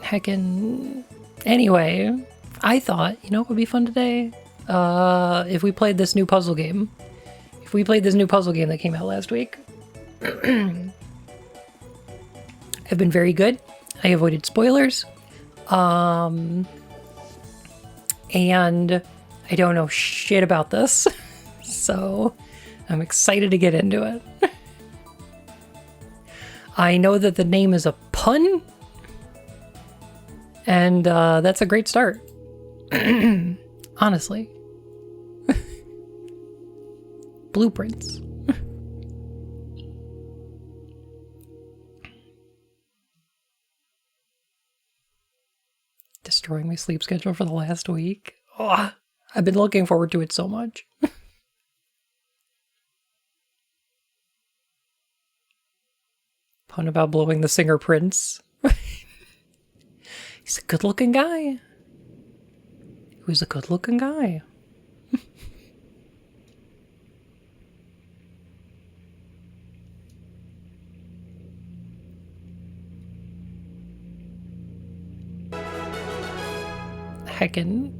Heckin'. Anyway, I thought, you know what would be fun today? If we played this new puzzle game. If we played this new puzzle game that came out last week. I've been very good. I avoided spoilers. And I don't know shit about this. So I'm excited to get into it. I know that the name is a pun. And that's a great start. Honestly. Blueprints. Destroying my sleep schedule for the last week. Oh, I've been looking forward to it so much. Pun about blowing the singer Prince. He's a good-looking guy. He was a good-looking guy. Heckin'.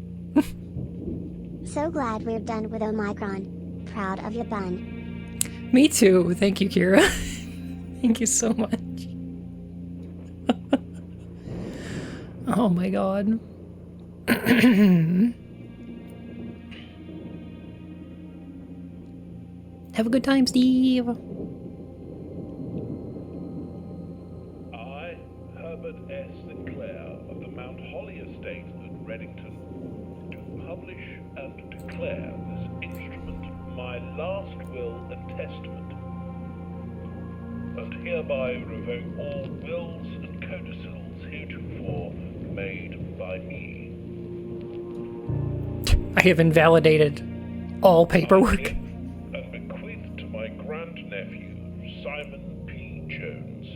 So glad we're done with Omicron. Proud of you, bun. Me too. Thank you, Kira. Thank you so much. Oh my god. Have a good time, Steve. I, Herbert S. Sinclair of the Mount Holly Estate at Reddington, do publish and declare this instrument my last will and testament, and hereby revoke all wills and codicils heretofore made by me. I have invalidated all paperwork. And bequeath to my grandnephew, Simon P. Jones,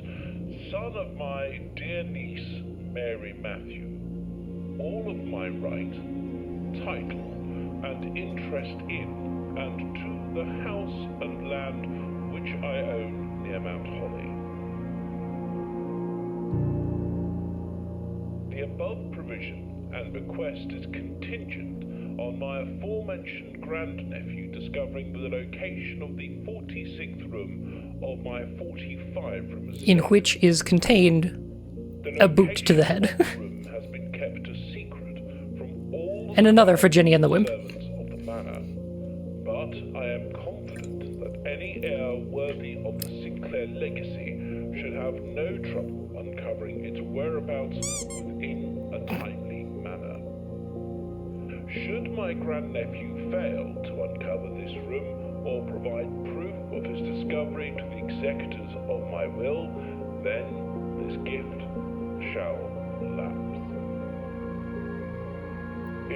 son of my dear niece, Mary Matthew, all of my right, title, and interest in, and to the house and land which I own near Mount Holly. The above provision and bequest is contingent on my aforementioned grandnephew discovering the location of the 46th room of my 45-room estate, In which is contained a boot to the head. The room has been kept a secret from all And another for Ginny and the Wimp. servants of the manor, but I am confident that any heir worthy of the Sinclair legacy should have no trouble uncovering its whereabouts within a timely manner. Should my grandnephew fail to uncover this room or provide proof of his discovery to the executors of my will, then this gift shall lapse.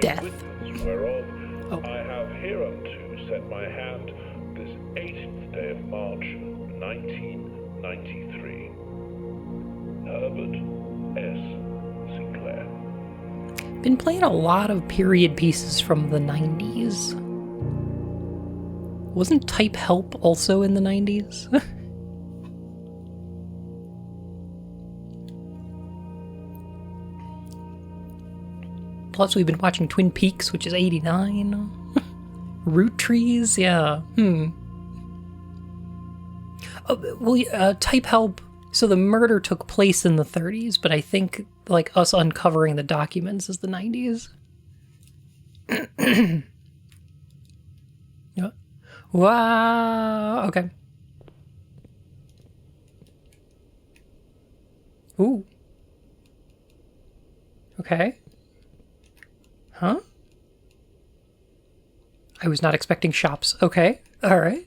Death. In witness whereof Oh. I have hereunto set my hand this 18th day of March, 1993. Herbert S. Sinclair. Been playing a lot of period pieces from the 90s. Wasn't Type Help also in the 90s? Plus, we've been watching Twin Peaks, which is 89. Root Trees, yeah. Oh, well, Type Help. So the murder took place in the 30s, but I think, like, us uncovering the documents is the 90s. Yeah. Wow. Okay. Ooh. Okay. Huh? I was not expecting shops. Okay. All right.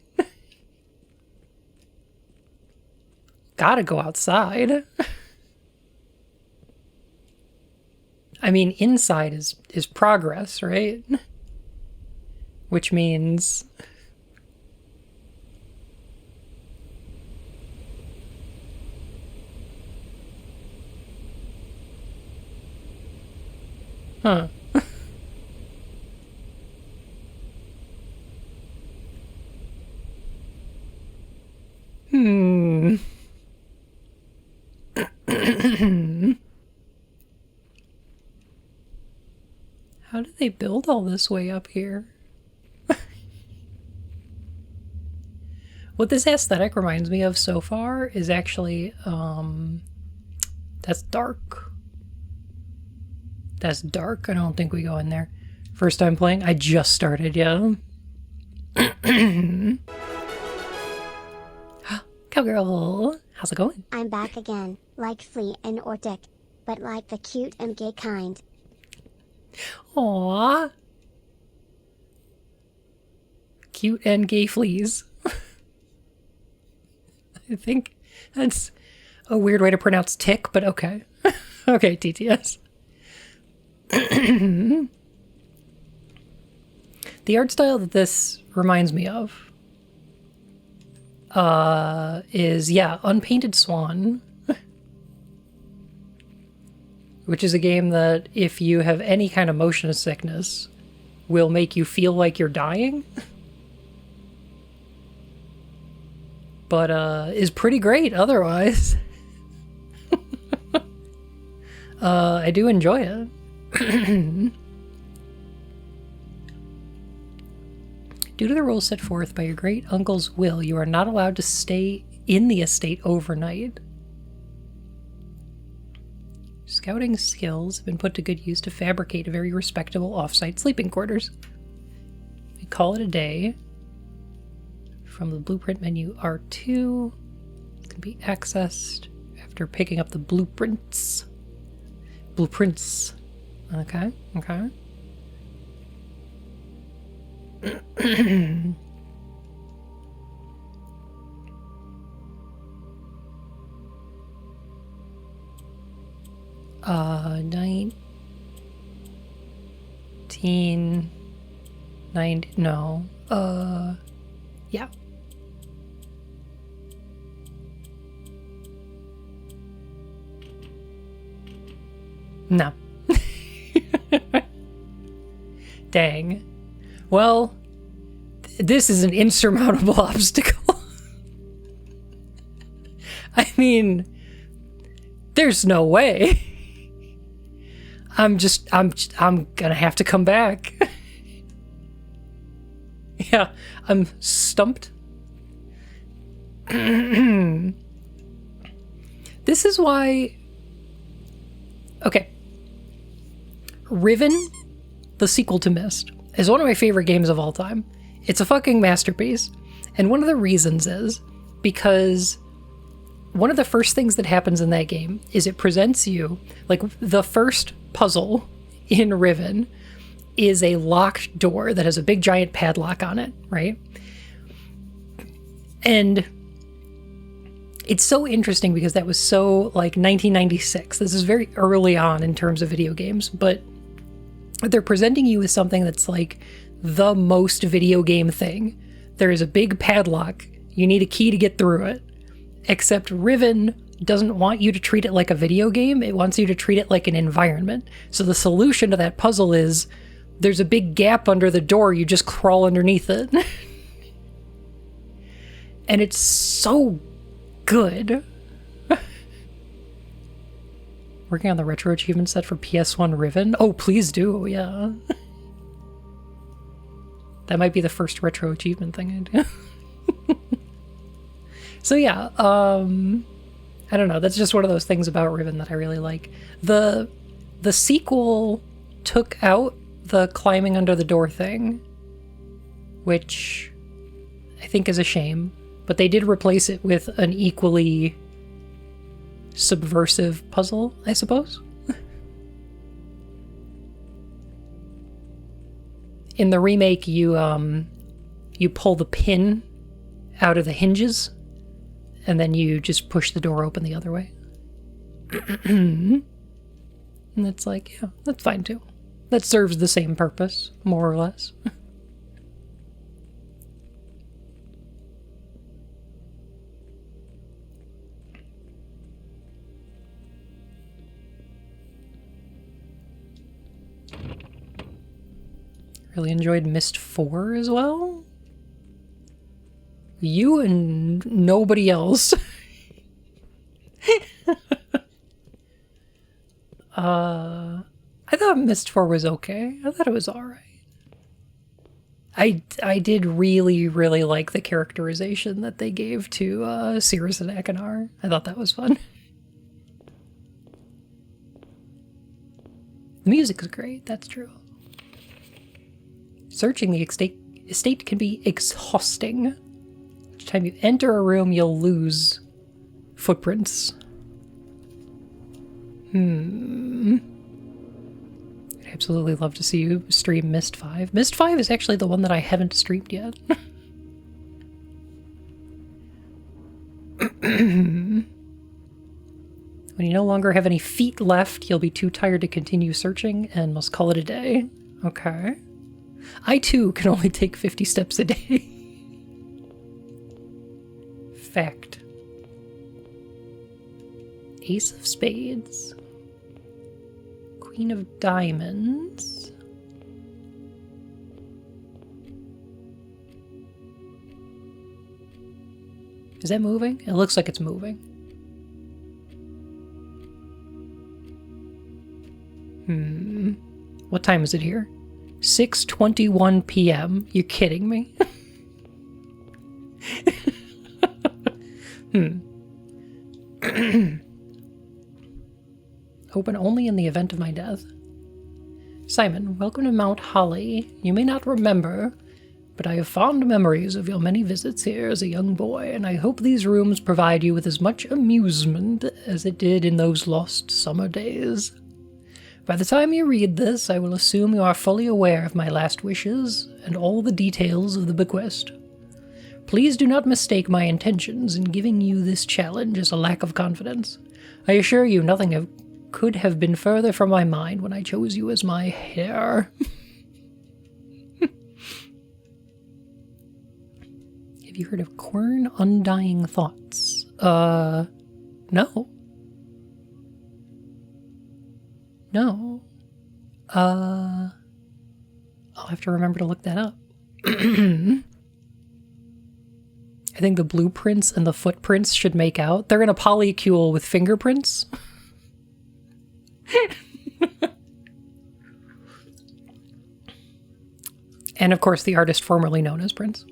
Gotta go outside. I mean, inside is progress, right? Which means... Huh. How did they build all this way up here? What this aesthetic reminds me of so far is actually, that's dark. That's dark. I don't think we go in there. First time playing? I just started, yeah. Cowgirl, how's it going? I'm back again, like Flea and Ortic, but like the cute and gay kind. Aww. Cute and gay fleas. I think that's a weird way to pronounce tick, but okay. Okay, TTS. The art style that this reminds me of is, yeah, Unpainted Swan. Which is a game that, if you have any kind of motion sickness, will make you feel like you're dying. But is pretty great otherwise. I do enjoy it. Due to the rules set forth by your great uncle's will, you are not allowed to stay in the estate overnight. Scouting skills have been put to good use to fabricate a very respectable off-site sleeping quarters. We call it a day. From the blueprint menu, R2 can be accessed after picking up the blueprints. Blueprints. Okay, okay. 1990, no, yeah. No. Dang. Well, this is an insurmountable obstacle. I mean, there's no way. I'm gonna have to come back. Yeah, I'm stumped. This is why... Okay. Riven, the sequel to Myst, is one of my favorite games of all time. It's a fucking masterpiece. And one of the reasons is because one of the first things that happens in that game is it presents you, like, the first puzzle in Riven is a locked door that has a big giant padlock on it, right? And it's so interesting because that was so, like, 1996. This is very early on in terms of video games, but they're presenting you with something that's like the most video game thing. There is a big padlock. You need a key to get through it. Except Riven doesn't want you to treat it like a video game. It wants you to treat it like an environment. So the solution to that puzzle is there's a big gap under the door. You just crawl underneath it. And it's so good. Working on the retro achievement set for PS1 Riven? Oh, please do, yeah. That might be the first retro achievement thing I do. So yeah, I don't know, that's just one of those things about Riven that I really like. The sequel took out the climbing under the door thing, which I think is a shame, but they did replace it with an equally subversive puzzle, I suppose. In the remake, you pull the pin out of the hinges, and then you just push the door open the other way. And it's like, yeah, that's fine too. That serves the same purpose, more or less. Really enjoyed Myst 4 as well. You and nobody else. I thought Mist 4 was okay. I thought it was alright. I did really, really like the characterization that they gave to Cirrus and Akinar. I thought that was fun. The music is great, that's true. Searching the estate can be exhausting. Each time you enter a room, you'll lose footprints. I'd absolutely love to see you stream Mist 5. Mist 5 is actually the one that I haven't streamed yet. When you no longer have any feet left, you'll be too tired to continue searching and must call it a day. Okay. I too can only take 50 steps a day. Fact. Ace of Spades. Queen of Diamonds. Is that moving? It looks like it's moving. What time is it here? 6:21 p.m. You're kidding me? Open only in the event of my death. Simon, welcome to Mount Holly. You may not remember, but I have fond memories of your many visits here as a young boy, and I hope these rooms provide you with as much amusement as it did in those lost summer days. By the time you read this, I will assume you are fully aware of my last wishes and all the details of the bequest. Please do not mistake my intentions in giving you this challenge as a lack of confidence. I assure you nothing could have been further from my mind when I chose you as my heir. Have you heard of Quern Undying Thoughts? No. No. I'll have to remember to look that up. I think the blueprints and the footprints should make out. They're in a polycule with fingerprints. And of course the artist formerly known as Prince.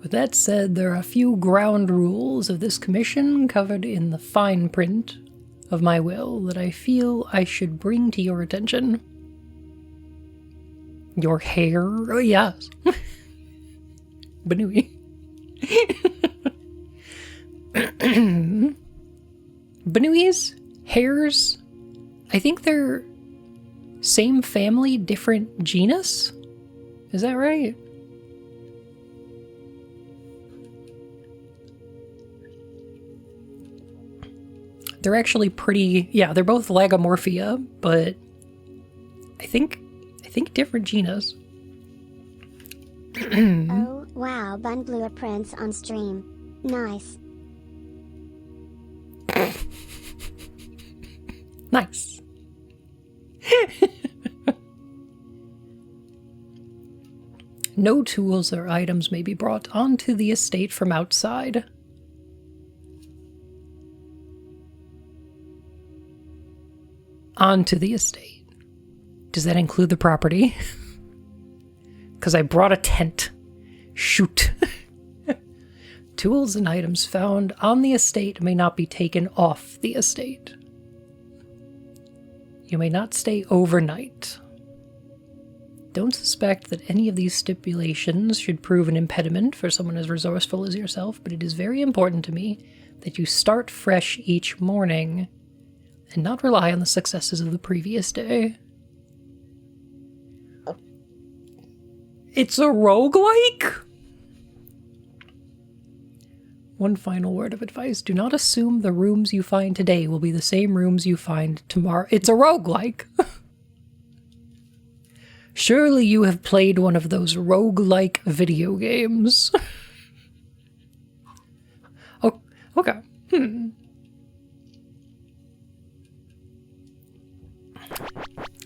With that said, there are a few ground rules of this commission covered in the fine print of my will that I feel I should bring to your attention. Your hair? Oh, yes. Bnuu. Bnuu's hairs, I think they're same family, different genus? Is that right? They're actually pretty, yeah, they're both Lagomorphia, but I think different genus. Oh, wow, Bun blew a prince on stream. Nice. Nice. No tools or items may be brought onto the estate from outside. Onto the estate. Does that include the property? Because I brought a tent. Shoot. Tools and items found on the estate may not be taken off the estate. You may not stay overnight. Don't suspect that any of these stipulations should prove an impediment for someone as resourceful as yourself, but it is very important to me that you start fresh each morning and not rely on the successes of the previous day. It's a roguelike? One final word of advice. Do not assume the rooms you find today will be the same rooms you find tomorrow. It's a roguelike. Surely you have played one of those roguelike video games. Oh, okay.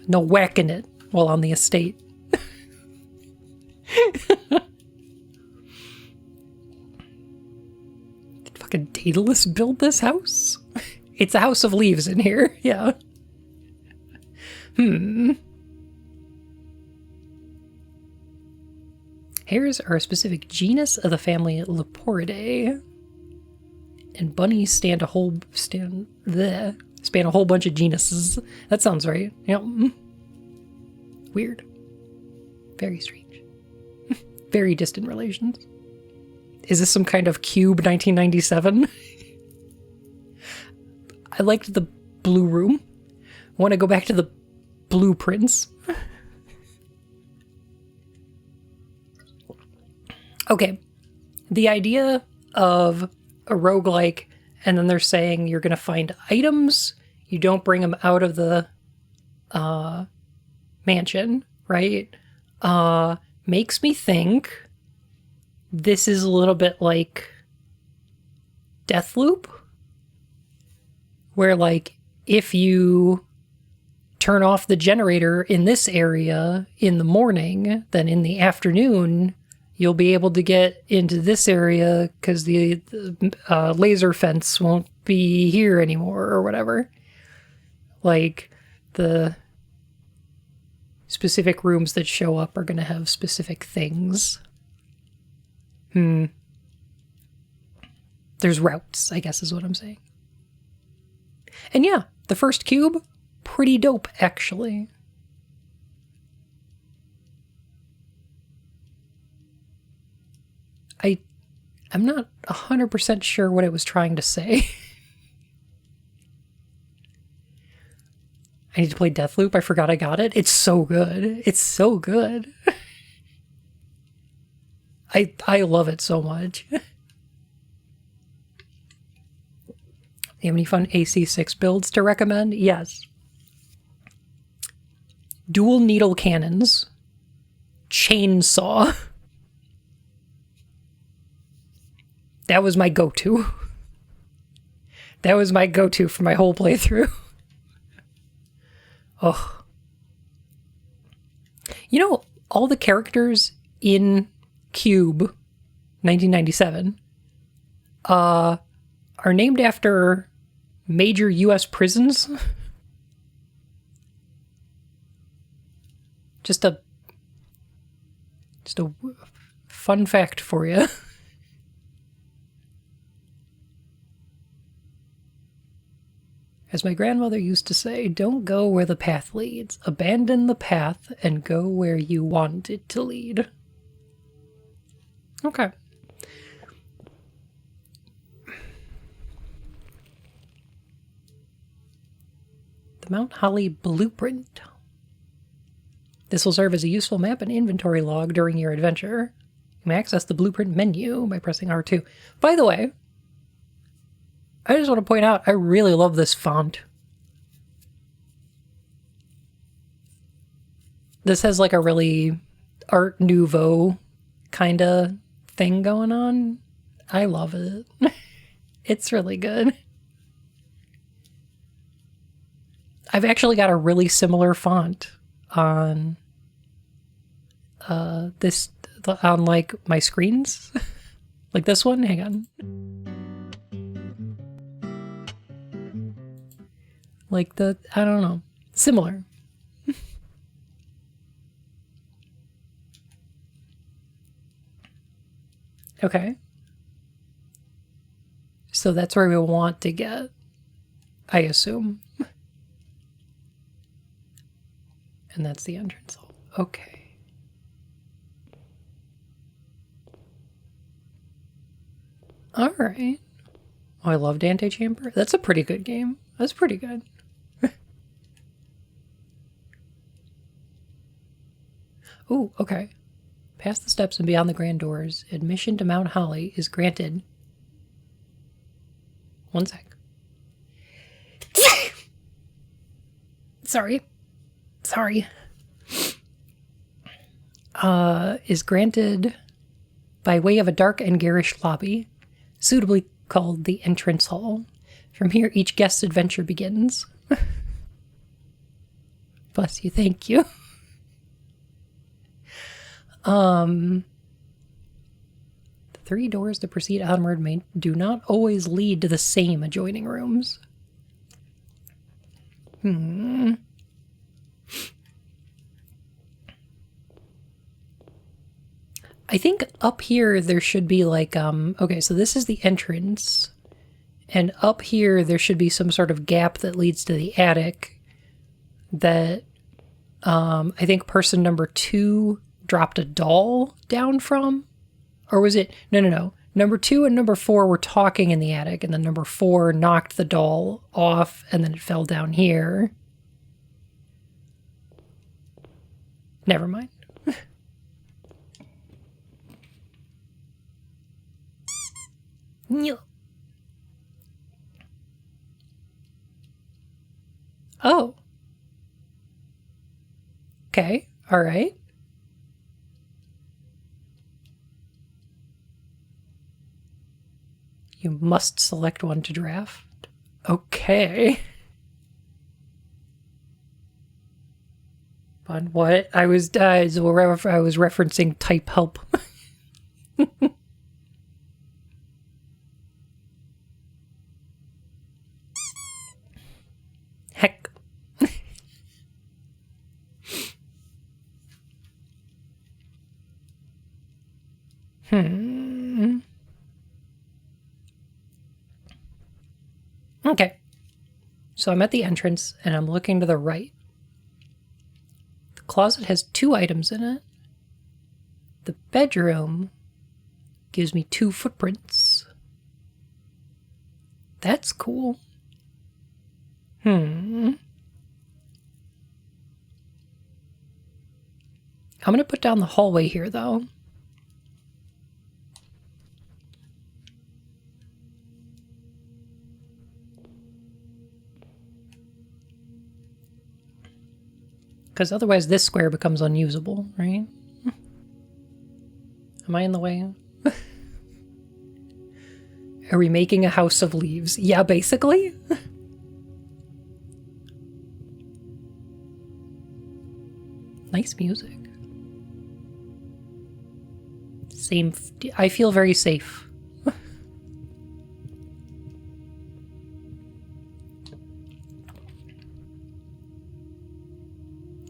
No whacking it while on the estate. Daedalus build this house? It's a house of leaves in here, yeah. Hares are a specific genus of the family Leporidae. And bunnies span a whole bunch of genuses. That sounds right. Yep. Weird. Very strange. Very distant relations. Is this some kind of Cube 1997? I liked the blue room. Want to go back to the blueprints. Okay. The idea of a roguelike, and then they're saying you're going to find items, you don't bring them out of the mansion, right? Makes me think this is a little bit like Deathloop, where like if you turn off the generator in this area in the morning, then in the afternoon you'll be able to get into this area because the laser fence won't be here anymore or whatever. Like the specific rooms that show up are going to have specific things. There's routes, I guess is what I'm saying. And yeah, the first cube, pretty dope, actually. I'm not 100% sure what it was trying to say. I need to play Deathloop. I forgot I got it. It's so good. It's so good. I love it so much. You have any fun AC6 builds to recommend? Yes. Dual needle cannons. Chainsaw. That was my go-to. That was my go-to for my whole playthrough. Oh. You know, all the characters in Cube 1997 are named after major U.S. prisons. Just a fun fact for you. As my grandmother used to say, don't go where the path leads. Abandon the path and go where you want it to lead. Okay. The Mount Holly Blueprint. This will serve as a useful map and inventory log during your adventure. You may access the blueprint menu by pressing R2. By the way, I just want to point out, I really love this font. This has like a really Art Nouveau kind of thing going on. I love it. It's really good. I've actually got a really similar font on on like my screens. Like this one, hang on. Like I don't know, similar. Okay. So that's where we want to get, I assume. And that's the entrance hall. Okay. All right. Oh, I love Dante Chamber. That's a pretty good game. That's pretty good. Ooh, okay. Past the steps and beyond the grand doors, admission to Mount Holly is granted. One sec. Sorry. Is granted by way of a dark and garish lobby, suitably called the entrance hall. From here, each guest's adventure begins. Bless you, thank you. 3 doors that proceed onward do not always lead to the same adjoining rooms. I think up here there should be like, okay, so this is the entrance. And up here there should be some sort of gap that leads to the attic that I think person number 2 dropped a doll down from. Or was it? No. Number 2 and number 4 were talking in the attic, and then number 4 knocked the doll off, and then it fell down here. Never mind. Oh. Okay, all right. You must select one to draft. Okay. But what? I was referencing type help. Heck. Okay. So I'm at the entrance and I'm looking to the right. The closet has 2 items in it. The bedroom gives me 2 footprints. That's cool. I'm going to put down the hallway here, though. Because otherwise this square becomes unusable, right? Am I in the way? Are we making a house of leaves? Yeah, basically. Nice music. Same. I feel very safe.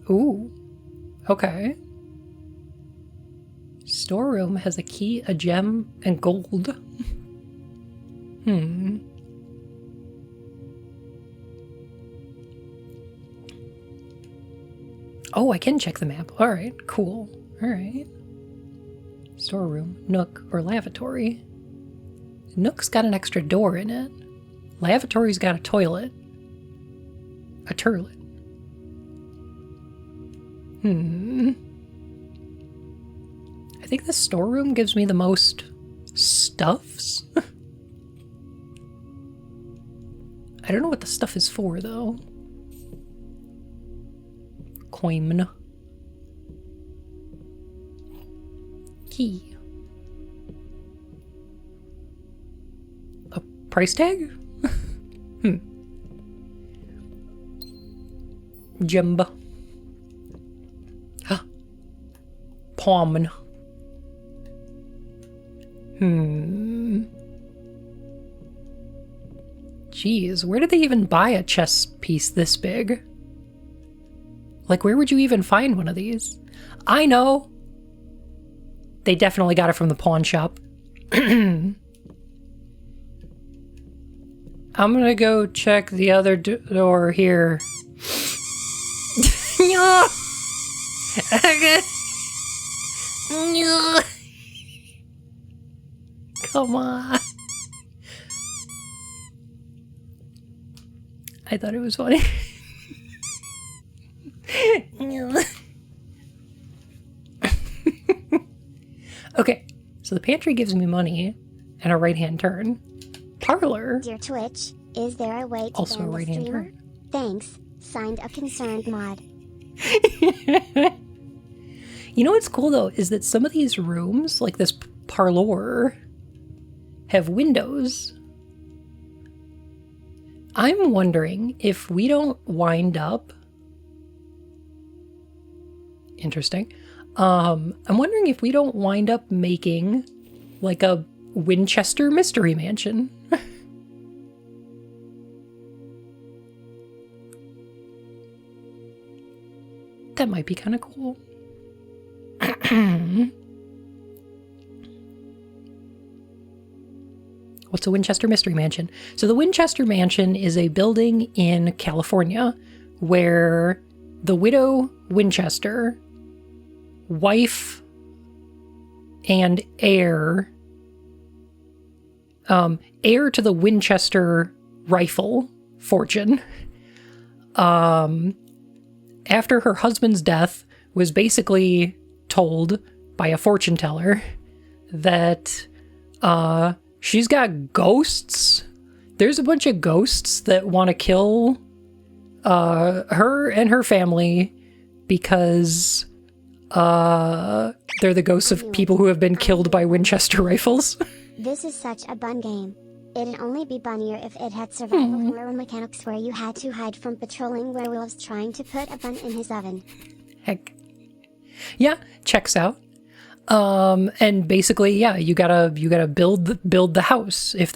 Ooh. Okay. Storeroom has a key, a gem, and gold. Oh, I can check the map. All right, cool. All right. Storeroom, nook, or lavatory. Nook's got an extra door in it. Lavatory's got a toilet. A turlet. I think the storeroom gives me the most stuffs. I don't know what the stuff is for, though. Coin. Key. A price tag? Jumba. Palm. Jeez, where did they even buy a chess piece this big? Like, where would you even find one of these? I know! They definitely got it from the pawn shop. I'm gonna go check the other door here. Come on. I thought it was funny. Okay, so the pantry gives me money and a right-hand turn. Parlor. Dear Twitch, is there a way to Also ban a the right-hand streamer? turn. Thanks. Signed, a concerned mod. You know what's cool, though, is that some of these rooms, like this parlor, have windows. I'm wondering if we don't wind up... Interesting. I'm wondering if we don't wind up making like a Winchester Mystery Mansion. That might be kind of cool. What's a Winchester Mystery Mansion? So the Winchester Mansion is a building in California where the widow Winchester, wife and heir to the Winchester rifle fortune, after her husband's death, was basically told by a fortune teller that she's got ghosts. There's a bunch of ghosts that want to kill her and her family because they're the ghosts of people who have been killed by Winchester rifles. This is such a bun game. It'd only be bunnier if it had survival horror mechanics where you had to hide from patrolling werewolves trying to put a bun in his oven. Heck. Yeah, checks out. And basically, yeah, you gotta build the house. If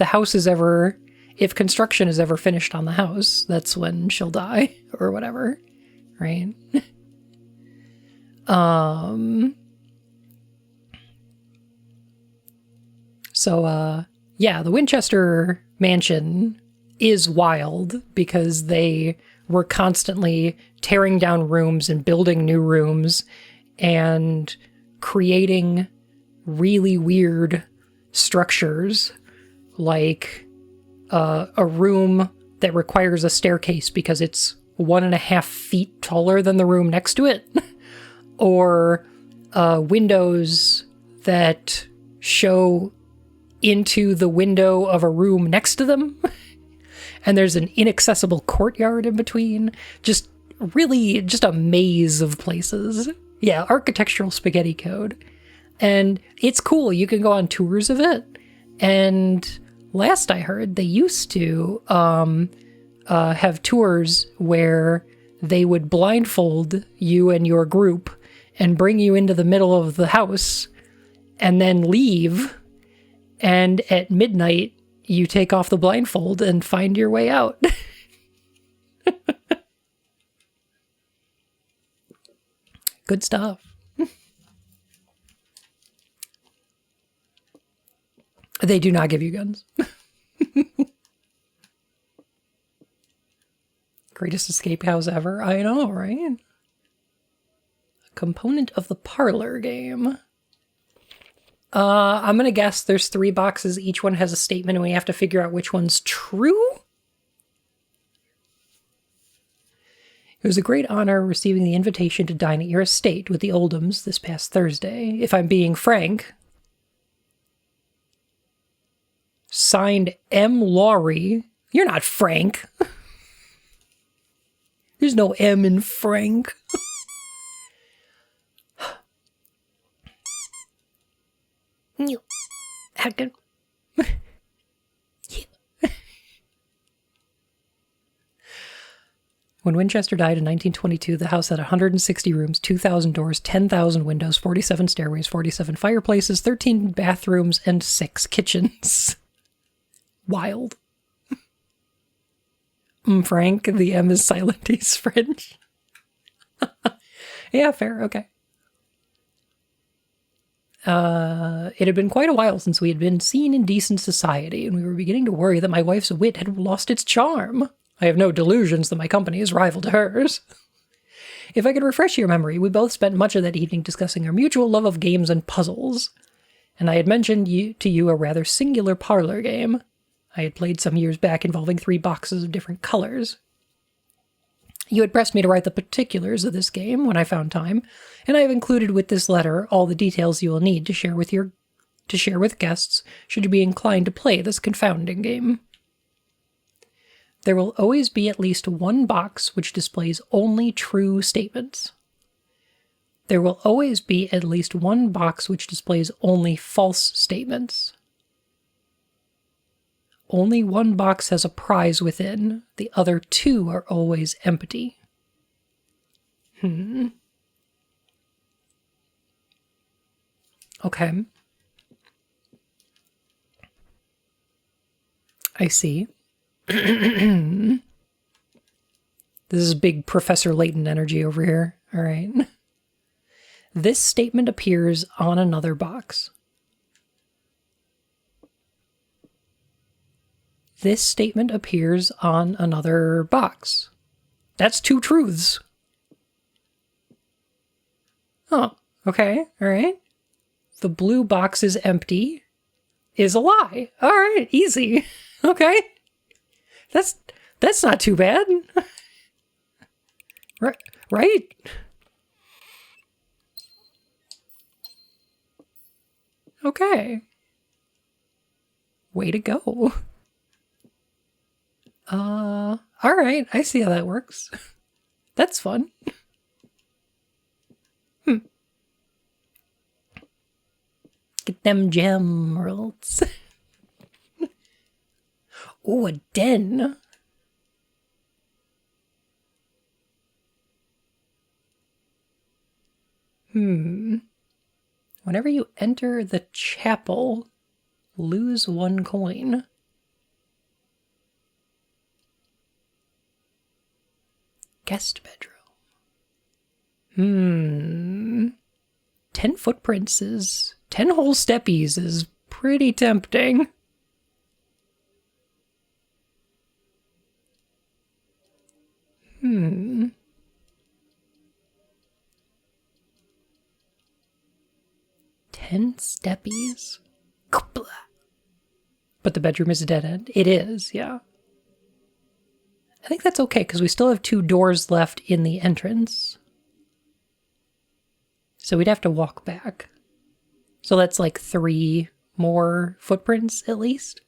construction is ever finished on the house, that's when she'll die or whatever, right? So, yeah, the Winchester Mansion is wild because they were constantly tearing down rooms and building new rooms and creating really weird structures, like a room that requires a staircase because it's 1.5 feet taller than the room next to it, or windows that show into the window of a room next to them, and there's an inaccessible courtyard in between. Just a maze of places. Yeah, architectural spaghetti code. And it's cool. You can go on tours of it. And last I heard, they used to have tours where they would blindfold you and your group and bring you into the middle of the house and then leave. And at midnight, you take off the blindfold and find your way out. Good stuff. They do not give you guns. Greatest escape house ever. I know, right? A component of the parlor game. I'm gonna guess there's 3 boxes. Each one has a statement, and we have to figure out which one's true. It was a great honor receiving the invitation to dine at your estate with the Oldhams this past Thursday. If I'm being frank. Signed, M. Laurie. You're not Frank. There's no M in Frank. You acting. When Winchester died in 1922, the house had 160 rooms, 2,000 doors, 10,000 windows, 47 stairways, 47 fireplaces, 13 bathrooms, and 6 kitchens. Wild. Frank, the M is silent, he's French. Yeah, fair, okay. It had been quite a while since we had been seen in decent society, and we were beginning to worry that my wife's wit had lost its charm. I have no delusions that my company is rival to hers. If I could refresh your memory, we both spent much of that evening discussing our mutual love of games and puzzles, and I had mentioned to you a rather singular parlor game I had played some years back involving 3 boxes of different colors. You had pressed me to write the particulars of this game when I found time, and I have included with this letter all the details you will need to share with guests should you be inclined to play this confounding game. There will always be at least 1 box which displays only true statements. There will always be at least 1 box which displays only false statements. Only 1 box has a prize within. The other 2 are always empty. Okay. I see. This is big Professor Layton energy over here. All right. This statement appears on another box. This statement appears on another box. That's two truths. Oh, okay. All right. The blue box is empty is a lie. All right. Easy. Okay. That's not too bad. Right? Okay. Way to go. All right. I see how that works. That's fun. Get them gem rolls. Ooh, a den. Whenever you enter the chapel, lose 1 coin. Guest bedroom. 10 footprints is... 10 whole steppies is pretty tempting. Hmm. Ten steppies. But the bedroom is a dead end. It is, yeah. I think that's okay, because we still have 2 doors left in the entrance. So we'd have to walk back. So that's like 3 more footprints, at least.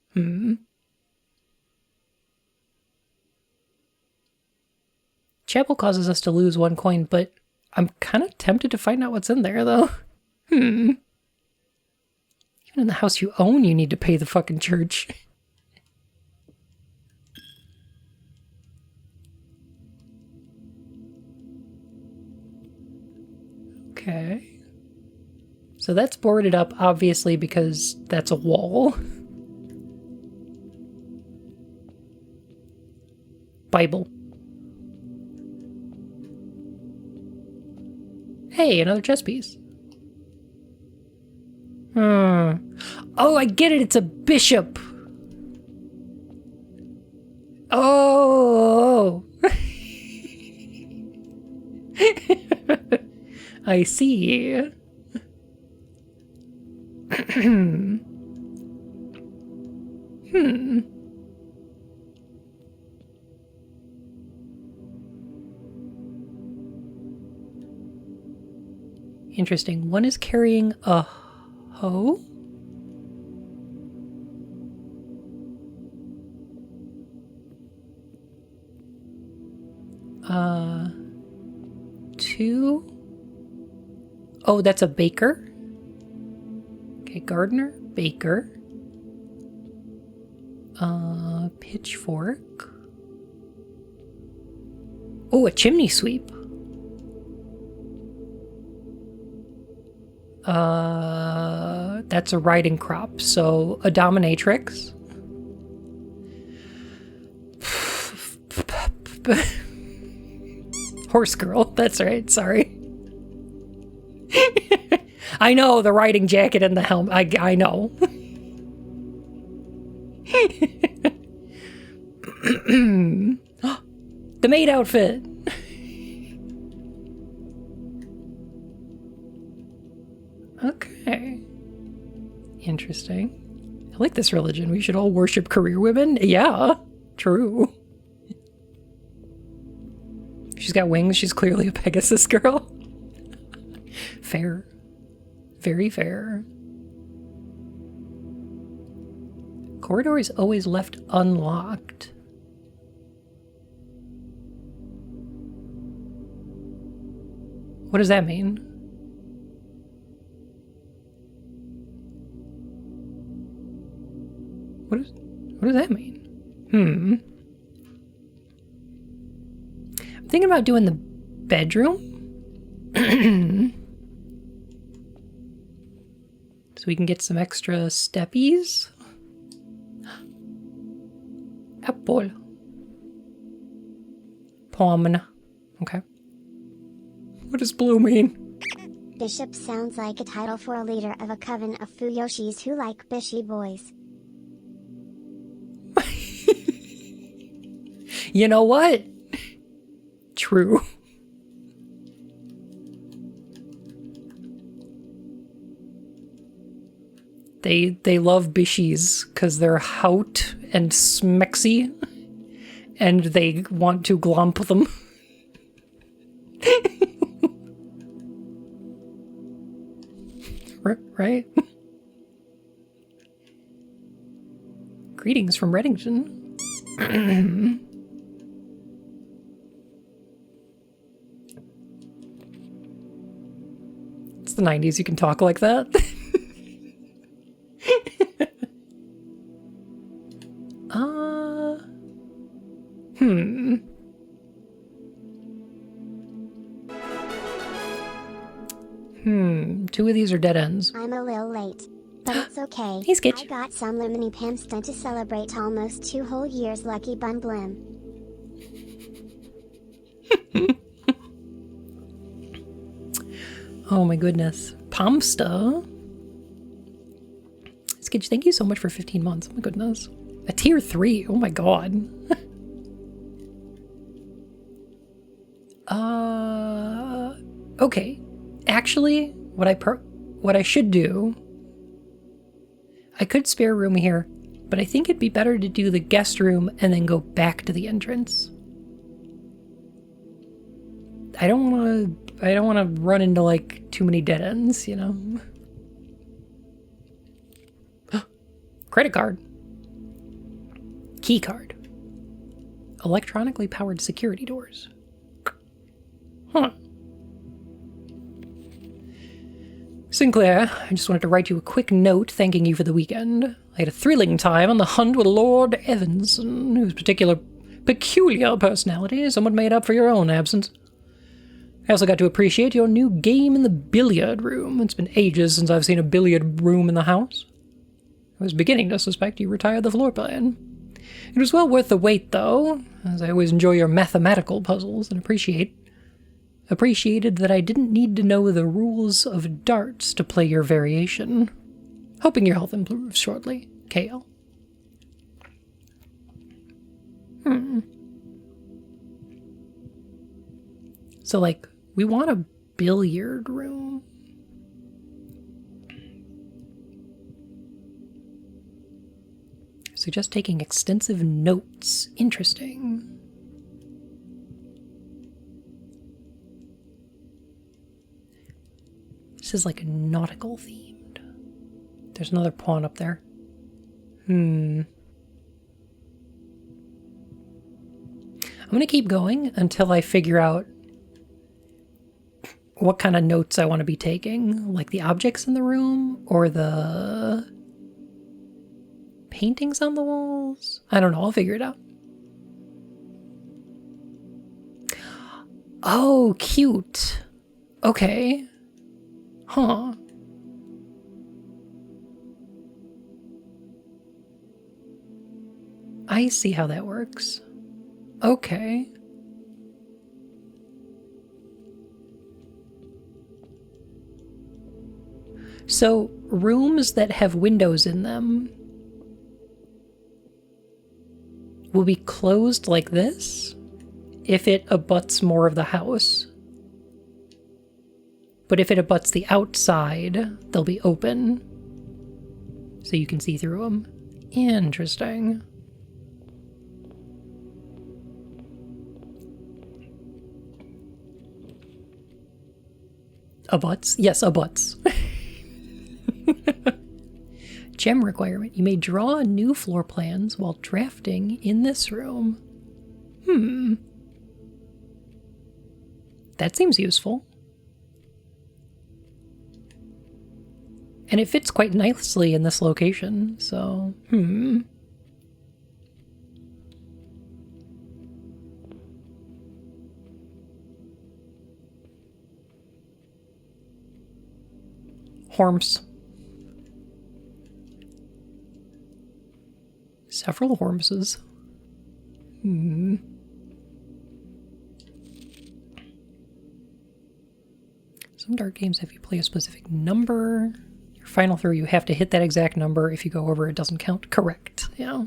Chapel causes us to lose 1 coin, but I'm kind of tempted to find out what's in there, though. Even in the house you own, you need to pay the fucking church. Okay. So that's boarded up, obviously, because that's a wall. Bible. Hey, another chess piece. Oh, I get it. It's a bishop. Oh. I see. Interesting. One is carrying a hoe. 2. Oh, that's a baker. Okay, gardener, baker. Pitchfork. Oh, a chimney sweep. That's a riding crop, so a dominatrix. Horse girl, that's right, sorry. I know, the riding jacket and the helmet, I know. The maid outfit. Okay. Interesting. I like this religion. We should all worship career women. Yeah, true. She's got wings. She's clearly a Pegasus girl. Fair. Very fair. Corridor is always left unlocked. What does that mean? What does that mean? I'm thinking about doing the bedroom. So we can get some extra steppies. Apple. Pomn. Okay. What does blue mean? Bishop sounds like a title for a leader of a coven of Fuyoshis who like bishy boys. You know what? True. They love bishies because they're hout and smexy, and they want to glomp them. Right? Greetings from Reddington. It's the 90s, you can talk like that. Two of these are dead ends. I'm a little late, but it's okay. Hey, Skitch. I got some lemony pamsta to celebrate almost 2 whole years lucky bun blim. Oh my goodness. Pamsta? Skitch, thank you so much for 15 months. Oh my goodness. A tier 3. Oh my god. Okay. Actually, what I should do, I could spare room here, but I think it'd be better to do the guest room and then go back to the entrance. I don't want to run into like too many dead ends, you know. Credit card. Key card. Electronically powered security doors. Huh. Sinclair, I just wanted to write you a quick note thanking you for the weekend. I had a thrilling time on the hunt with Lord Evanson, whose peculiar personality somewhat made up for your own absence. I also got to appreciate your new game in the billiard room. It's been ages since I've seen a billiard room in the house. I was beginning to suspect you retired the floor plan. It was well worth the wait, though, as I always enjoy your mathematical puzzles and appreciated that I didn't need to know the rules of darts to play your variation. Hoping your health improves shortly, KL. So, like, we want a billiard room. Suggest taking extensive notes. Interesting. This is like nautical themed. There's another pawn up there. I'm gonna keep going until I figure out what kind of notes I want to be taking. Like the objects in the room or the paintings on the walls. I don't know, I'll figure it out. Oh, cute. Okay. Huh. I see how that works. Okay. So, rooms that have windows in them will be closed like this if it abuts more of the house. But if it abuts the outside, they'll be open. So you can see through them. Interesting. Abuts? Yes, abuts. Gem requirement. You may draw new floor plans while drafting in this room. That seems useful. And it fits quite nicely in this location, so, Horms. Several Hormses. Some dart games have you play a specific number. Your final throw, you have to hit that exact number. If you go over, it doesn't count. Correct. Yeah.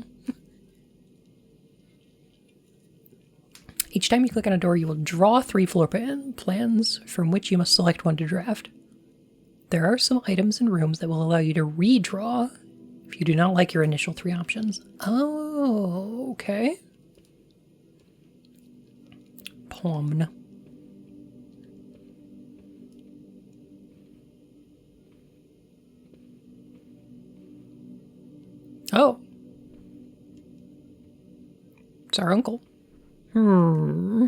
Each time you click on a door, you will draw 3 floor plans from which you must select one to draft. There are some items and rooms that will allow you to redraw if you do not like your initial 3 options. Oh, okay. Poem. Oh. It's our uncle. Hmm.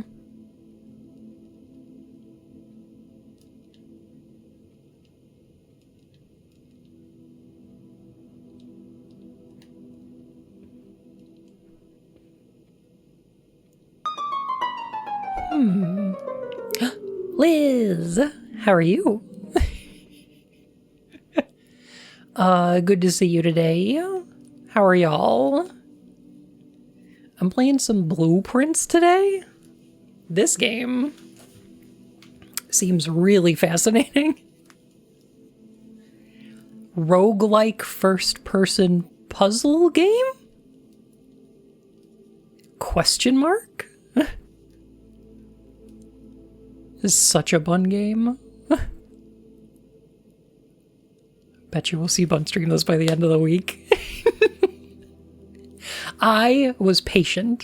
Liz, how are you? Good to see you today. How are y'all? I'm playing some Blueprints today. This game seems really fascinating. Roguelike first-person puzzle game? Question mark? This is such a Bun game. Bet you we'll see Bun stream this by the end of the week. I was patient.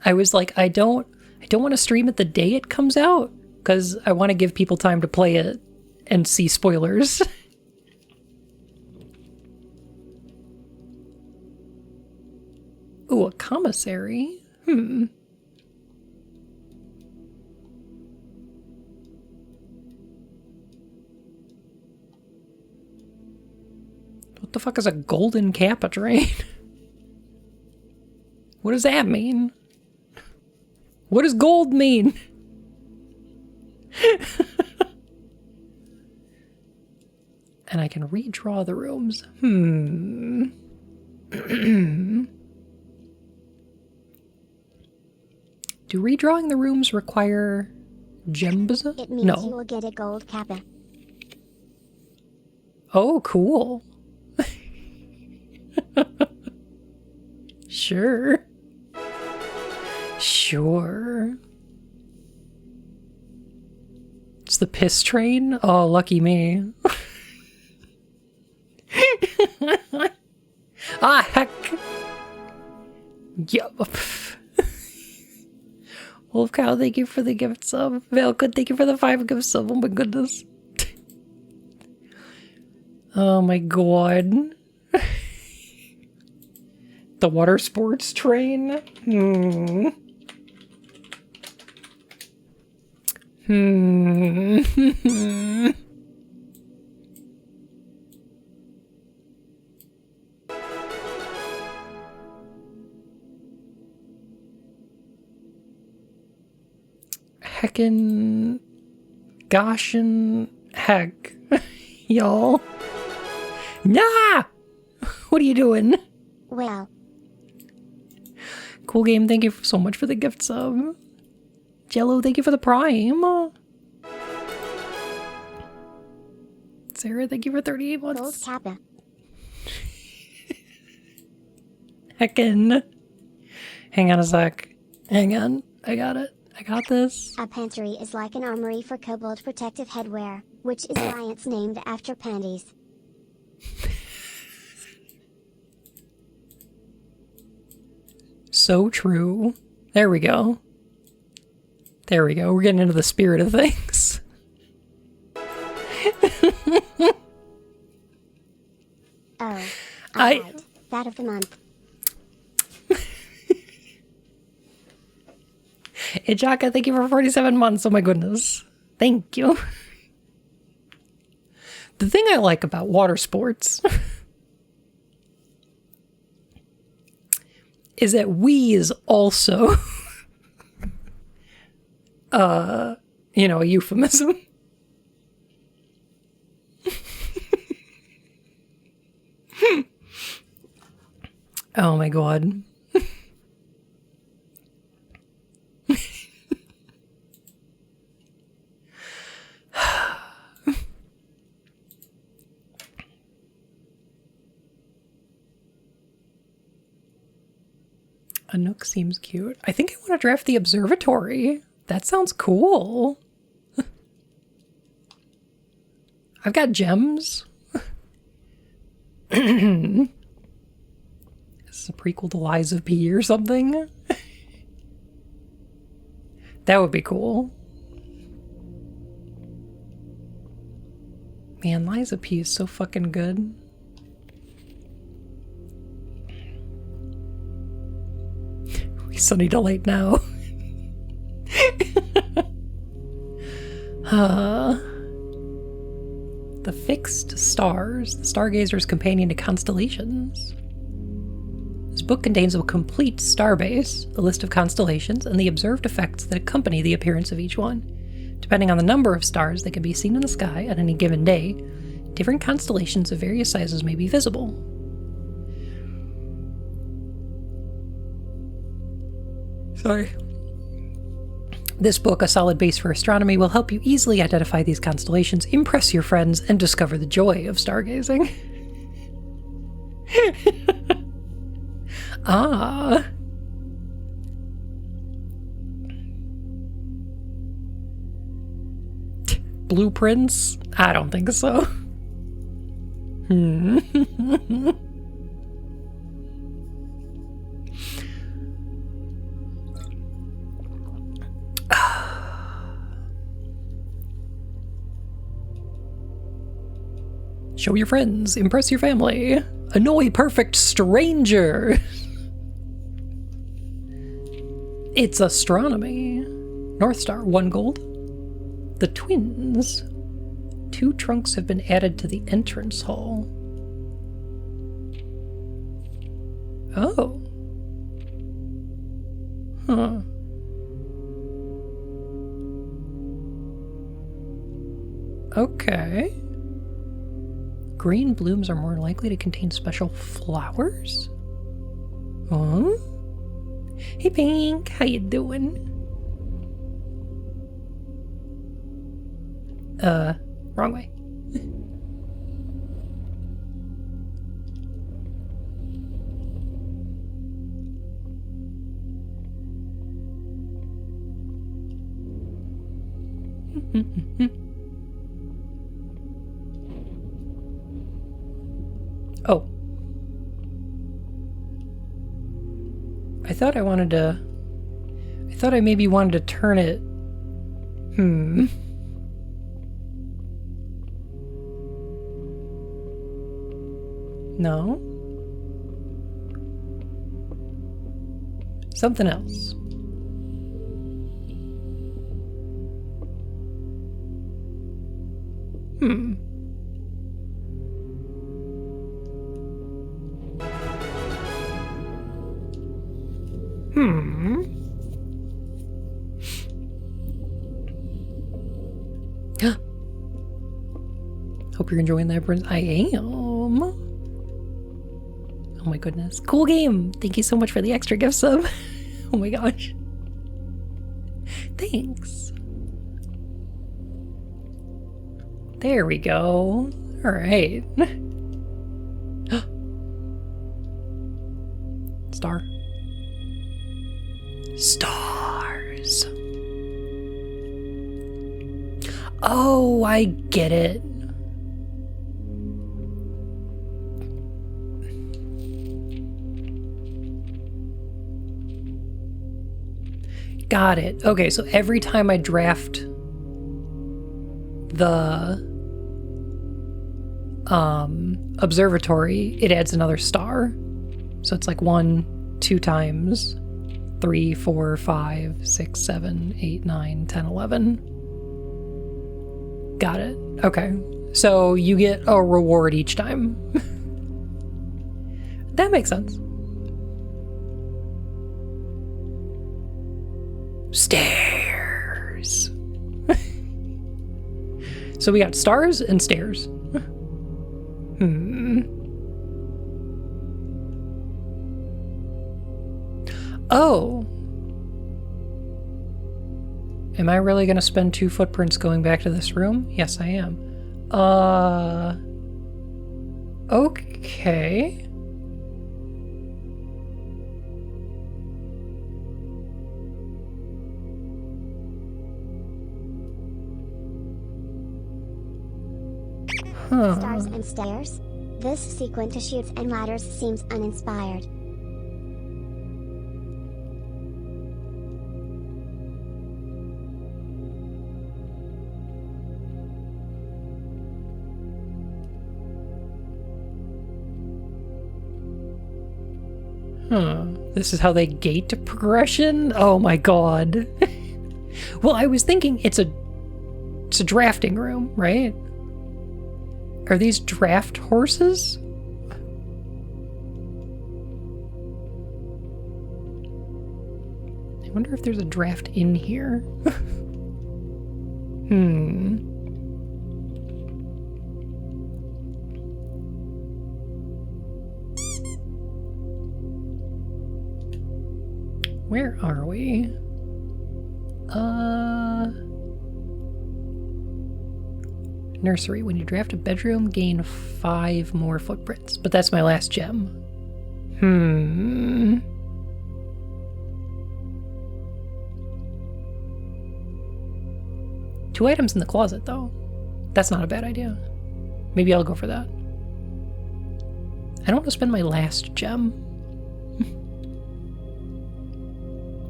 I was like, I don't want to stream it the day it comes out because I want to give people time to play it and see spoilers. Ooh, a commissary? What the fuck is a golden kappa train? What does that mean? What does gold mean? And I can redraw the rooms. Do redrawing the rooms require gems? It means No. you will get a gold kappa. Oh, cool. Sure. Sure. It's the piss train? Oh, lucky me. Ah, heck. Yup. Wolf Cow, thank you for the gift sub. Valkut, thank you for the 5 gift sub. Oh my goodness. Oh my god. The water sports train? Heckin' goshin' heck. Y'all. Nah! What are you doing? Well, Cool game, thank you so much for the gift sub. Jello, thank you for the prime. Sarah, thank you for 38 gold months. kappa. Heckin'. Hang on a sec. Hang on. I got it. I got this. A pantry is like an armory for kobold protective headwear, which is why it's named after panties. So true. There we go. There we go. We're getting into the spirit of things. Oh, alright. That of the month. Ijaka, thank you for 47 months. Oh my goodness. Thank you. The thing I like about water sports is that we is also, a euphemism. Oh my god. A nook seems cute. I think I want to draft the observatory. That sounds cool. I've got gems. Is this a prequel to Lies of P or something? That would be cool. Man, Lies of P is so fucking good. Sunny delight now. The fixed stars, the stargazer's companion to constellations. This book contains a complete starbase, a list of constellations, and the observed effects that accompany the appearance of each one. Depending on the number of stars that can be seen in the sky at any given day, different constellations of various sizes may be visible. Sorry. This book, a solid base for astronomy, will help you easily identify these constellations, impress your friends, and discover the joy of stargazing. Ah. Blueprints? I don't think so. Show your friends, impress your family, annoy perfect stranger. It's astronomy. North Star, 1 gold. The twins. 2 trunks have been added to the entrance hall. Oh. Huh. Okay. Green blooms are more likely to contain special flowers? Huh? Hey Pink, how you doing? Wrong way. Oh. I thought I maybe wanted to turn it. No. Something else. Hope you're enjoying that, Prince. I am. Oh my goodness. Cool game. Thank you so much for the extra gift sub. Oh my gosh. Thanks. There we go. All right. Star. Stars. Oh, I get it. Got it. Okay, so every time I draft the observatory, it adds another star. So it's like 1, 2 times, 3, 4, 5, 6, 7, 8, 9, 10, 11. Got it. Okay. So you get a reward each time. That makes sense. Stairs. So we got stars and stairs. Oh. Am I really going to spend 2 footprints going back to this room? Yes, I am. Okay. Stars and stairs? This sequence to chutes and ladders seems uninspired. This is how they gate progression? Oh my god. Well, I was thinking it's a drafting room, right? Are these draft horses? I wonder if there's a draft in here. Where are we? Nursery. When you draft a bedroom, gain 5 more footprints. But that's my last gem. 2 items in the closet, though. That's not a bad idea. Maybe I'll go for that. I don't want to spend my last gem.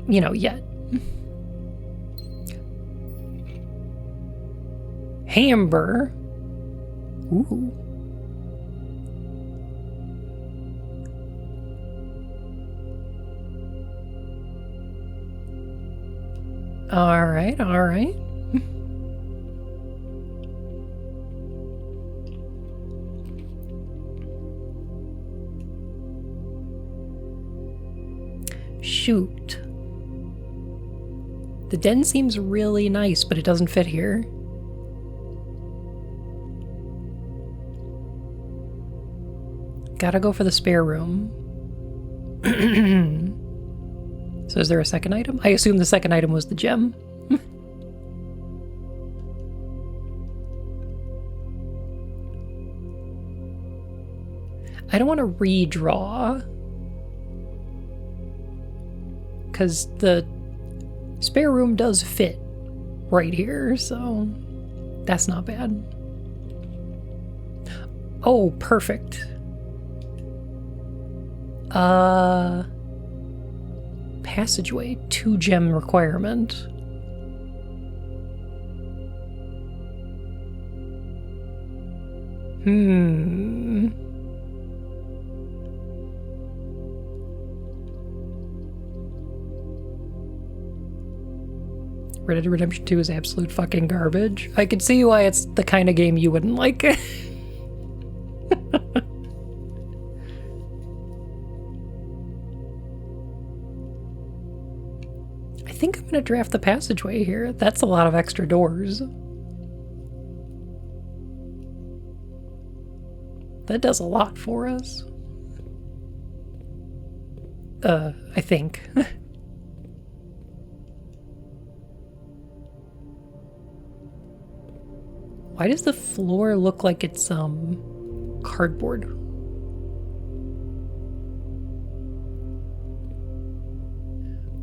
You know, yet. Hamber. Ooh. All right, all right. Shoot. The den seems really nice, but it doesn't fit here. Gotta go for the spare room. So is there a second item? I assume the second item was the gem. I don't want to redraw. Because the spare room does fit right here, so that's not bad. Oh, perfect. Passageway, 2 gem requirement. Red Dead Redemption 2 is absolute fucking garbage. I can see why it's the kind of game you wouldn't like. I think I'm gonna draft the passageway here. That's a lot of extra doors. That does a lot for us. I think. Why does the floor look like it's, cardboard?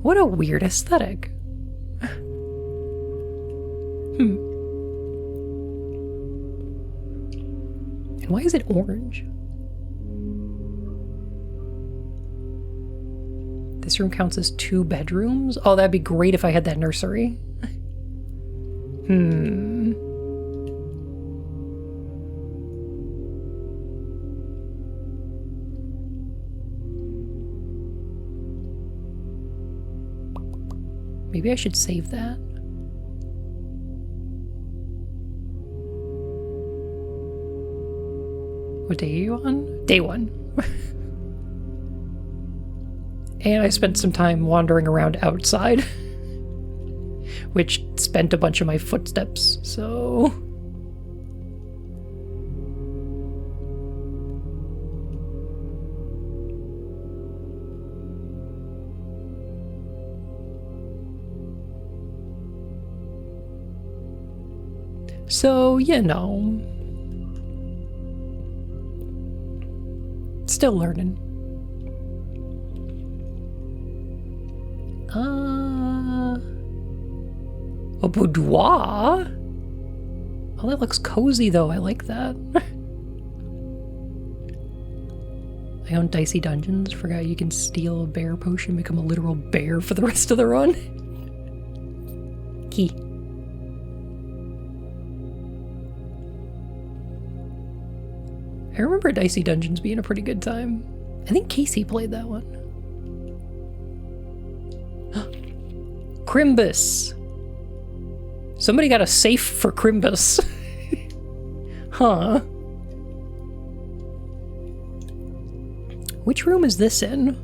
What a weird aesthetic. And why is it orange? This room counts as 2 bedrooms? Oh, that'd be great if I had that nursery. Maybe I should save that. What day are you on? Day 1. And I spent some time wandering around outside, which spent a bunch of my footsteps, so... So, you know, still learning. A boudoir? Oh, that looks cozy though. I like that. I own Dicey Dungeons. Forgot you can steal a bear potion, become a literal bear for the rest of the run. Key. I remember Dicey Dungeons being a pretty good time. I think Casey played that one. Crimbus. Somebody got a safe for Crimbus. Huh. Which room is this in?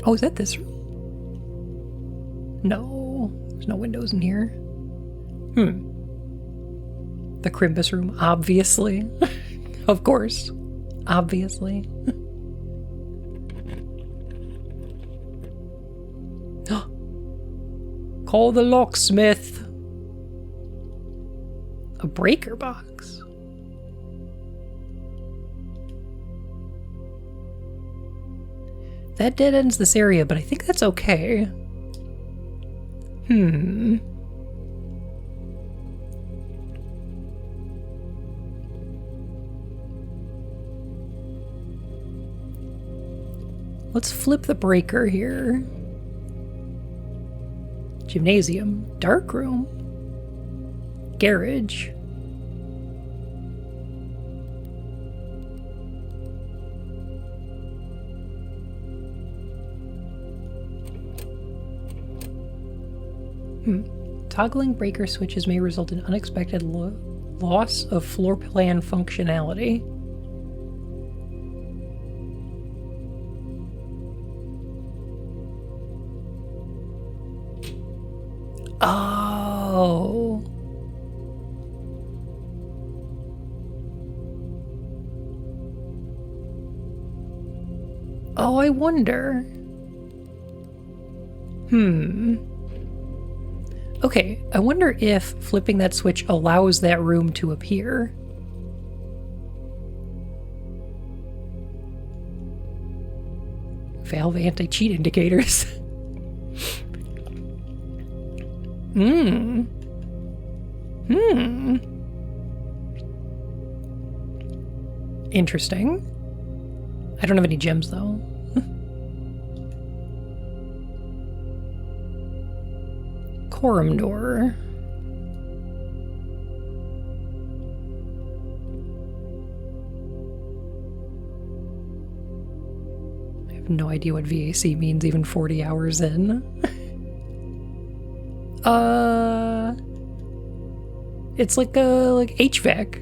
Oh, is that this room? No. There's no windows in here. The Crimbus room, obviously. Of course. Obviously. Call the locksmith. A breaker box. That dead ends this area, but I think that's okay. Let's flip the breaker here. Gymnasium. Dark room. Garage. Toggling breaker switches may result in unexpected loss of floor plan functionality. Oh. Oh, I wonder. Okay, I wonder if flipping that switch allows that room to appear. Valve anti-cheat indicators. Interesting. I don't have any gems though. Quorum door. I have no idea what VAC means even 40 hours in. It's like HVAC.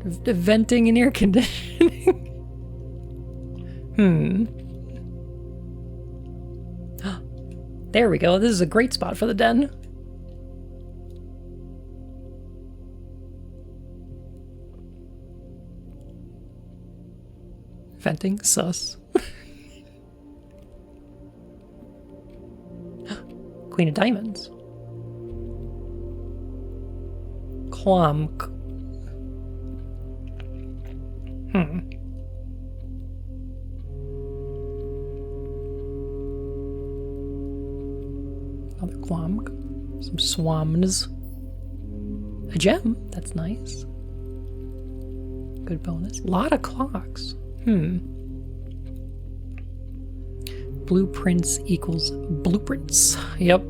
Venting and air conditioning. There we go. This is a great spot for the den. Venting, sus. Queen of Diamonds. Clomk. Another Clomk. Some swamns. A gem. That's nice. Good bonus. A lot of clocks. Blueprints equals blueprints. Yep.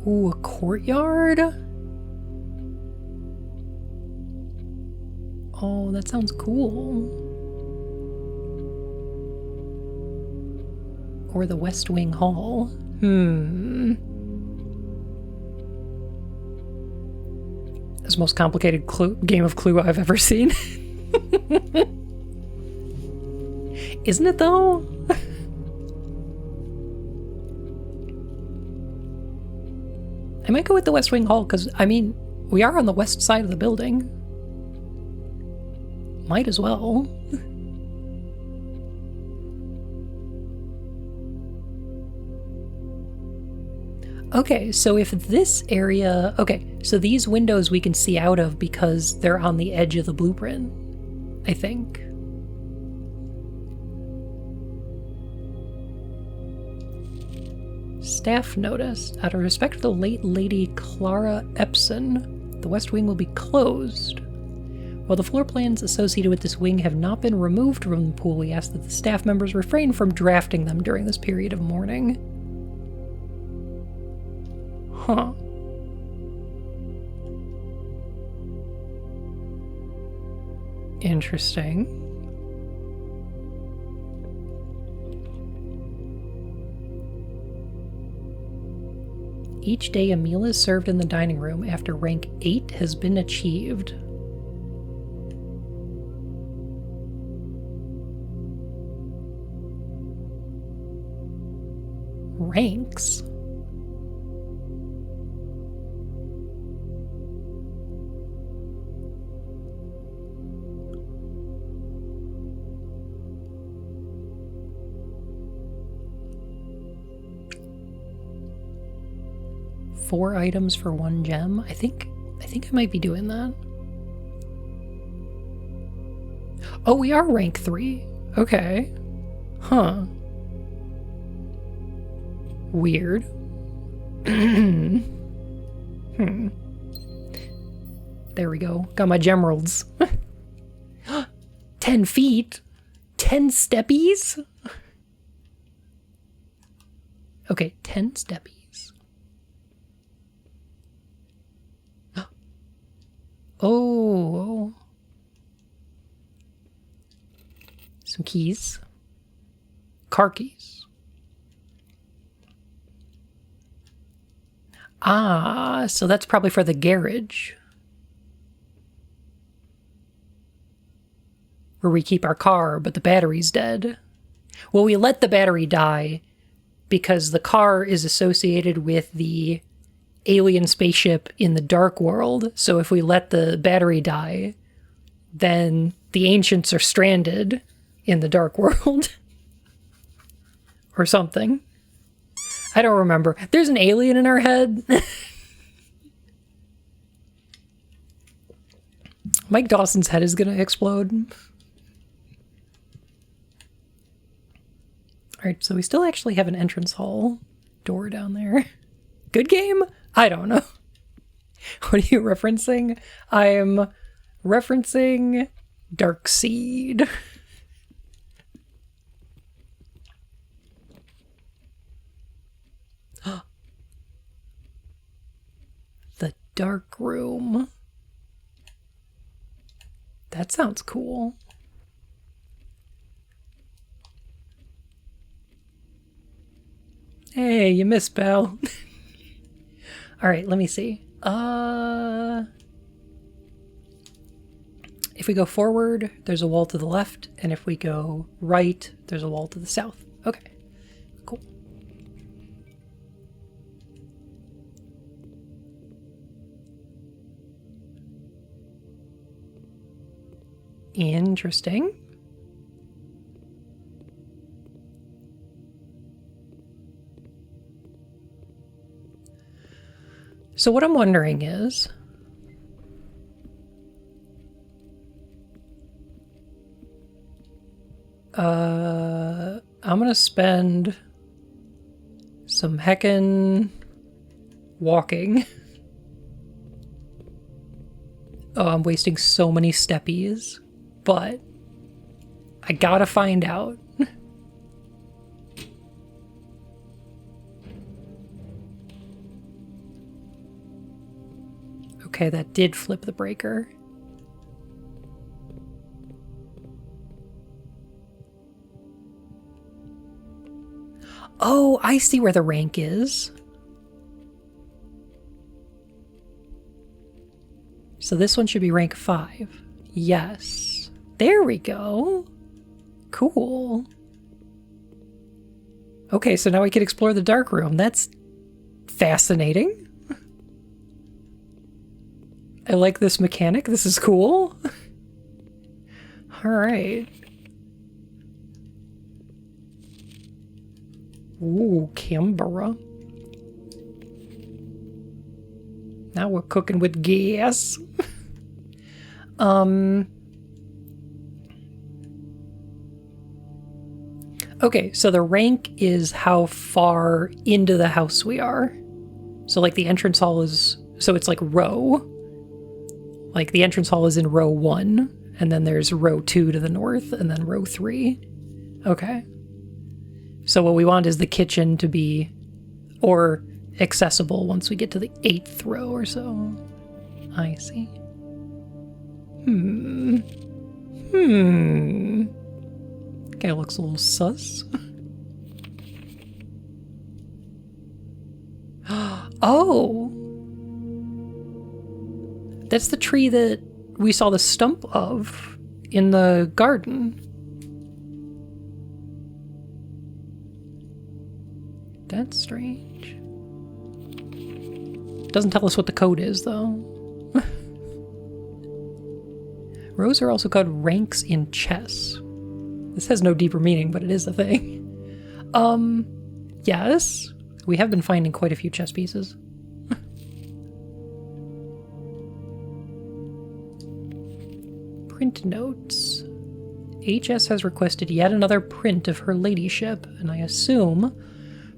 Ooh, a courtyard? Oh, that sounds cool. Or the West Wing Hall. That's the most complicated game of Clue I've ever seen. Isn't it though? I might go with the West Wing Hall because, I mean, we are on the west side of the building. Might as well. Okay, so if this area... Okay, so these windows we can see out of because they're on the edge of the blueprint, I think. Staff notice. Out of respect for the late Lady Clara Epson, the West Wing will be closed. While the floor plans associated with this wing have not been removed from the pool, we ask that the staff members refrain from drafting them during this period of mourning. Huh. Interesting. Each day a meal is served in the dining room after rank 8 has been achieved. Ranks? Four items for 1 gem. I think I might be doing that. Oh, we are rank 3. Okay. Huh. Weird. There we go. Got my gemeralds. 10 feet? 10 steppies? Okay, 10 steppies. Oh. Some keys. Car keys. Ah, so that's probably for the garage. Where we keep our car, but the battery's dead. Well, we let the battery die because the car is associated with the alien spaceship in the dark world. So if we let the battery die, then the ancients are stranded in the dark world. Or something. I don't remember. There's an alien in our head. Mike Dawson's head is gonna explode. Alright, so we still actually have an entrance hall door down there. Good game? I don't know. What are you referencing? I'm referencing Darkseid. The dark room. That sounds cool. Hey, you missed, pal. All right, let me see. If we go forward, there's a wall to the left, and if we go right, there's a wall to the south. Okay, cool. Interesting. So what I'm wondering is, I'm gonna spend some heckin' walking. Oh, I'm wasting so many steppies, but I gotta find out. Okay, that did flip the breaker. Oh, I see where the rank is. So this one should be rank 5. Yes. There we go. Cool. Okay, so now we can explore the dark room. That's fascinating. I like this mechanic. This is cool. All right. Ooh, Canberra. Now we're cooking with gas. Okay, so the rank is how far into the house we are. So like the entrance hall is, so it's like row. Like the entrance hall is in row 1, and then there's row 2 to the north, and then row 3. Okay. So what we want is the kitchen to be, or accessible once we get to the 8th row or so. I see. Guy looks a little sus. Oh! That's the tree that we saw the stump of in the garden. That's strange. Doesn't tell us what the code is, though. Rows are also called ranks in chess. This has no deeper meaning, but it is a thing. Yes. We have been finding quite a few chess pieces. Print notes. HS has requested yet another print of her ladyship, and I assume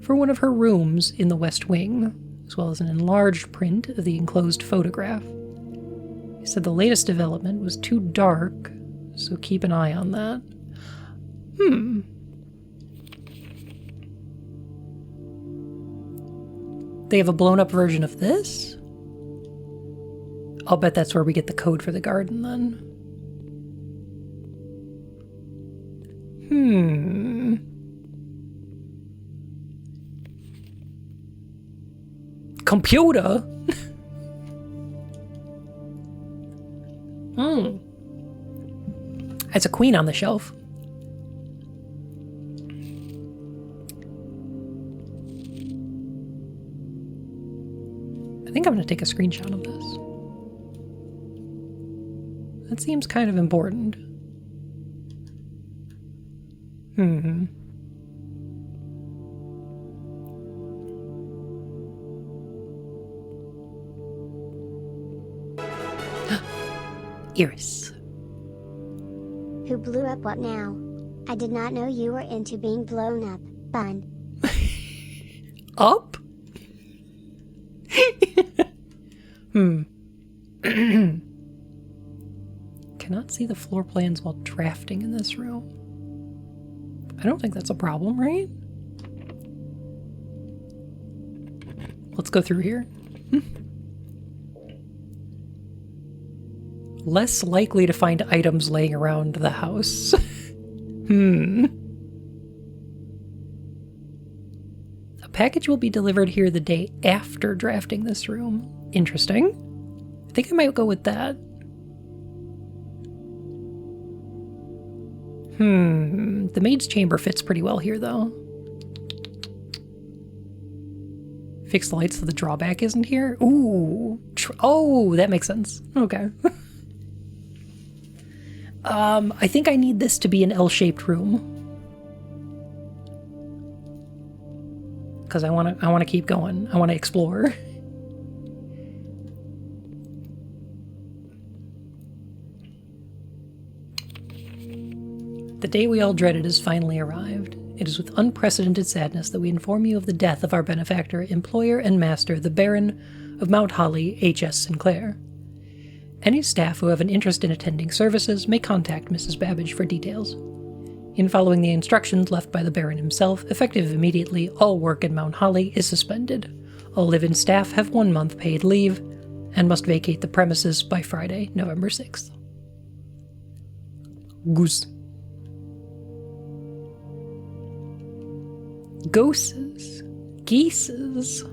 for one of her rooms in the West Wing, as well as an enlarged print of the enclosed photograph. He said the latest development was too dark, so keep an eye on that. They have a blown-up version of this? I'll bet that's where we get the code for the garden, then. Computer? That's a queen on the shelf. I think I'm going to take a screenshot of this. That seems kind of important. Iris. Who blew up what now? I did not know you were into being blown up, Bun. Up? Cannot see the floor plans while drafting in this room. I don't think that's a problem, right? Let's go through here. Less likely to find items laying around the house. A package will be delivered here the day after drafting this room. Interesting. I think I might go with that. The maid's chamber fits pretty well here, though. Fix the lights so the drawback isn't here? Ooh. Oh, that makes sense. Okay. I think I need this to be an L-shaped room. Because I want to keep going. I want to explore. The day we all dreaded has finally arrived. It is with unprecedented sadness that we inform you of the death of our benefactor, employer, and master, the Baron of Mount Holly, H.S. Sinclair. Any staff who have an interest in attending services may contact Mrs. Babbage for details. In following the instructions left by the Baron himself, effective immediately, all work in Mount Holly is suspended. All live-in staff have 1 month paid leave and must vacate the premises by Friday, November 6th. Goose. Gooses. Geeses.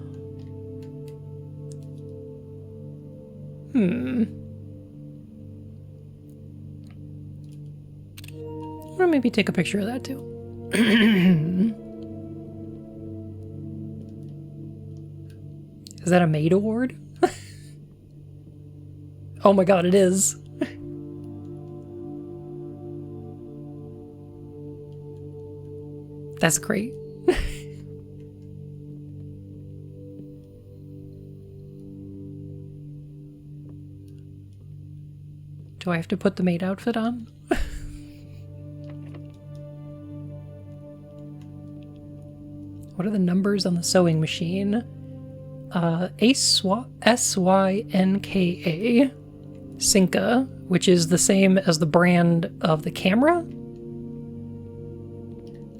Or maybe take a picture of that too. Is that a maid award? Oh my god, it is. That's great. Do I have to put the maid outfit on? What are the numbers on the sewing machine? SYNKA. Synca, which is the same as the brand of the camera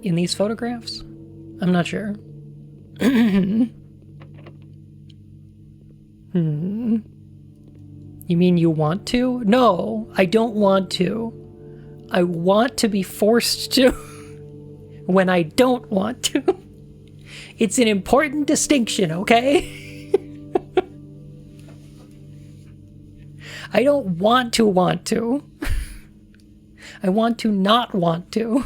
in these photographs. I'm not sure. You mean you want to? No, I don't want to. I want to be forced to when I don't want to. It's an important distinction, okay? I don't want to. I want to not want to.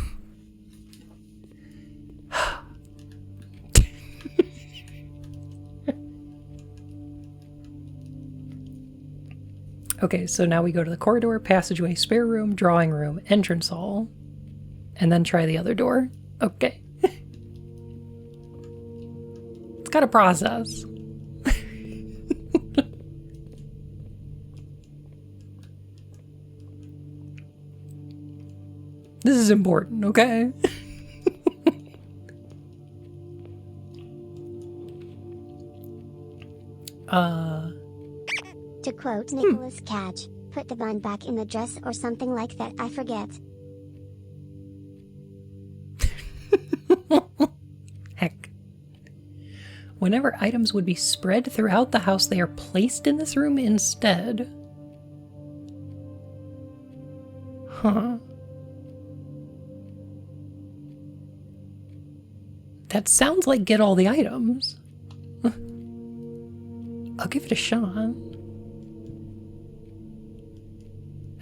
Okay, so now we go to the corridor, passageway, spare room, drawing room, entrance hall, and then try the other door. Okay. It's got a process. This is important, okay? To quote Nicholas Cage, put the bun back in the dress or something like that, I forget. Heck. Whenever items would be spread throughout the house, they are placed in this room instead. Huh. That sounds like get all the items. I'll give it a shot.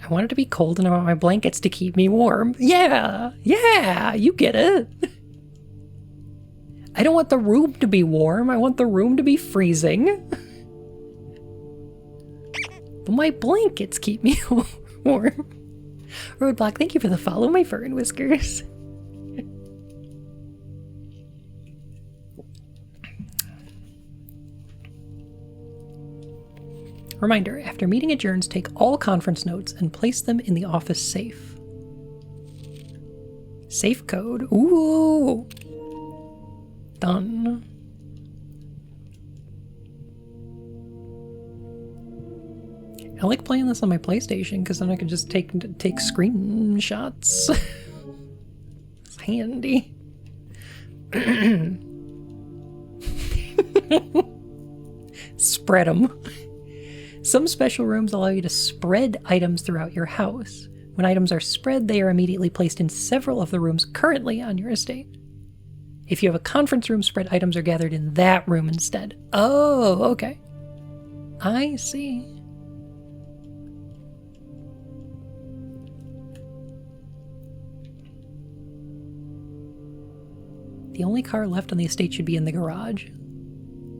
I want it to be cold and I want my blankets to keep me warm. Yeah, you get it. I don't want the room to be warm. I want the room to be freezing. But my blankets keep me warm. Roadblock, thank you for the follow, my fur and whiskers. Reminder, after meeting adjourns, take all conference notes and place them in the office safe. Safe code. Ooh. Done. I like playing this on my PlayStation because then I can just take screenshots. It's handy. Spread them. Some special rooms allow you to spread items throughout your house. When items are spread, they are immediately placed in several of the rooms currently on your estate. If you have a conference room, spread items are gathered in that room instead. Oh, okay. I see. The only car left on the estate should be in the garage.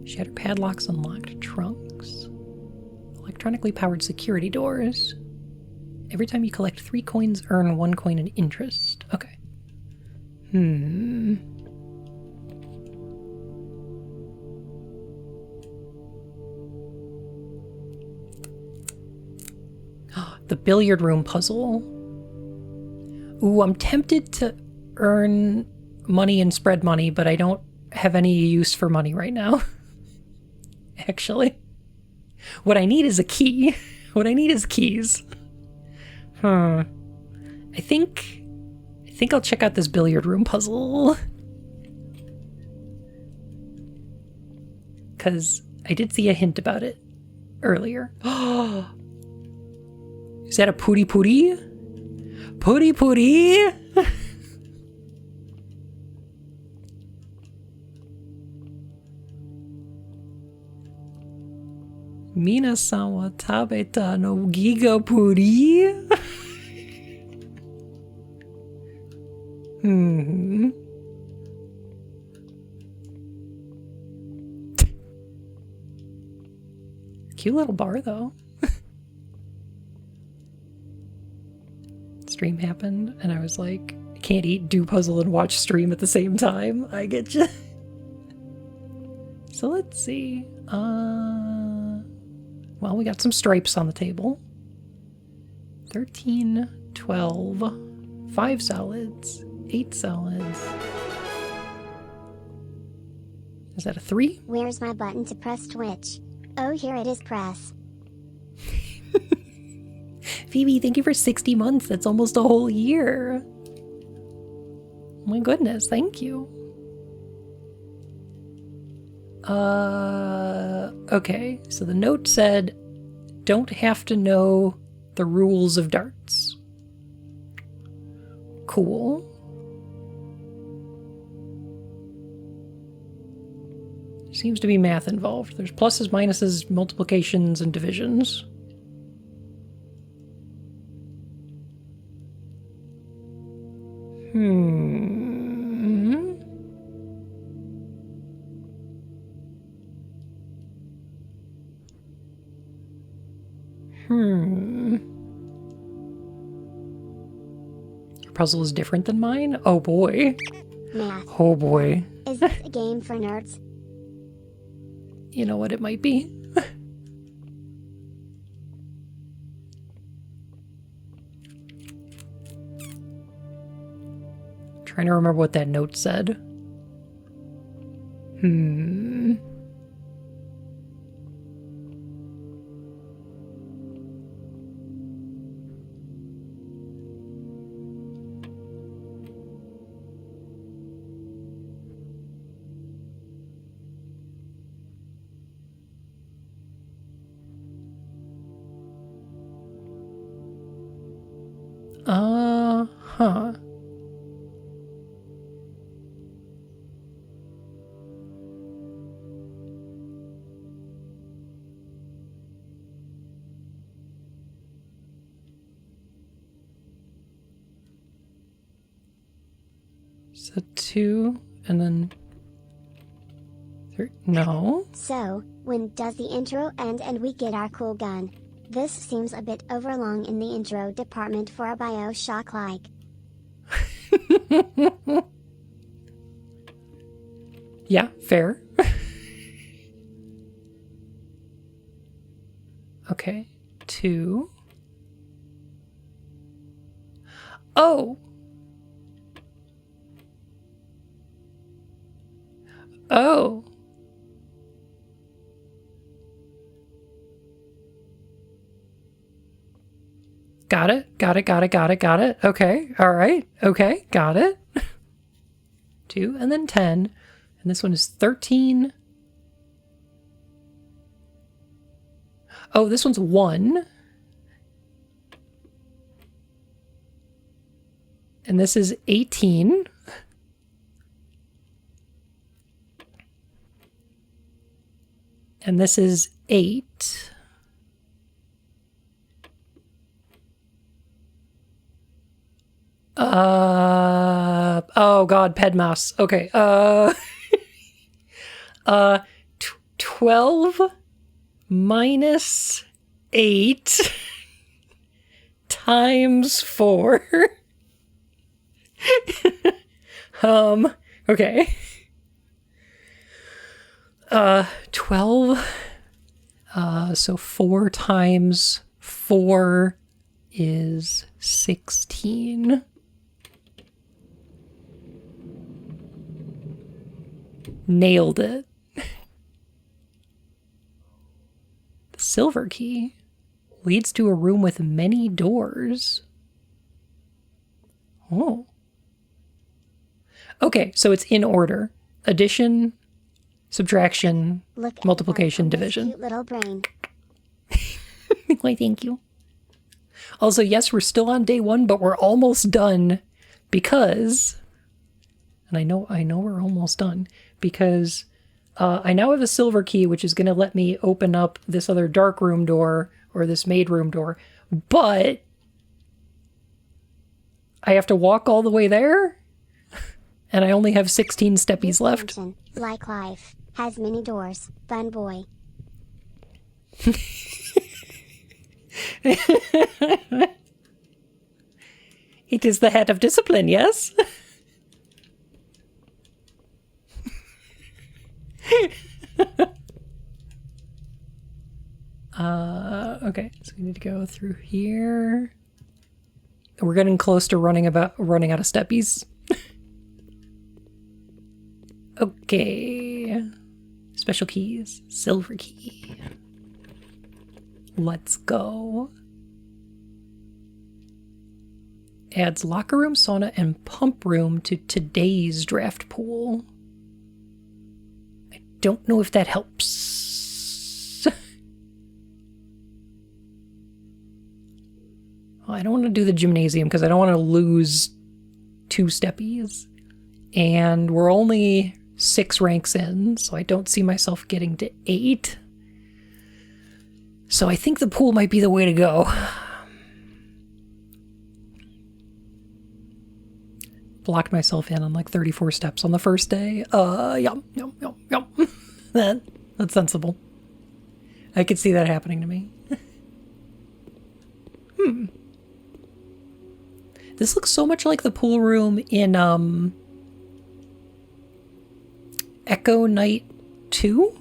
Shattered padlocks, unlocked trunks. Electronically powered security doors. Every time you collect 3 coins, earn 1 coin in interest. Okay. The billiard room puzzle. Ooh, I'm tempted to earn money and spread money, but I don't have any use for money right now. Actually. What I need is a key. What I need is keys. I think I'll check out this billiard room puzzle. Because I did see a hint about it earlier. Is that a pooty pooty? Pooty pooty? Minasan wa tabeta no giga puri? Cute little bar, though. Stream happened, and I was like, I can't eat, do puzzle, and watch stream at the same time. I get you. So let's see. Well, we got some stripes on the table. 13, 12, 5 solids, 8 solids. Is that a 3? Where's my button to press Twitch? Oh, here it is, press. Phoebe, thank you for 60 months. That's almost a whole year. Oh my goodness, thank you. Okay, so the note said, don't have to know the rules of darts. Cool. Seems to be math involved. There's pluses, minuses, multiplications, and divisions. Your puzzle is different than mine? Oh boy. Math. Oh boy. Is this a game for nerds? You know what it might be. Trying to remember what that note said. Huh. So 2, and then 3. No. So, when does the intro end and we get our cool gun? This seems a bit overlong in the intro department for a BioShock-like. Yeah, fair. Okay, 2. Oh! Oh! Got it, got it, got it, got it, got it. Okay, alright, okay, got it. 2, and then 10. And this one is 13. Oh, this one's 1. And this is 18. And this is 8. Oh god, Pedmas. Okay, 12 minus 8 times 4. Okay. 12. So 4 times 4 is 16. Nailed it. The silver key leads to a room with many doors. Oh. Okay, so it's in order. Addition, subtraction, Look multiplication, at this division. cute little brain. Why, thank you. Also, yes, we're still on day 1, but we're almost done because, and I know we're almost done because I now have a silver key, which is going to let me open up this other dark room door or this maid room door, but I have to walk all the way there, and I only have 16 steppies left. Mansion, like life, has many doors. Fun boy. It is the head of discipline, yes? Okay, so we need to go through here. We're getting close to running out of steppies. Okay. Special keys. Silver key. Let's go. Adds locker room, sauna, and pump room to today's draft pool. I don't know if that helps. Well, I don't want to do the gymnasium because I don't want to lose 2 steppies. And we're only 6 ranks in, so I don't see myself getting to 8. So I think the pool might be the way to go. Blocked myself in on like 34 steps on the first day. Yum. That's sensible. I could see that happening to me. This looks so much like the pool room in Echo Night 2?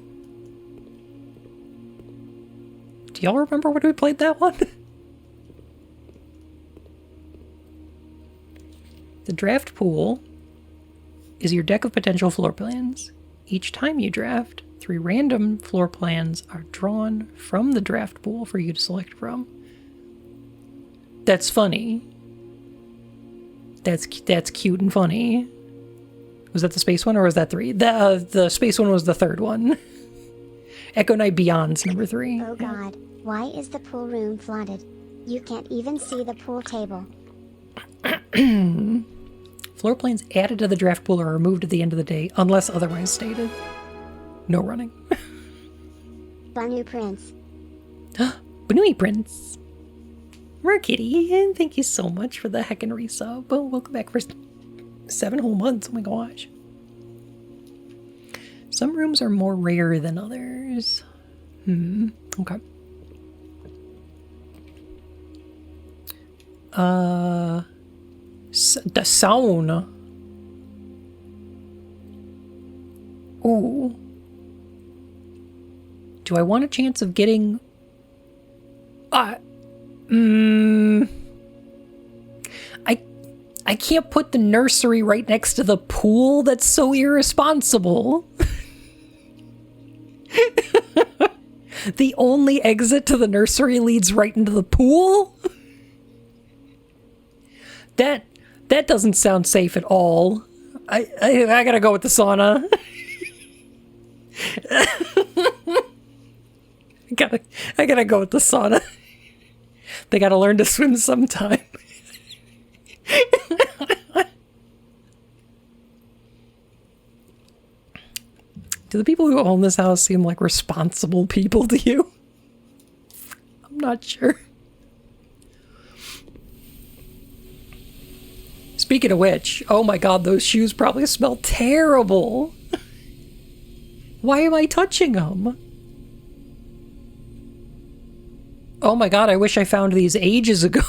Do y'all remember when we played that one? The draft pool is your deck of potential floor plans. Each time you draft, 3 random floor plans are drawn from the draft pool for you to select from. That's funny. That's cute and funny. Was that the space one or was that 3? The space one was the 3rd one. Echo Night Beyond's number 3. Oh god, why is the pool room flooded? You can't even see the pool table. Floor plans added to the draft pool are removed at the end of the day, unless otherwise stated. No running. Bnuu Prince. Bnuu Prince. Merkitty, and thank you so much for the heckin' resub. Oh, welcome back for 7 whole months. Oh my gosh. Some rooms are more rare than others. Okay. The sauna. Ooh. Do I want a chance of getting... I can't put the nursery right next to the pool. That's so irresponsible. The only exit to the nursery leads right into the pool? That doesn't sound safe at all. I gotta go with the sauna. I gotta go with the sauna. They gotta learn to swim sometime. Do the people who own this house seem like responsible people to you? I'm not sure. Speaking of which, oh my god, those shoes probably smell terrible. Why am I touching them? Oh my god, I wish I found these ages ago.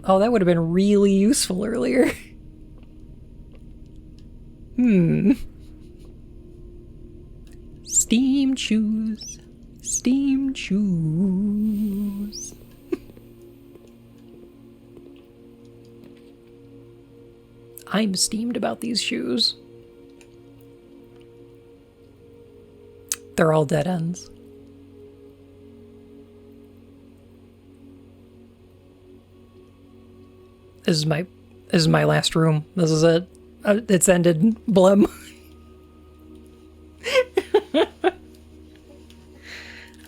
Oh, that would have been really useful earlier. Steamed shoes. Steamed shoes. I'm steamed about these shoes. They're all dead ends. This is my last room. This is it. It's ended. Blem.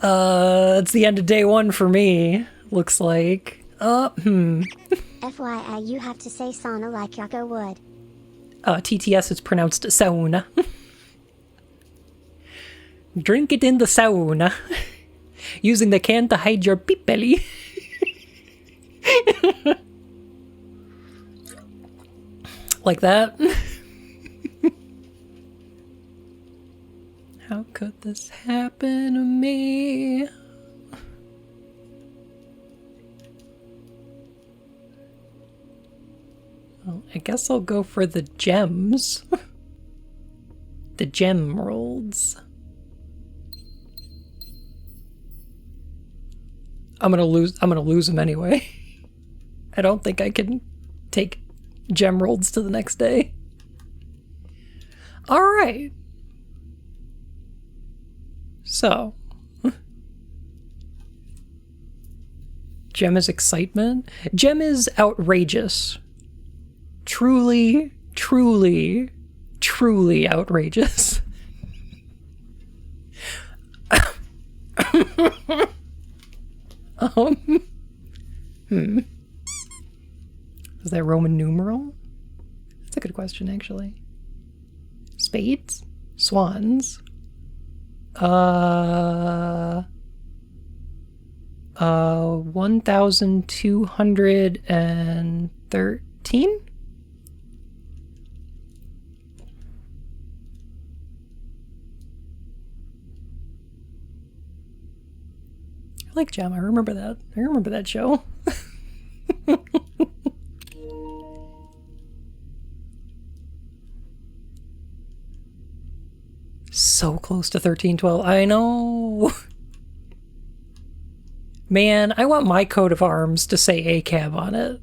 It's the end of day 1 for me. Looks like. FYI, you have to say sauna like Yako would. TTS is pronounced sauna. Drink it in the sauna. Using the can to hide your peep belly. Like that. How could this happen to me? Well, I guess I'll go for the gems. The gem rolls. I'm gonna lose them anyway. I don't think I can take gem rolls to the next day. All right. So, gem is excitement. Gem is outrageous. Truly, truly, truly outrageous. Is that Roman numeral? That's a good question, actually. Spades? Swans? 1213? I like Gem. I remember that. I remember that show. So close to 1312. I know. Man, I want my coat of arms to say ACAB on it.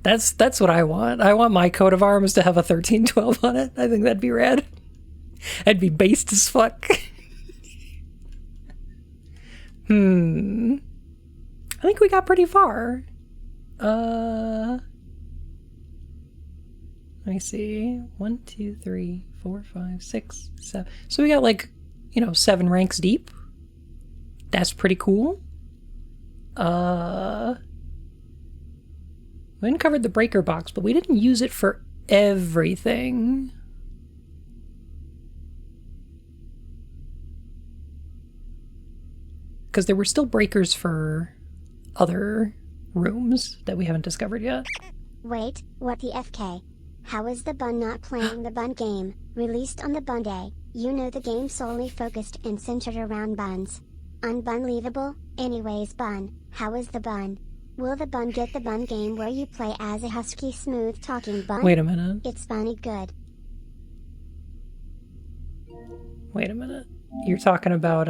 That's what I want. I want my coat of arms to have a 1312 on it. I think that'd be rad. I'd be based as fuck. I think we got pretty far. Let me see. 1, 2, 3, 4, 5, 6, 7. So we got like, 7 ranks deep. That's pretty cool. We uncovered the breaker box, but we didn't use it for everything. Because there were still breakers for other rooms that we haven't discovered yet. Wait, what the FK? How is the Bun not playing the Bun game, released on the Bun day? You know the game solely focused and centered around buns. Unbelievable. Anyways, Bun, how is the Bun? Will the Bun get the Bun game where you play as a husky smooth talking Bun? Wait a minute. It's funny good. Wait a minute. You're talking about,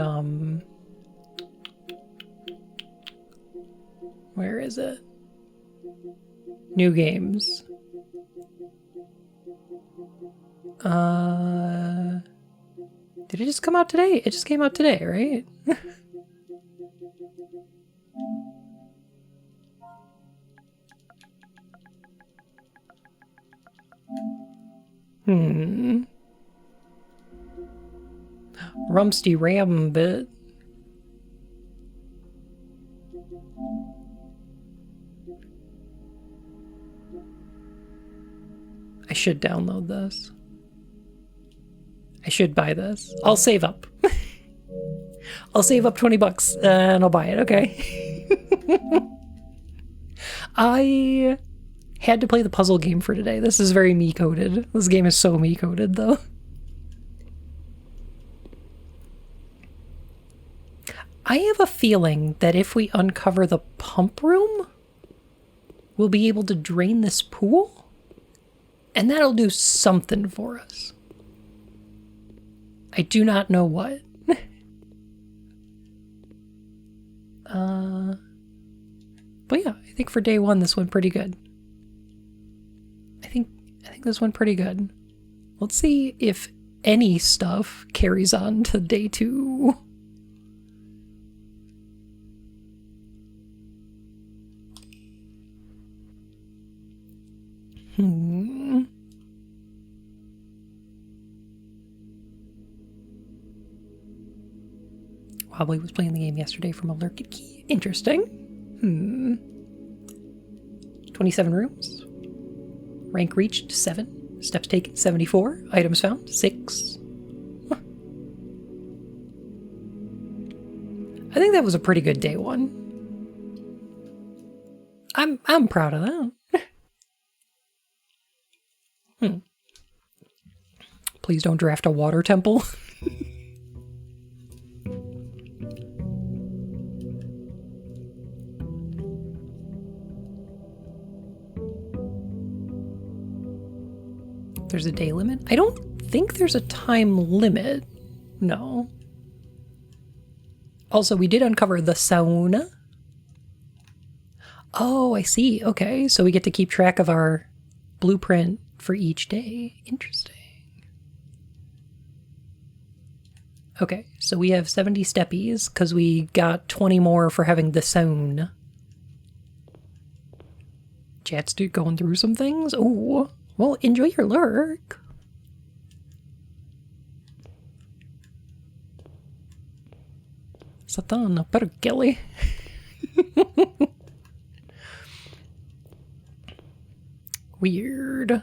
where is it? New games. Did it just come out today? It just came out today, right? Rumsty Rambit. I should download this. I should buy this. I'll save up. I'll save up $20 and I'll buy it, okay? I had to play the puzzle game for today. This is very me-coded. This game is so me-coded, though. I have a feeling that if we uncover the pump room, we'll be able to drain this pool, and that'll do something for us. I do not know what. But yeah, I think for day one this went pretty good. I think this went pretty good. Let's see if any stuff carries on to day two. Wobbly was playing the game yesterday from a lurked key. Interesting. 27 rooms. Rank reached 7. Steps taken 74. Items found 6. Huh. I think that was a pretty good day one. I'm proud of that. Please don't draft a water temple. There's a day limit? I don't think there's a time limit. No. Also, we did uncover the sauna. Oh, I see. Okay, so we get to keep track of our blueprint for each day. Interesting. Okay, so we have 70 steppies because we got 20 more for having the zone. Chat's going through some things. Oh, well, enjoy your lurk. Satan, perkele. Weird.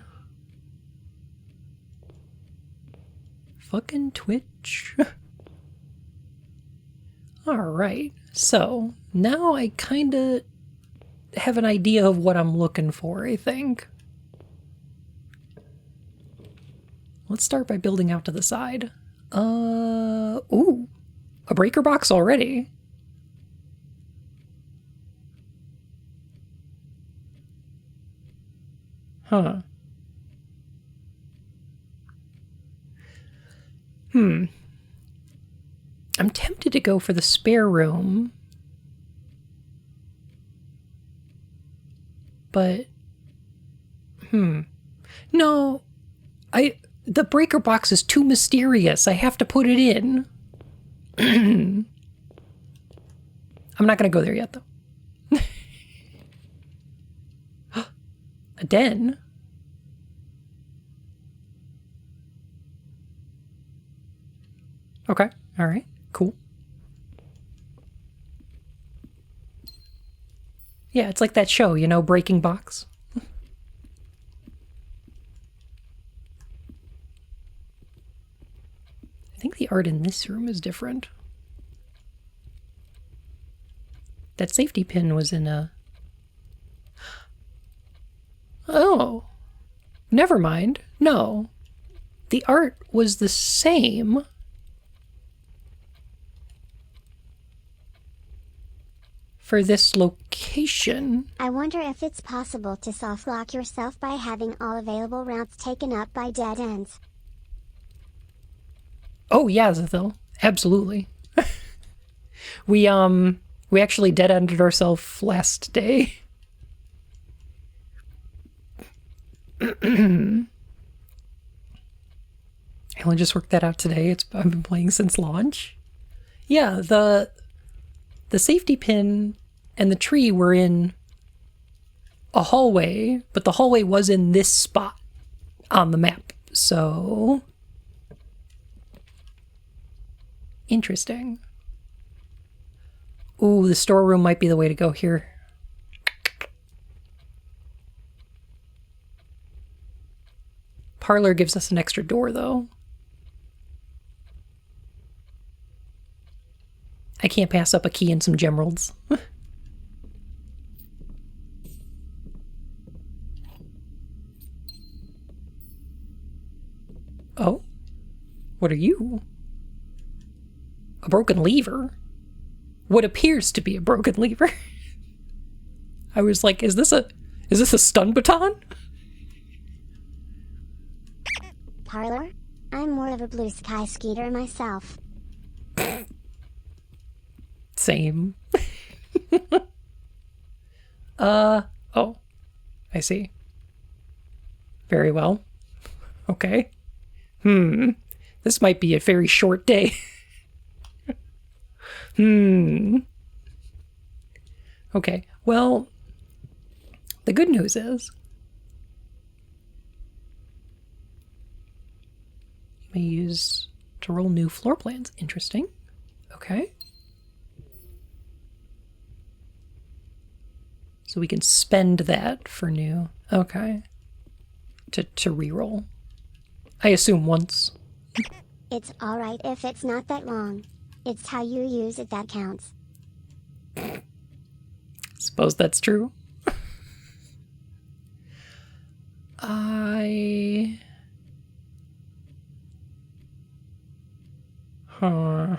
Fucking Twitch. Alright, so now I kinda have an idea of what I'm looking for, I think. Let's start by building out to the side. Ooh, a breaker box already. Huh. I'm tempted to go for the spare room. But, no, the breaker box is too mysterious. I have to put it in. I'm not going to go there yet, though. A den? Okay, all right, cool. Yeah, it's like that show, you know, Breaking Box. I think the art in this room is different. That safety pin was in a... Oh, never mind. No, the art was the same. For this location. I wonder if it's possible to soft lock yourself by having all available routes taken up by dead ends. Oh yeah, Zathil. Absolutely. We actually dead-ended ourselves last day. I only just worked that out today. I've been playing since launch. Yeah, the safety pin and the tree were in a hallway, but the hallway was in this spot on the map. So interesting. Ooh, the storeroom might be the way to go here. Parlor gives us an extra door, though. I can't pass up a key and some gemeralds. Oh? What are you? A broken lever? What appears to be a broken lever? I was like, is this a stun baton? Parlor? I'm more of a blue sky skeeter myself. Same. Oh, I see. Very well. Okay. This might be a very short day. Okay, well, the good news is you may use to roll new floor plans. Interesting. Okay. So we can spend that for new. Okay. To re-roll. I assume once. It's alright if it's not that long. It's how you use it that counts. Suppose that's true. Huh.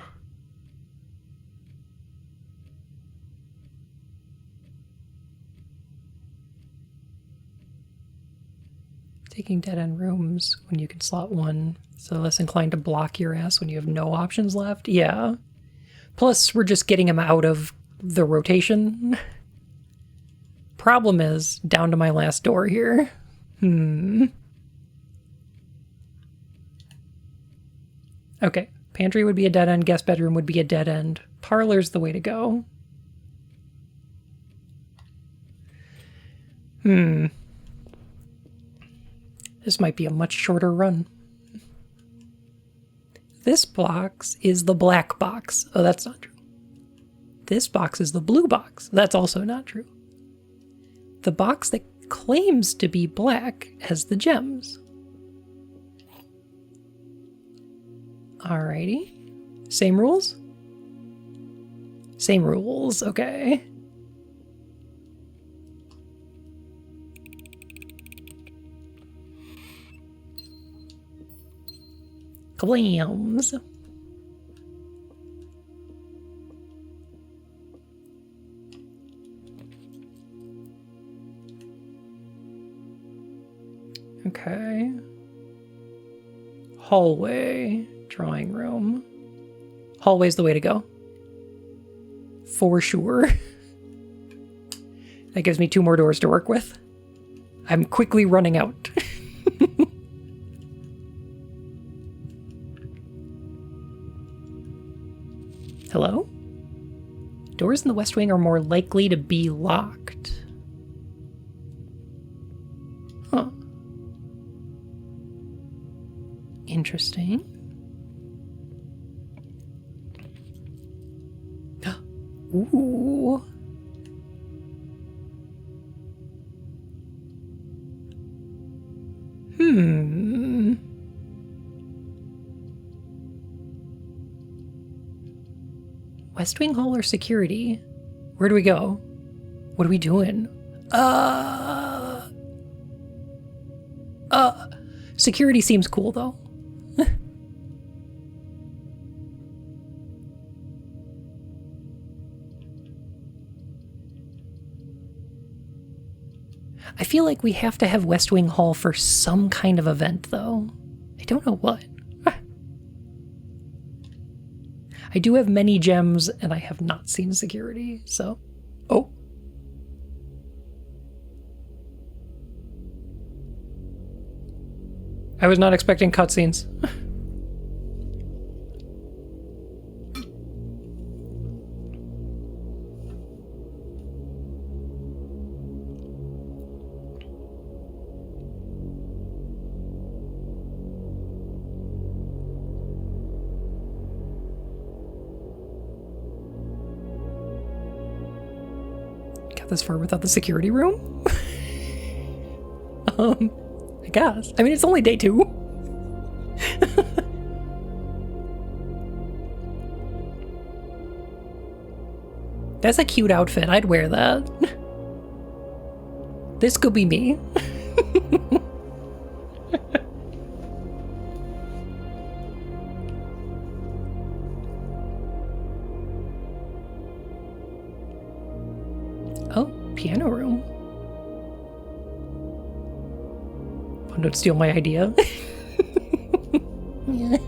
Taking dead-end rooms when you can slot one, so less inclined to block your ass when you have no options left. Yeah. Plus, we're just getting him out of the rotation. problem is, down to my last door here. Okay, pantry would be a dead end, guest bedroom would be a dead end. Parlor's the way to go. This might be a much shorter run. This box is the black box. Oh, that's not true. This box is the blue box. That's also not true. The box that claims to be black has the gems. Alrighty. Same rules? Same rules, okay. Clams. Okay. Hallway. Drawing room. Hallway's the way to go. For sure. That gives me 2 more doors to work with. I'm quickly running out. Hello? Doors in the West Wing are more likely to be locked. Huh. Interesting. Ooh. West Wing Hall or security? Where do we go? What are we doing? Security seems cool though. I feel like we have to have West Wing Hall for some kind of event, though. I don't know what. I do have many gems, and I have not seen security, so... Oh. I was not expecting cutscenes. This far without the security room? I guess. I mean, it's only day 2. That's a cute outfit. I'd wear that. This could be me. Piano room. Oh, don't steal my idea. Yeah.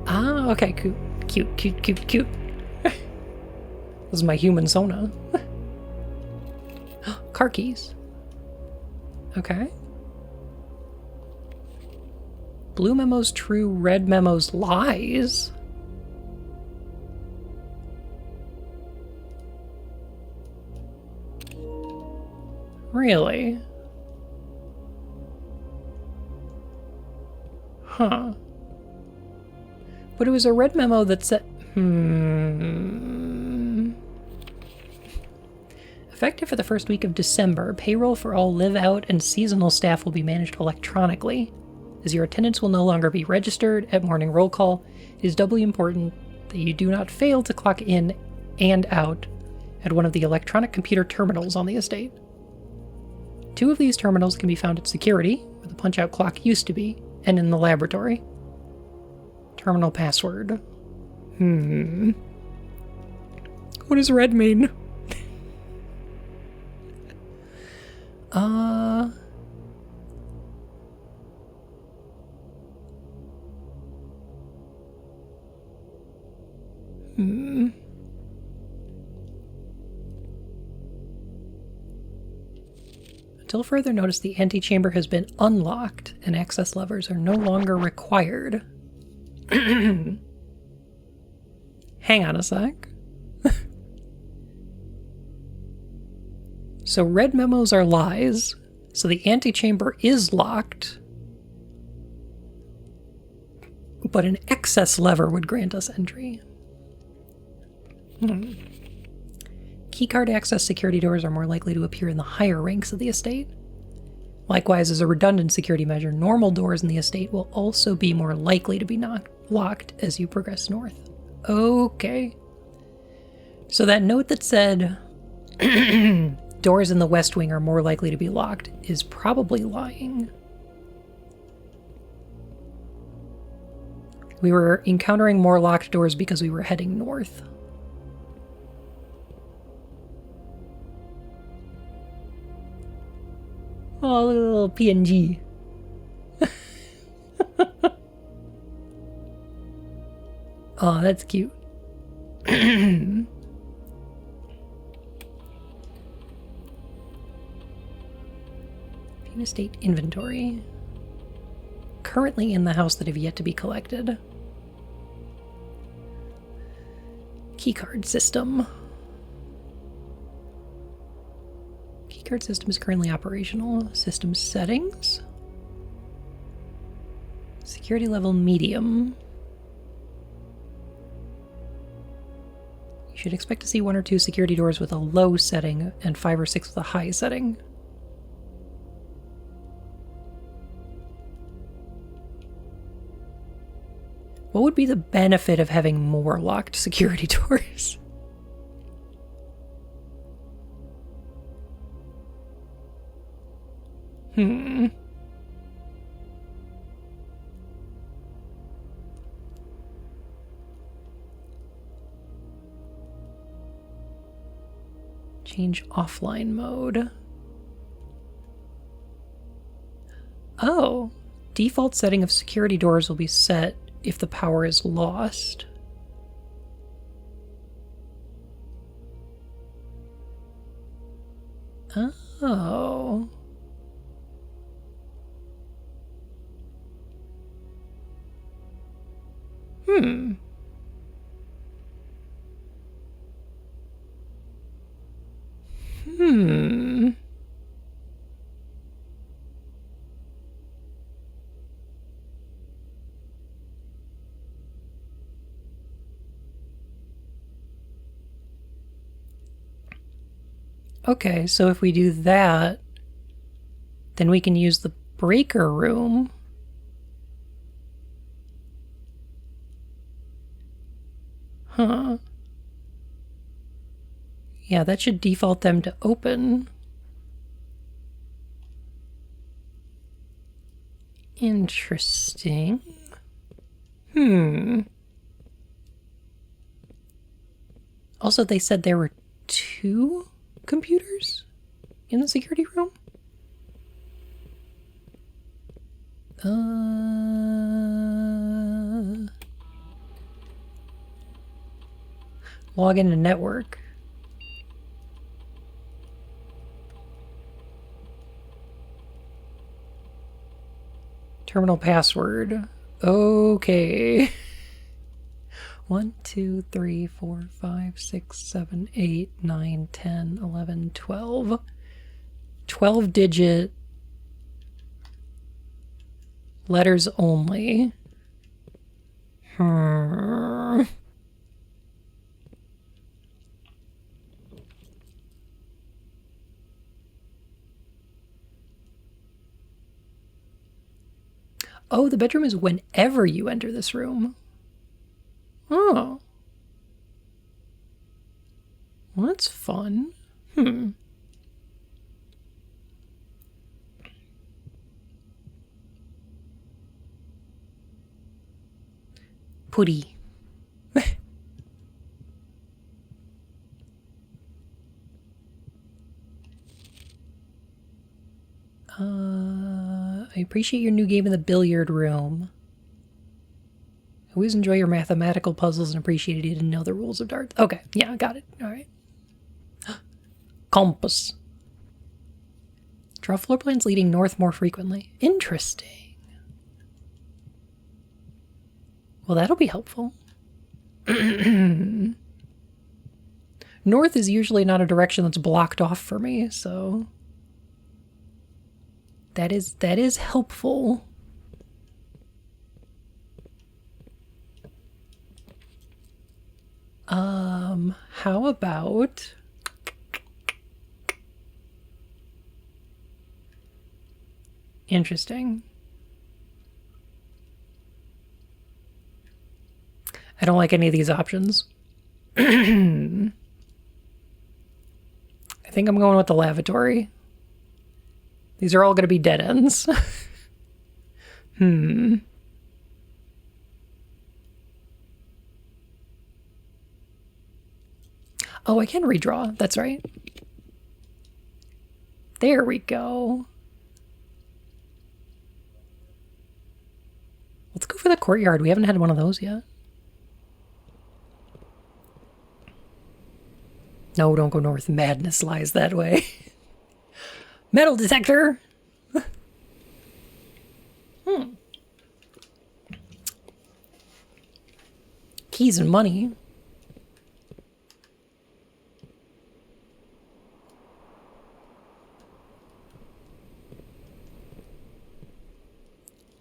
Ah, okay, cute. This is my human Sona. Car keys. Okay. Blue memo's true, red memo's lies. Really? Huh. But it was a red memo that said... Effective for the first week of December, payroll for all live-out and seasonal staff will be managed electronically. As your attendance will no longer be registered at morning roll call, it is doubly important that you do not fail to clock in and out at one of the electronic computer terminals on the estate. 2 of these terminals can be found at security, where the punch-out clock used to be, and in the laboratory. Terminal password. What does red mean? Uh... Hmm. Until further notice, the antechamber has been unlocked and access levers are no longer required. Hang on a sec. So red memos are lies. So the antechamber is locked. But an excess lever would grant us entry. Keycard access security doors are more likely to appear in the higher ranks of the estate. Likewise, as a redundant security measure, normal doors in the estate will also be more likely to be locked as you progress north. Okay. So that note that said doors in the West Wing are more likely to be locked is probably lying. We were encountering more locked doors because we were heading north. Oh, look at the little PNG. Oh, that's cute. View estate inventory. Currently in the house that have yet to be collected. Keycard system. Keycard system is currently operational. System settings. Security level medium. You should expect to see 1 or 2 security doors with a low setting and 5 or 6 with a high setting. What would be the benefit of having more locked security doors? Change offline mode. Oh, default setting of security doors will be set if the power is lost. Oh. Okay, so if we do that, then we can use the breaker room. Huh. Yeah, that should default them to open. Interesting. Also, they said there were 2 computers in the security room? Log into network. Terminal password. Okay. 1, 2, 3, 4, 5, 6, 7, 8, 9, 10, 11, 12. 12-digit letters only. Oh, the bedroom is whenever you enter this room. Oh. Well, that's fun. Putty. I appreciate your new game in the billiard room. I always enjoy your mathematical puzzles and appreciated you didn't know the rules of darts. Okay, yeah, got it. All right. Compass. Draw floor plans leading north more frequently. Interesting. Well, that'll be helpful. North is usually not a direction that's blocked off for me, so that is helpful. How about interesting. I don't like any of these options. I think I'm going with the lavatory. These are all going to be dead ends. Oh, I can redraw. That's right. There we go. Let's go for the courtyard. We haven't had one of those yet. No, don't go north. Madness lies that way. Metal detector! Keys and money.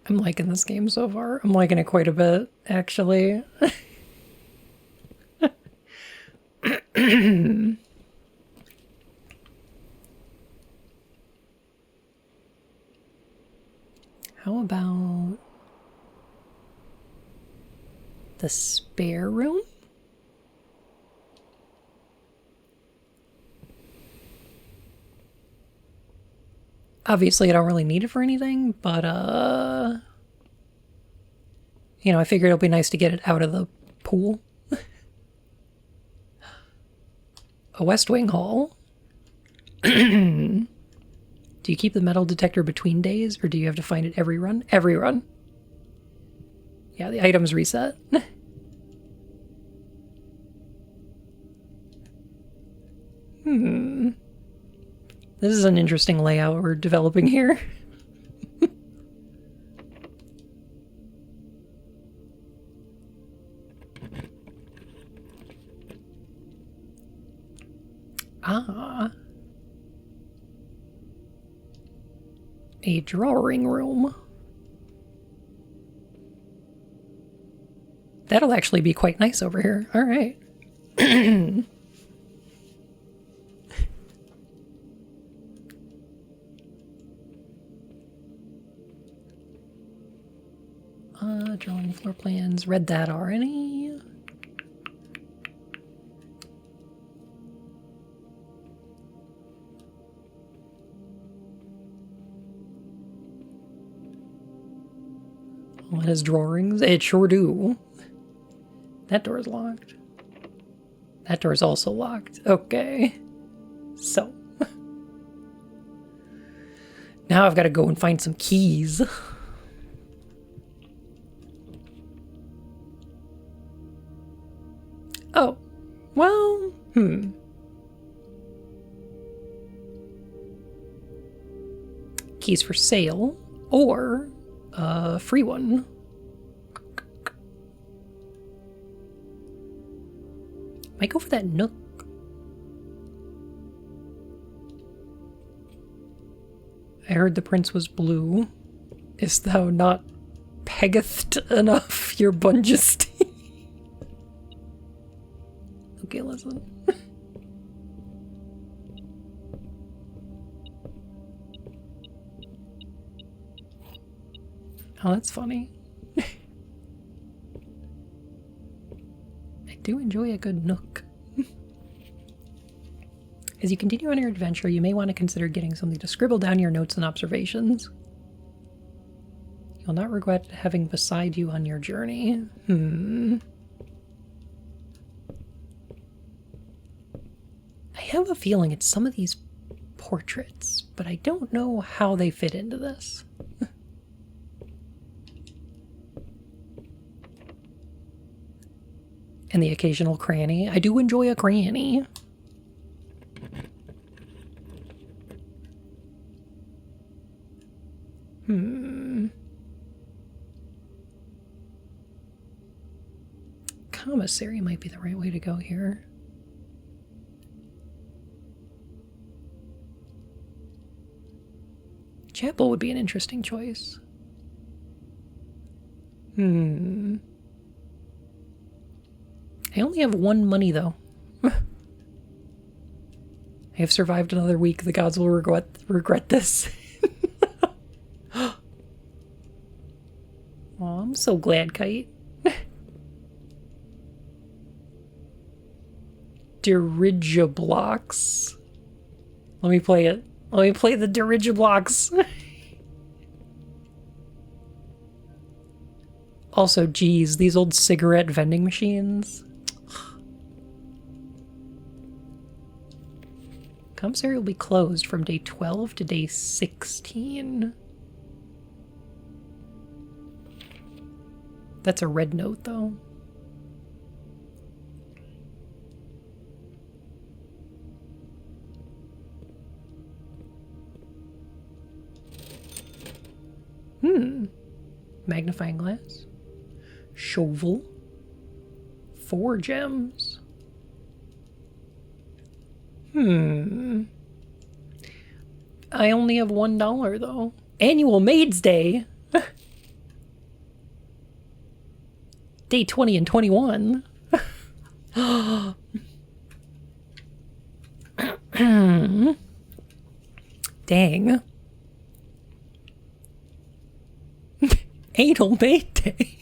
I'm liking this game so far. I'm liking it quite a bit, actually. How about the spare room? Obviously, I don't really need it for anything, but, you know, I figured it'll be nice to get it out of the pool. A West Wing hall. Do you keep the metal detector between days, or do you have to find it every run? Every run. Yeah, the items reset. This is an interesting layout we're developing here. Ah. A drawing room. That'll actually be quite nice over here. All right. Drawing floor plans. Read that already. Well, it has drawings. It sure do. That door's locked. That door's also locked. Okay. So. Now I've got to go and find some keys. Oh. Well, Keys for sale or a free one. Might go for that nook. I heard the prince was blue. Is thou not peggeth enough your bungesty? Okay, listen. Oh, that's funny. I do enjoy a good nook. As you continue on your adventure, you may want to consider getting something to scribble down your notes and observations. You'll not regret having beside you on your journey. I have a feeling it's some of these portraits, but I don't know how they fit into this. And the occasional cranny. I do enjoy a cranny. Commissary might be the right way to go here. Chapel would be an interesting choice. I only have 1 money, though. I have survived another week. The gods will regret this. Oh, I'm so glad, Kite. Dirigiblocks. Let me play it. Let me play the Dirigiblocks. Also, geez, these old cigarette vending machines. Commissary will be closed from day 12 to day 16. That's a red note, though. Magnifying glass. Shovel. 4 gems. I only have $1, though. Annual Maid's Day. Day 20 and 21. Dang. Anal Maid Day.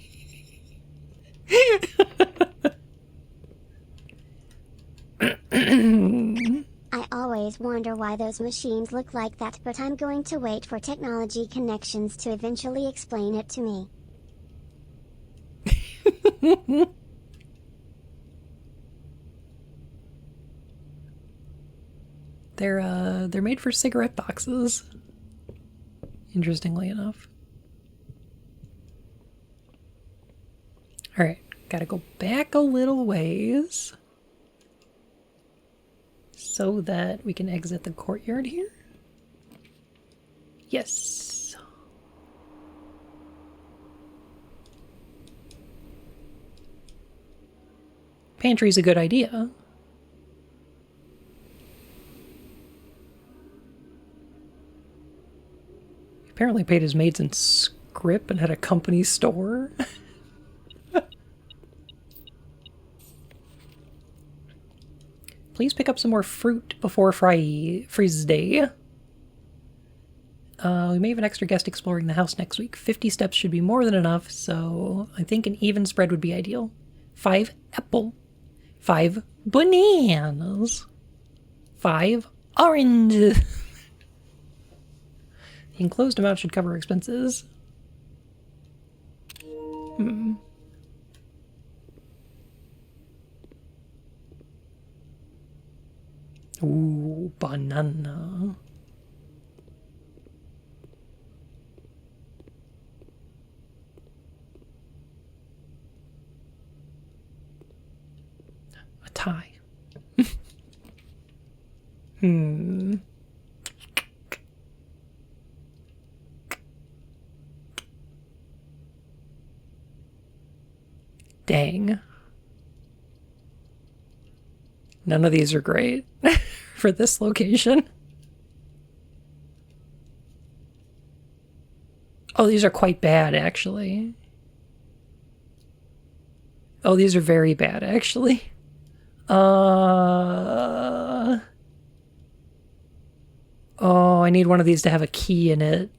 I always wonder why those machines look like that, but I'm going to wait for technology connections to eventually explain it to me. They're made for cigarette boxes. Interestingly enough. Alright, gotta go back a little ways so that we can exit the courtyard here. Yes. Pantry's a good idea. He apparently paid his maids in scrip and had a company store. Please pick up some more fruit before freeze day. We may have an extra guest exploring the house next week. 50 steps should be more than enough, so I think an even spread would be ideal. 5 apple. 5 bananas. 5 oranges. The enclosed amount should cover expenses. Ooh, banana. A tie. Dang. None of these are great for this location. Oh, these are quite bad, actually. Oh, these are very bad, actually. Oh, I need one of these to have a key in it.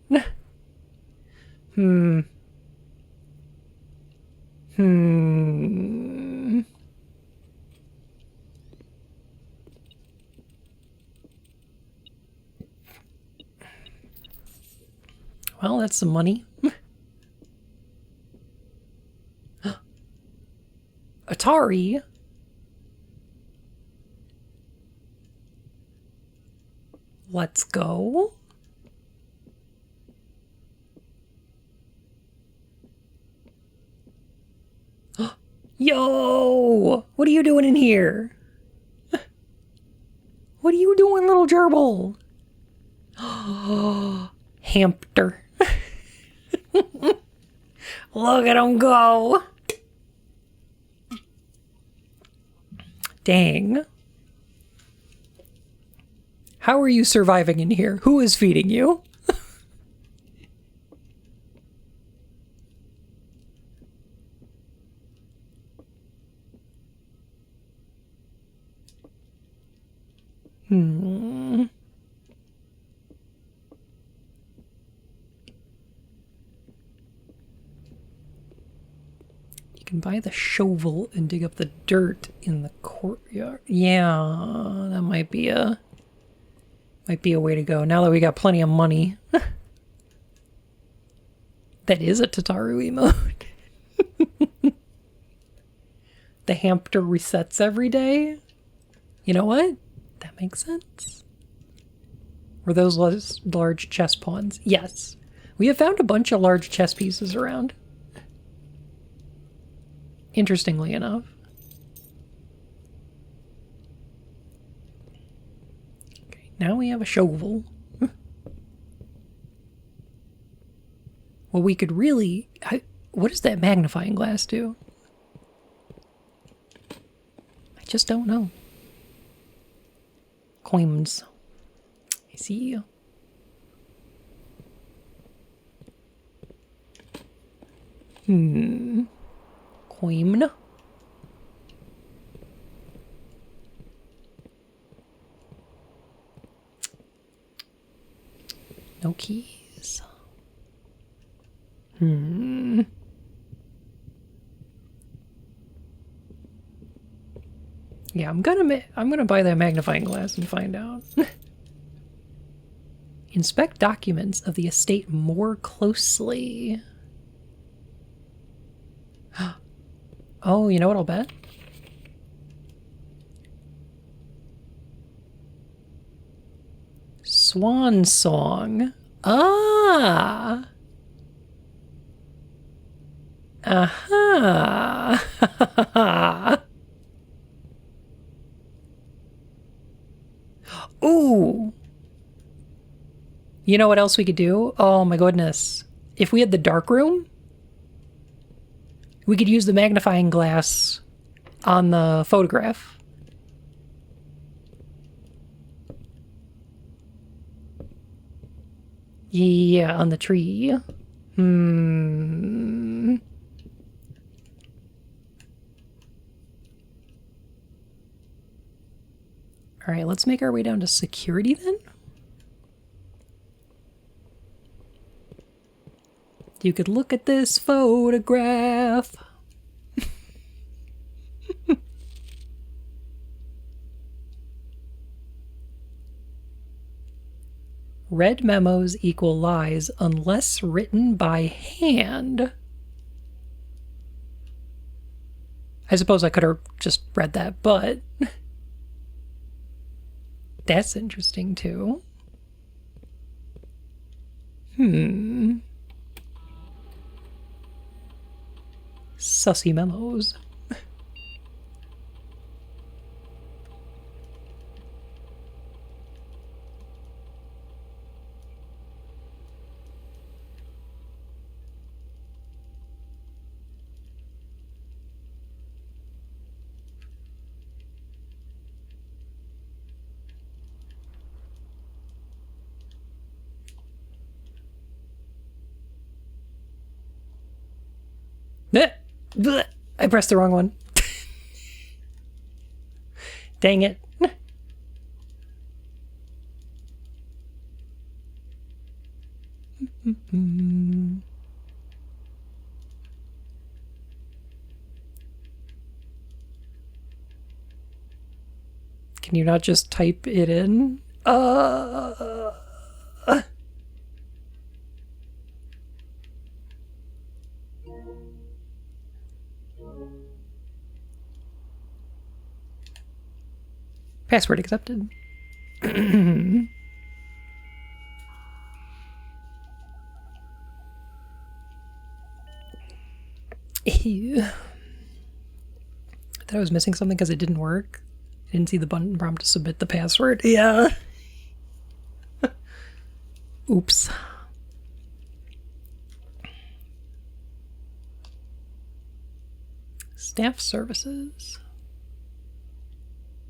Well, that's some money. Atari. Let's go. Yo! What are you doing in here? What are you doing, little gerbil? Hamster. Look at him go. Dang. How are you surviving in here? Who is feeding you? You can buy the shovel and dig up the dirt in the courtyard. Yeah, that might be a way to go. Now that we got plenty of money. That is a Tataru emote. The hamster resets every day. You know what? That makes sense. Were those large chess pawns? Yes. We have found a bunch of large chess pieces around. Interestingly enough. Okay, now we have a shovel. Well, we could really... what does that magnifying glass do? I just don't know. Coins. I see you. Coin. No keys. Yeah, I'm gonna buy that magnifying glass and find out. Inspect documents of the estate more closely. Oh, you know what I'll bet? Swan song. Ah. Aha. Ooh. You know what else we could do? Oh my goodness. If we had the dark room, we could use the magnifying glass on the photograph. Yeah, on the tree. All right, let's make our way down to security then. You could look at this photograph. Read memos equal lies unless written by hand. I suppose I could have just read that, but that's interesting too. Sussy memos. I pressed the wrong one. Dang it. Can you not just type it in? Password accepted. Ew. I thought I was missing something because it didn't work. I didn't see the button prompt to submit the password. Yeah. Oops. Staff services.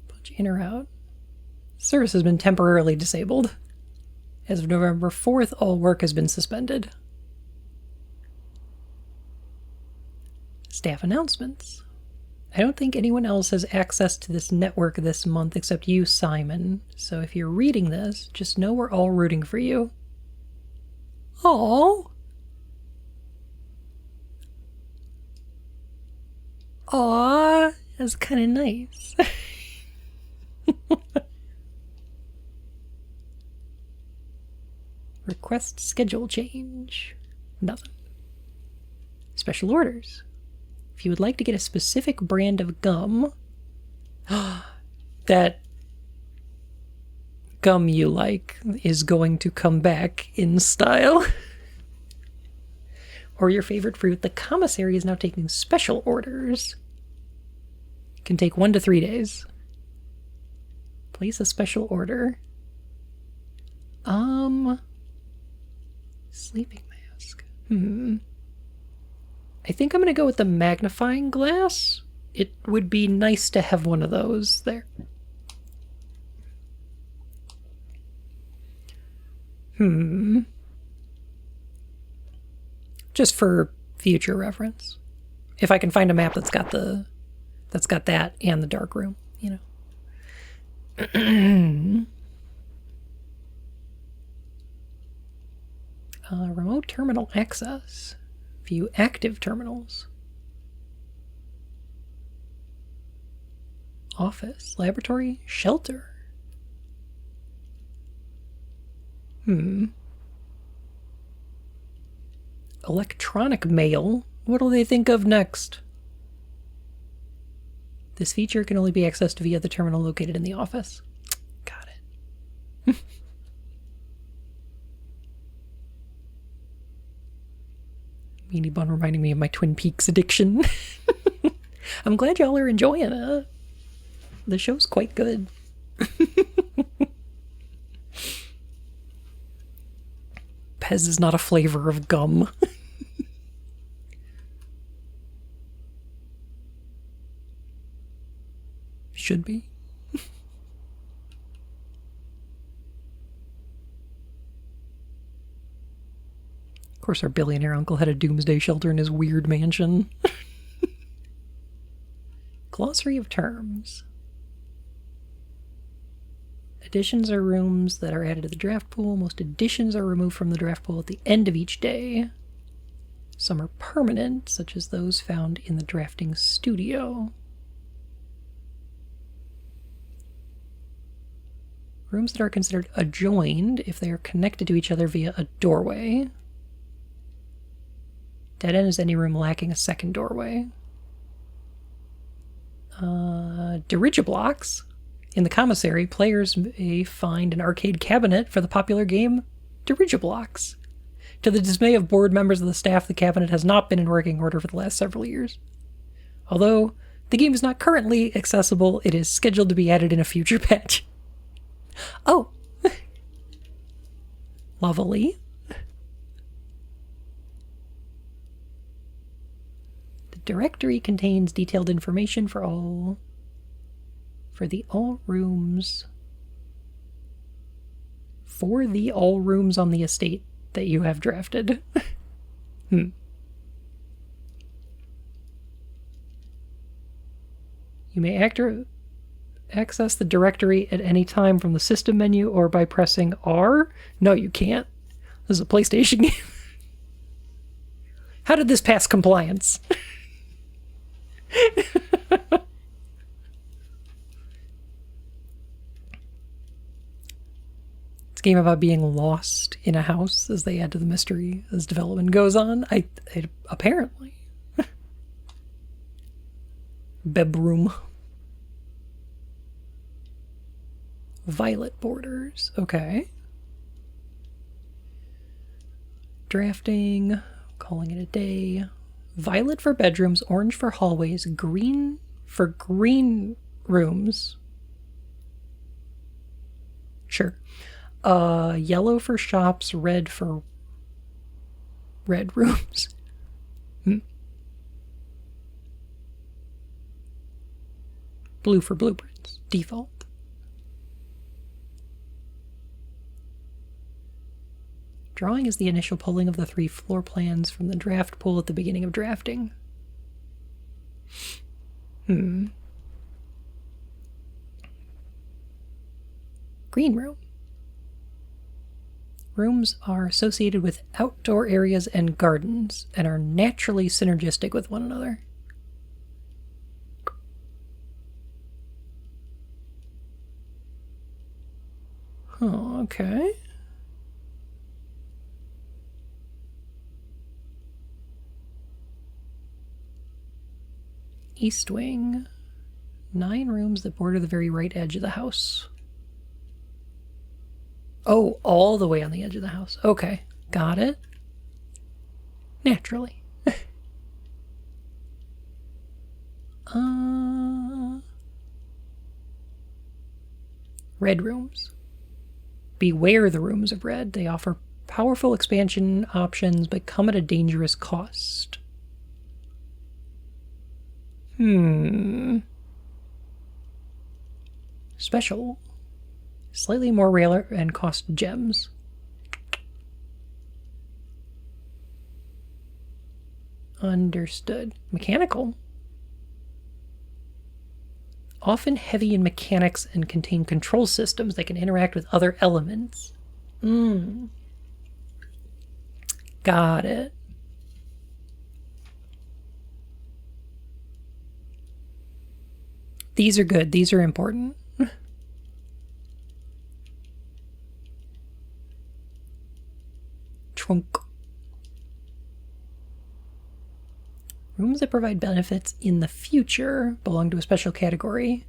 Punch in or out. Service has been temporarily disabled. As of November 4th, all work has been suspended. Staff announcements. I don't think anyone else has access to this network this month except you, Simon. So if you're reading this, just know we're all rooting for you. Aww. Aww. That's kind of nice. Request schedule change. Nothing. Special orders. If you would like to get a specific brand of gum, that gum you like is going to come back in style. Or your favorite fruit, the commissary is now taking special orders. It can take 1 to 3 days. Place a special order. Sleeping mask. I think I'm going to go with the magnifying glass. It would be nice to have one of those there. Just for future reference. If I can find a map that's got that and the dark room, you know. Remote terminal access. View active terminals. Office, laboratory, shelter. Electronic mail. What'll they think of next? This feature can only be accessed via the terminal located in the office. Got it. Meanie Bun reminding me of my Twin Peaks addiction. I'm glad y'all are enjoying it. The show's quite good. Pez is not a flavor of gum. Should be. Of course, our billionaire uncle had a doomsday shelter in his weird mansion. Glossary of terms. Additions are rooms that are added to the draft pool. Most additions are removed from the draft pool at the end of each day. Some are permanent, such as those found in the drafting studio. Rooms that are considered adjoined if they are connected to each other via a doorway. Dead end is any room lacking a second doorway. Dirigiblocks. In the commissary, players may find an arcade cabinet for the popular game Dirigiblocks. To the dismay of board members of the staff, the cabinet has not been in working order for the last several years. Although the game is not currently accessible, it is scheduled to be added in a future patch. Oh. Lovely. The directory contains detailed information for the all rooms on the estate that you have drafted. You may access the directory at any time from the system menu or by pressing R. No, you can't. This is a PlayStation game. How did this pass compliance? It's a game about being lost in a house as they add to the mystery as development goes on. Apparently. Bedroom. Violet borders. Okay. Drafting. Calling it a day. Violet for bedrooms, orange for hallways, green for green rooms. Sure. Yellow for shops, red for red rooms. Blue for blueprints. Default. Drawing is the initial pulling of the 3 floor plans from the draft pool at the beginning of drafting. Green room. Rooms are associated with outdoor areas and gardens and are naturally synergistic with one another. Oh, okay. East wing. 9 rooms that border the very right edge of the house. Oh, all the way on the edge of the house. Okay, got it. Naturally. Red rooms. Beware the rooms of red. They offer powerful expansion options but come at a dangerous cost. Special. Slightly more rare and cost gems. Understood. Mechanical. Often heavy in mechanics and contain control systems that can interact with other elements. Got it. These are good. These are important. Trunk. Rooms that provide benefits in the future belong to a special category.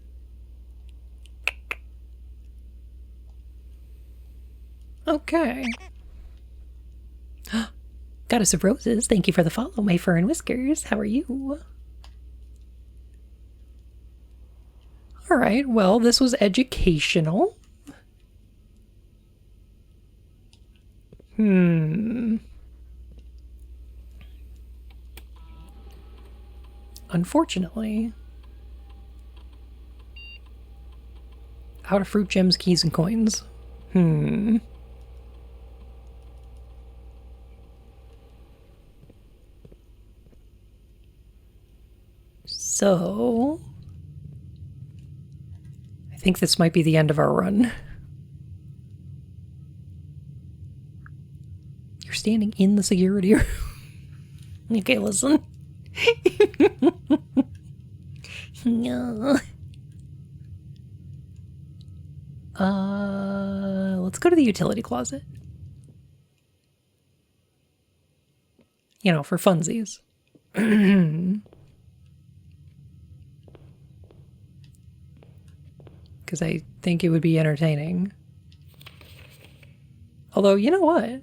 Okay. Goddess of Roses, thank you for the follow, my fur and whiskers. How are you? All right, well, this was educational. Unfortunately, out of fruit, gems, keys, and coins. So, I think this might be the end of our run. You're standing in the security room. Okay, listen. No. Let's go to the utility closet. You know, for funsies. Because I think it would be entertaining. Although, you know what?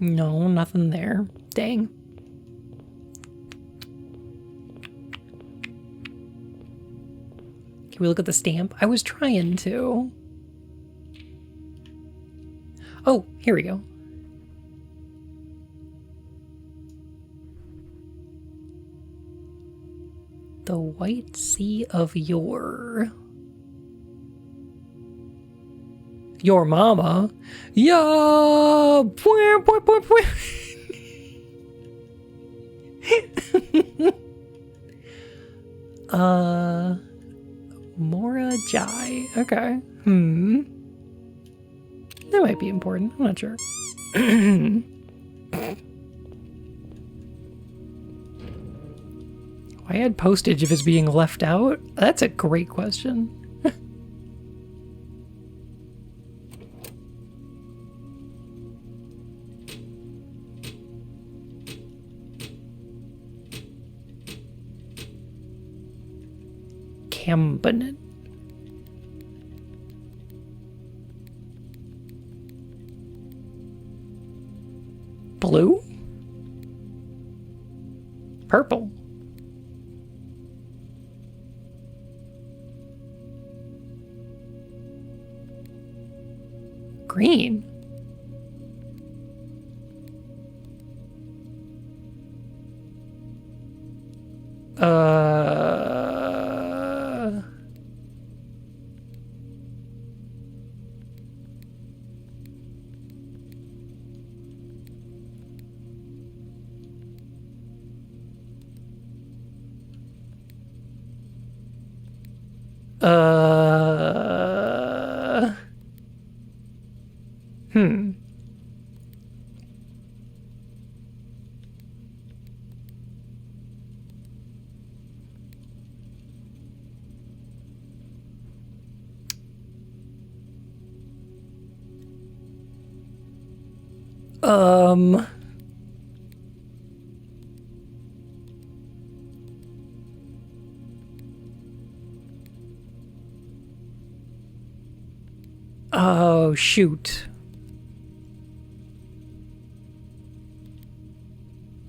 No, nothing there. Dang. Can we look at the stamp? I was trying to. Oh, here we go. The White Sea of Yore. Your mama? Yeah! Mora Jai. Okay. That might be important. I'm not sure. Why add postage if it's being left out? That's a great question. Cabinet. Blue? Purple? Green? Hmm. Oh, shoot.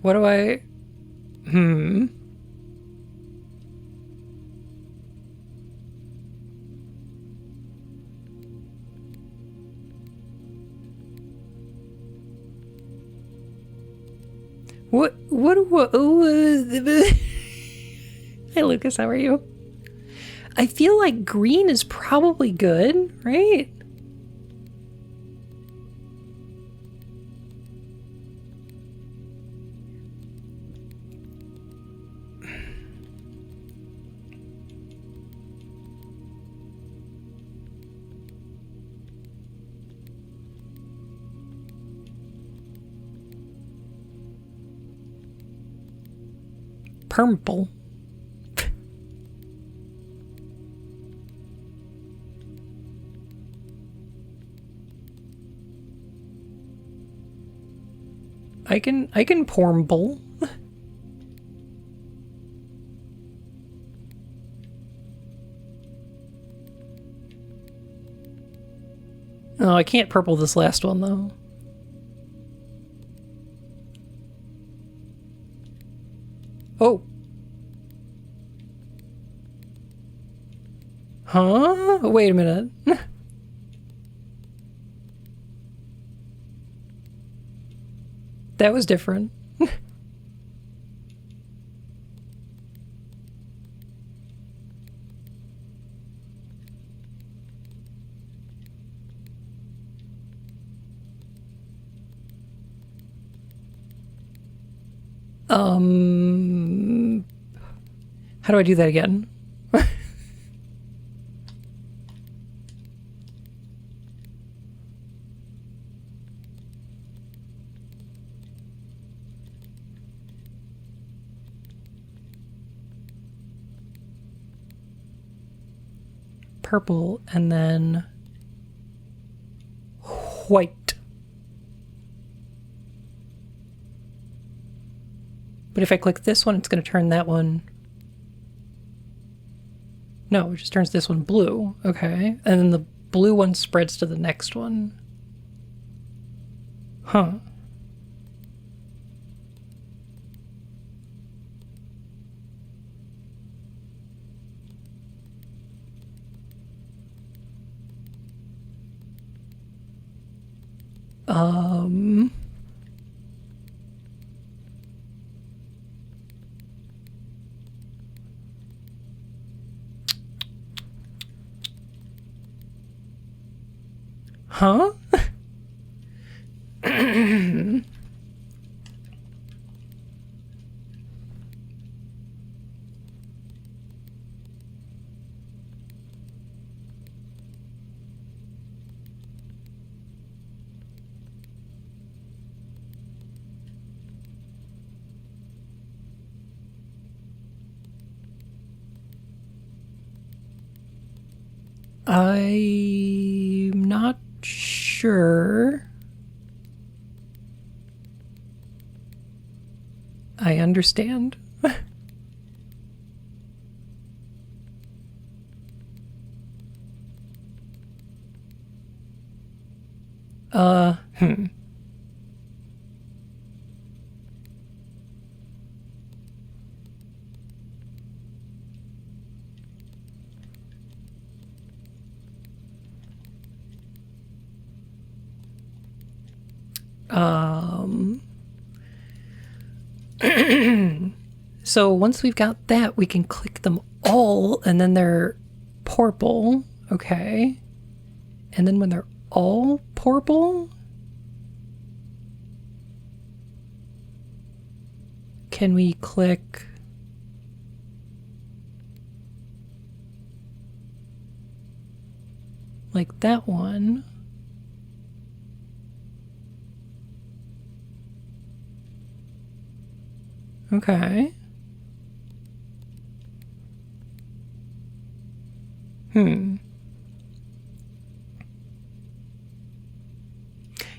What do I... Hmm. What, Hey, Lucas, how are you? I feel like green is probably good, right? Purple. I can pormble. Oh, I can't purple this last one though. Oh. Huh? Wait a minute. That was different. How do I do that again? Purple and then white. But if I click this one, it's going to turn that one. No, it just turns this one blue. Okay. And then the blue one spreads to the next one. Huh. Huh? I'm not sure. I understand. Hmm. So once we've got that, we can click them all, and then they're purple. Okay. And then when they're all purple, can we click like that one? Okay.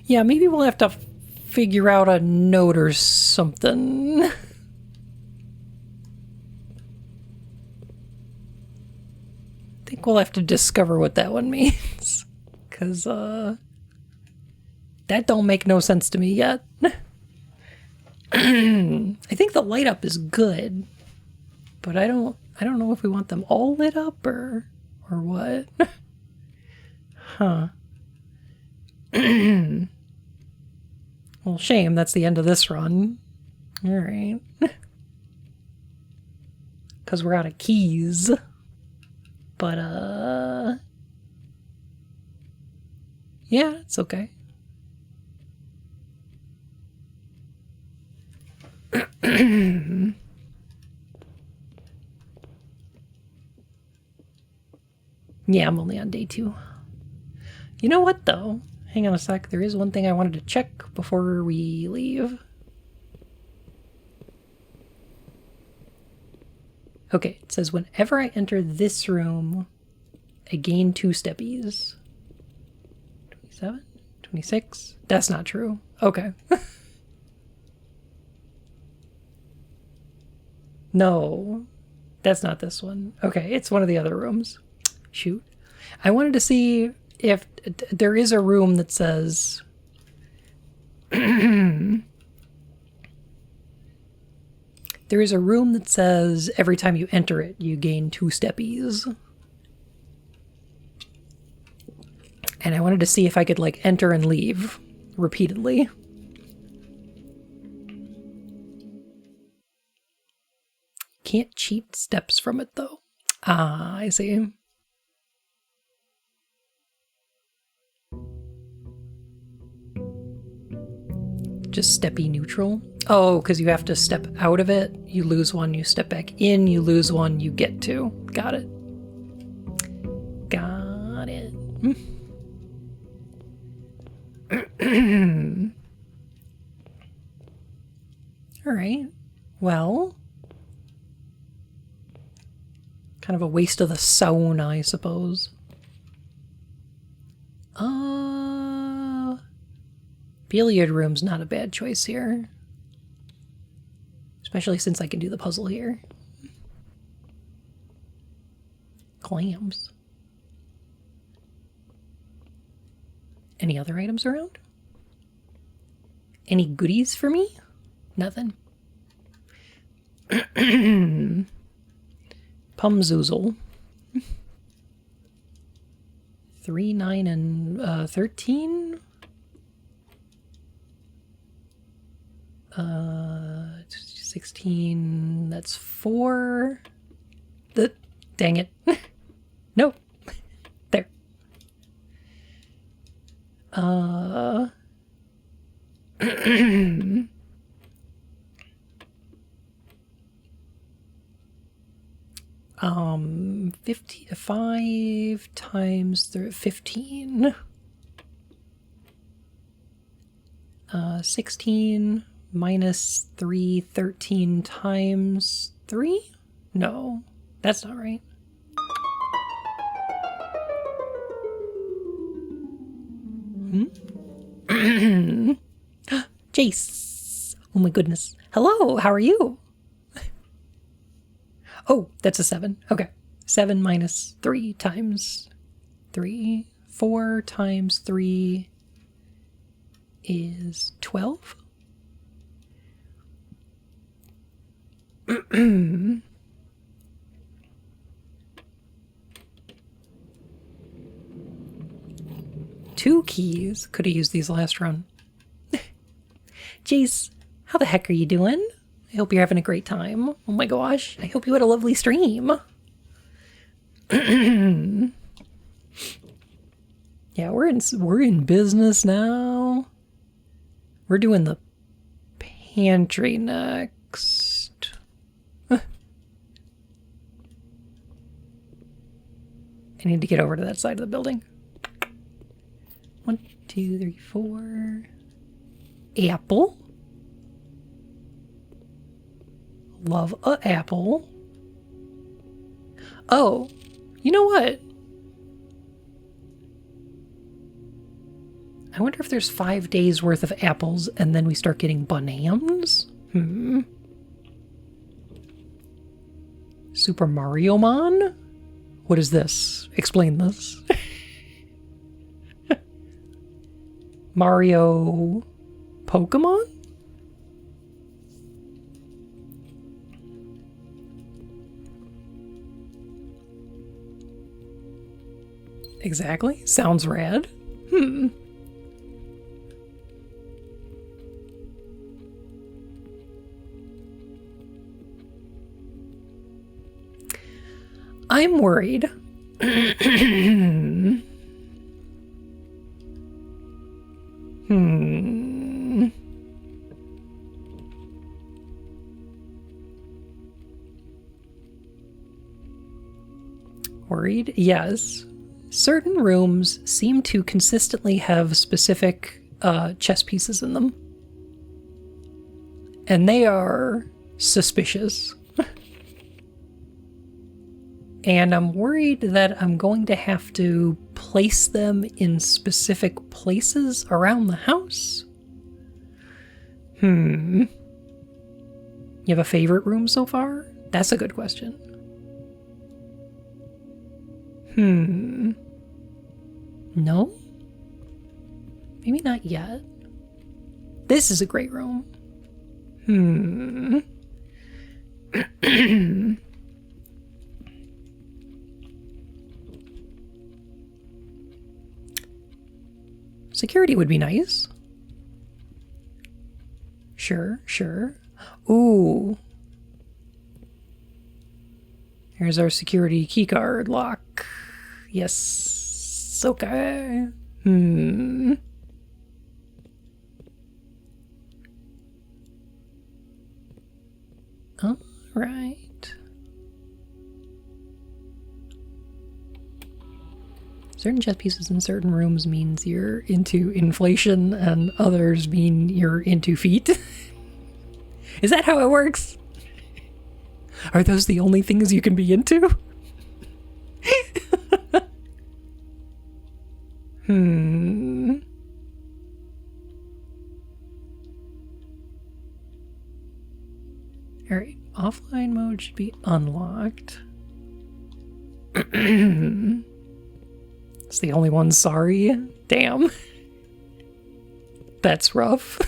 Yeah, maybe we'll have to figure out a note or something. I think we'll have to discover what that one means. Because, that don't make no sense to me yet. I think the light up is good. But I don't know if we want them all lit up or what. Huh. Well, shame. That's the end of this run. All right. Because we're out of keys. But, yeah, it's okay. Yeah, I'm only on day 2. You know what, though? Hang on a sec. There is one thing I wanted to check before we leave. Okay, it says whenever I enter this room, I gain 2 steppies. 27? 26? That's not true. Okay. No, that's not this one. Okay, it's one of the other rooms. Shoot. I wanted to see if there is a room that says... There is a room that says every time you enter it, you gain 2 steppies. And I wanted to see if I could, like, enter and leave repeatedly. Can't cheat steps from it, though. Ah, I see. Just steppy neutral. Oh, because you have to step out of it. You lose 1, you step back in, you lose 1, you get 2. Got it. Got it. All right. Well, kind of a waste of the sauna, I suppose. Billiard room's not a bad choice here. Especially since I can do the puzzle here. Clams. Any other items around? Any goodies for me? Nothing. Pumzoozle. 3, 9, and 13? 16, that's 4. Dang it. No. There. 5 times 15. 16 minus 3, 13 times 3? No, that's not right. Jace. Oh my goodness. Hello, how are you? Oh, that's a 7. Okay. 7 minus 3 times 3. 4 times 3 is 12. Two keys. Could have used these last run. Jeez, how the heck are you doing? I hope you're having a great time. Oh my gosh, I hope you had a lovely stream. Yeah, we're in business now. We're doing the pantry next. I need to get over to that side of the building. 1, 2, 3, 4. Apple. Love a apple. Oh, you know what? I wonder if there's 5 days worth of apples and then we start getting bananas? Super Mario Mon? What is this? Explain this. Mario Pokemon? Exactly. Sounds rad. I'm worried. Worried? Yes. Certain rooms seem to consistently have specific chess pieces in them. And they are suspicious. And I'm worried that I'm going to have to place them in specific places around the house. You have a favorite room so far? That's a good question. No? Maybe not yet. This is a great room. Security would be nice. Sure, sure. Ooh. Here's our security keycard lock. Yes. Okay. All right. Certain chess pieces in certain rooms means you're into inflation and others mean you're into feet. Is that how it works? Are those the only things you can be into? Alright, offline mode should be unlocked. It's the only one, sorry. Damn. That's rough.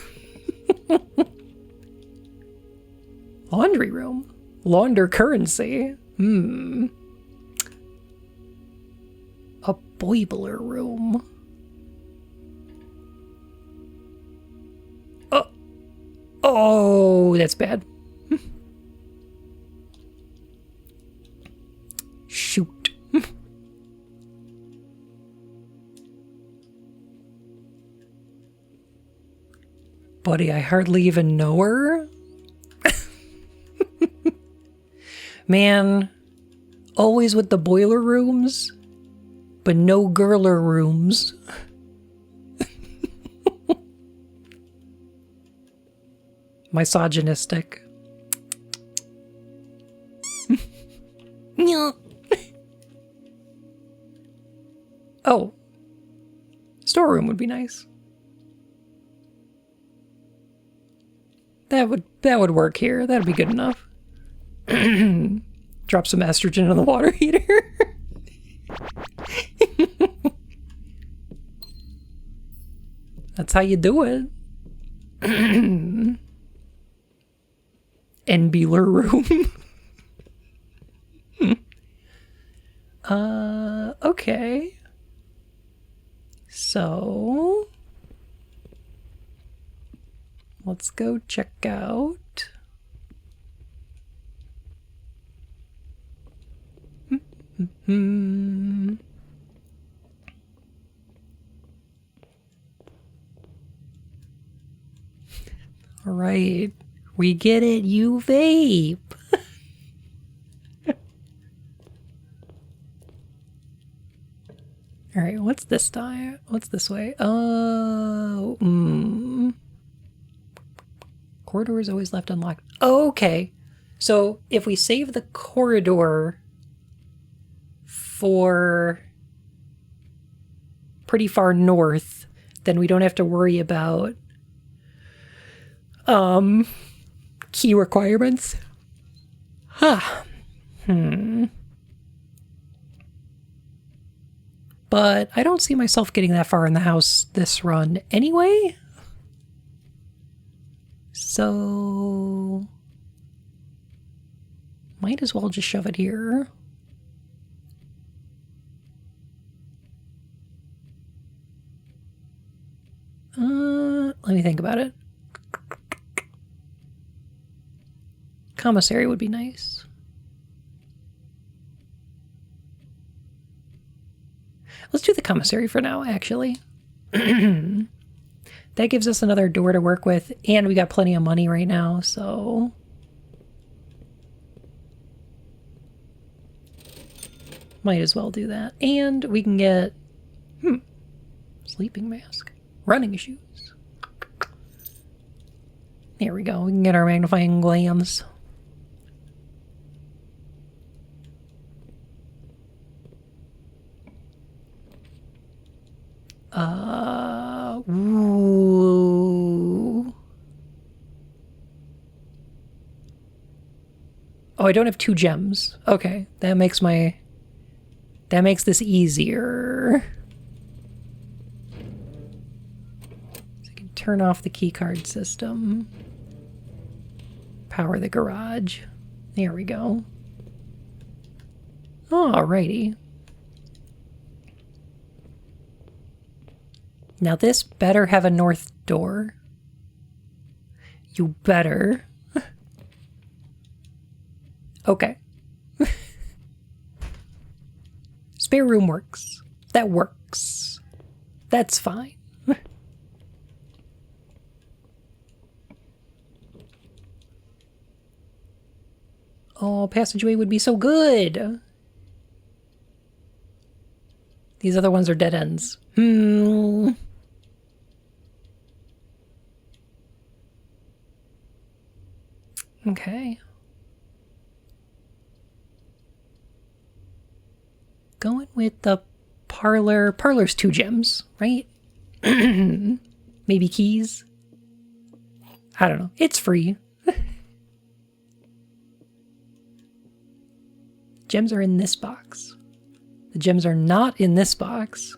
Laundry room. Launder currency. A boiler room. Oh, that's bad. Shoot. Buddy, I hardly even know her. Man, always with the boiler rooms, but no girler rooms. Misogynistic. Oh. Storeroom would be nice. That would work here. That'd be good enough. Drop some estrogen in the water heater. That's how you do it. Enbuler room. Okay. So let's go check out. All right. We get it, you vape. All right, what's this die? What's this way? Oh, corridor is always left unlocked. Oh, okay. So if we save the corridor for pretty far north, then we don't have to worry about key requirements. Huh. But I don't see myself getting that far in the house this run anyway. So might as well just shove it here. Let me think about it. Commissary would be nice. Let's do the commissary for now, actually. That gives us another door to work with, and we got plenty of money right now, so... might as well do that. And we can get... sleeping mask. Running shoes. There we go. We can get our magnifying glass. Ooh. Oh, I don't have 2 gems. Okay, that makes this easier. So I can turn off the keycard system. Power the garage. There we go. Alrighty. Now this better have a north door. You better. Okay. Spare room works. That works. That's fine. Oh, passageway would be so good. These other ones are dead ends. Okay. Going with the parlor. Parlor's 2 gems, right? Maybe keys? I don't know. It's free. Gems are in this box. The gems are not in this box.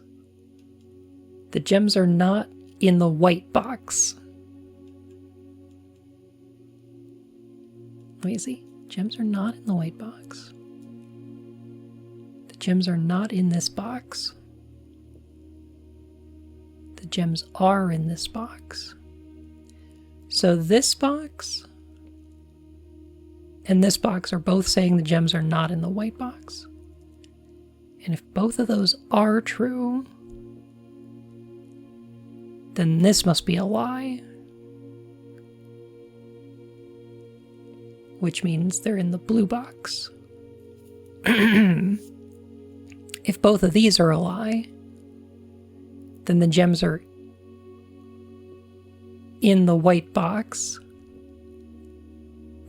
The gems are not in the white box. Let me see. Gems are not in the white box. The gems are not in this box. The gems are in this box. So this box and this box are both saying the gems are not in the white box. And if both of those are true, then this must be a lie. Which means they're in the blue box. If both of these are a lie, then the gems are in the white box.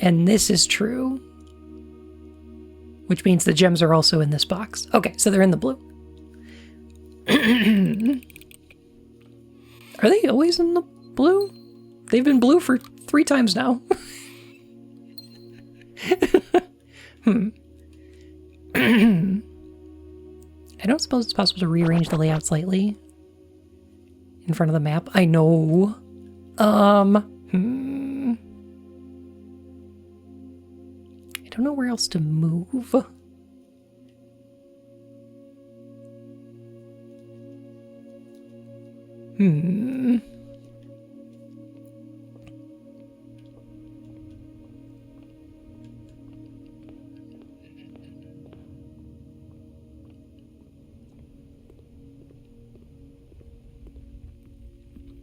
And this is true, which means the gems are also in this box. Okay, so they're in the blue. Are they always in the blue? They've been blue for 3 times now. I don't suppose it's possible to rearrange the layout slightly in front of the map. I know. I don't know where else to move.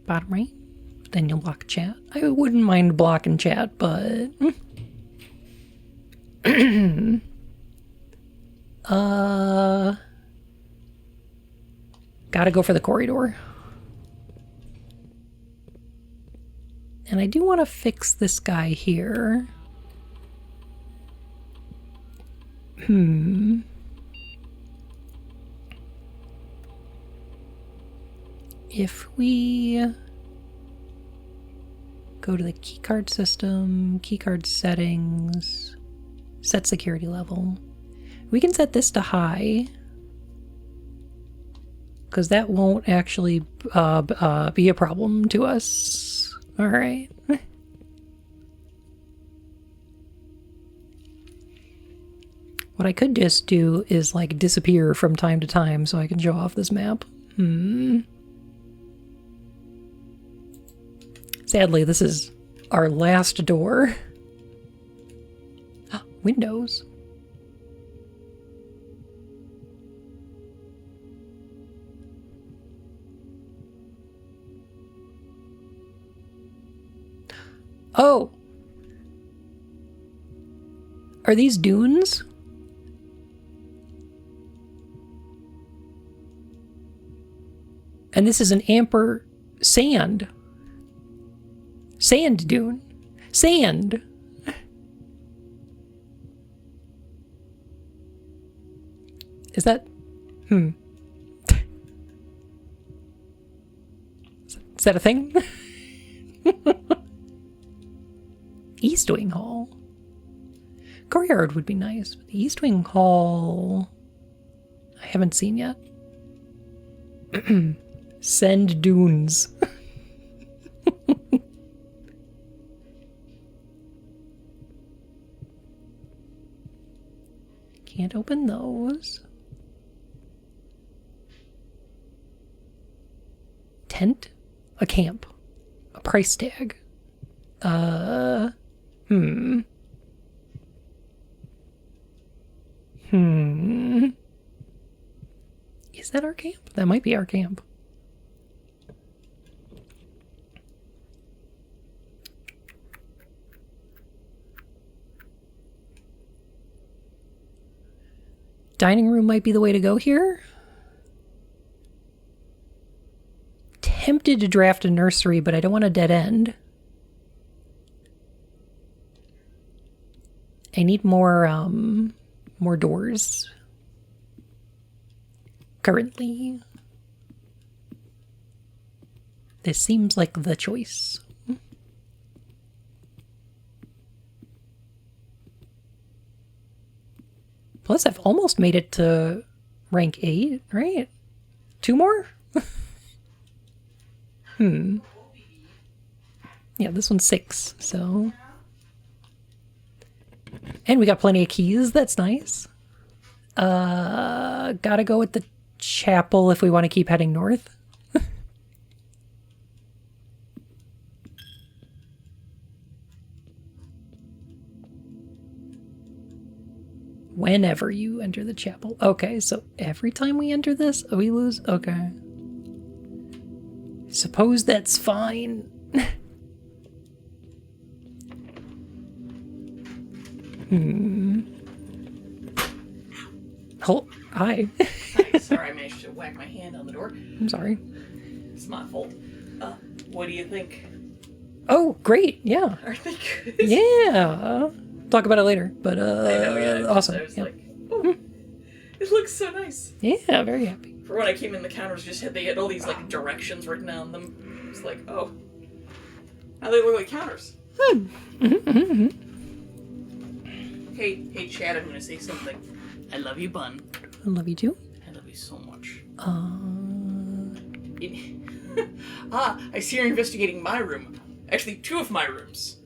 Bottom right. Then you'll block chat. I wouldn't mind blocking chat, but gotta go for the corridor. And I do want to fix this guy here. If we go to the keycard system, keycard settings, set security level, we can set this to high, because that won't actually be a problem to us. All right. What I could just do is like disappear from time to time so I can show off this map. Sadly, this is our last door. Windows. Oh! Are these dunes? And this is an sand. Sand dune. Sand! Is that... Is that a thing? East Wing Hall. Courtyard would be nice, but the East Wing Hall... I haven't seen yet. Send dunes. Can't open those. Tent? A camp. A price tag. Is that our camp? That might be our camp. Dining room might be the way to go here. Tempted to draft a nursery, but I don't want a dead end. I need more doors. Currently. This seems like the choice. Plus, I've almost made it to rank 8, right? 2 more? Yeah, this one's 6, so... And we got plenty of keys, that's nice. Gotta go with the chapel if we want to keep heading north. Whenever you enter the chapel. Okay, so every time we enter this, we lose? Okay. Suppose that's fine. Oh, hi. Hi, sorry, I managed to whack my hand on the door. I'm sorry. It's my fault. What do you think? Oh, great. Yeah. Are they good? Yeah. Talk about it later, but I know, yeah. awesome. I was Yeah. like, oh, it looks so nice. Yeah, very happy. For when I came in, the counters they had all these like directions written on them. It's like, oh, now they look like counters. Hey, Chad, I'm gonna say something. I love you, Bun. I love you too. I love you so much. I see you're investigating my room. Actually, 2 of my rooms.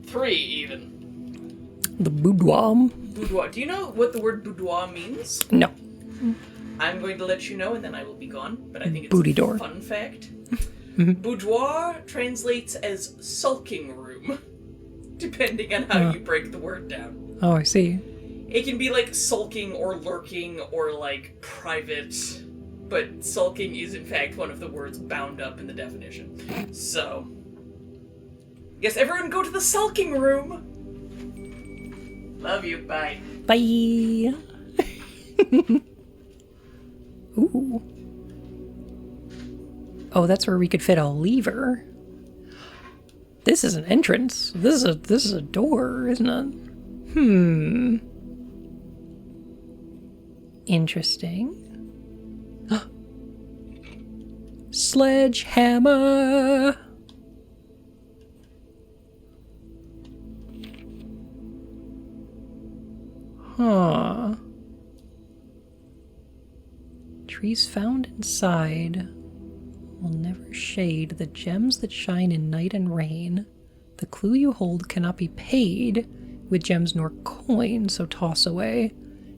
3, even. The boudoir? Boudoir. Do you know what the word boudoir means? No. I'm going to let you know, and then I will be gone. But I think it's Booty a door. fun fact. Boudoir translates as sulking room, depending on how you break the word down. Oh, I see. It can be like sulking or lurking or like private, but sulking is in fact one of the words bound up in the definition. So, yes, everyone go to the sulking room. Love you, bye. Bye. Ooh. Oh, that's where we could fit a lever. This is an entrance. This is a door, isn't it? Interesting. Sledgehammer. Huh. Trees found inside will never shade the gems that shine in night and rain. The clue you hold cannot be paid with gems nor coin, so toss away.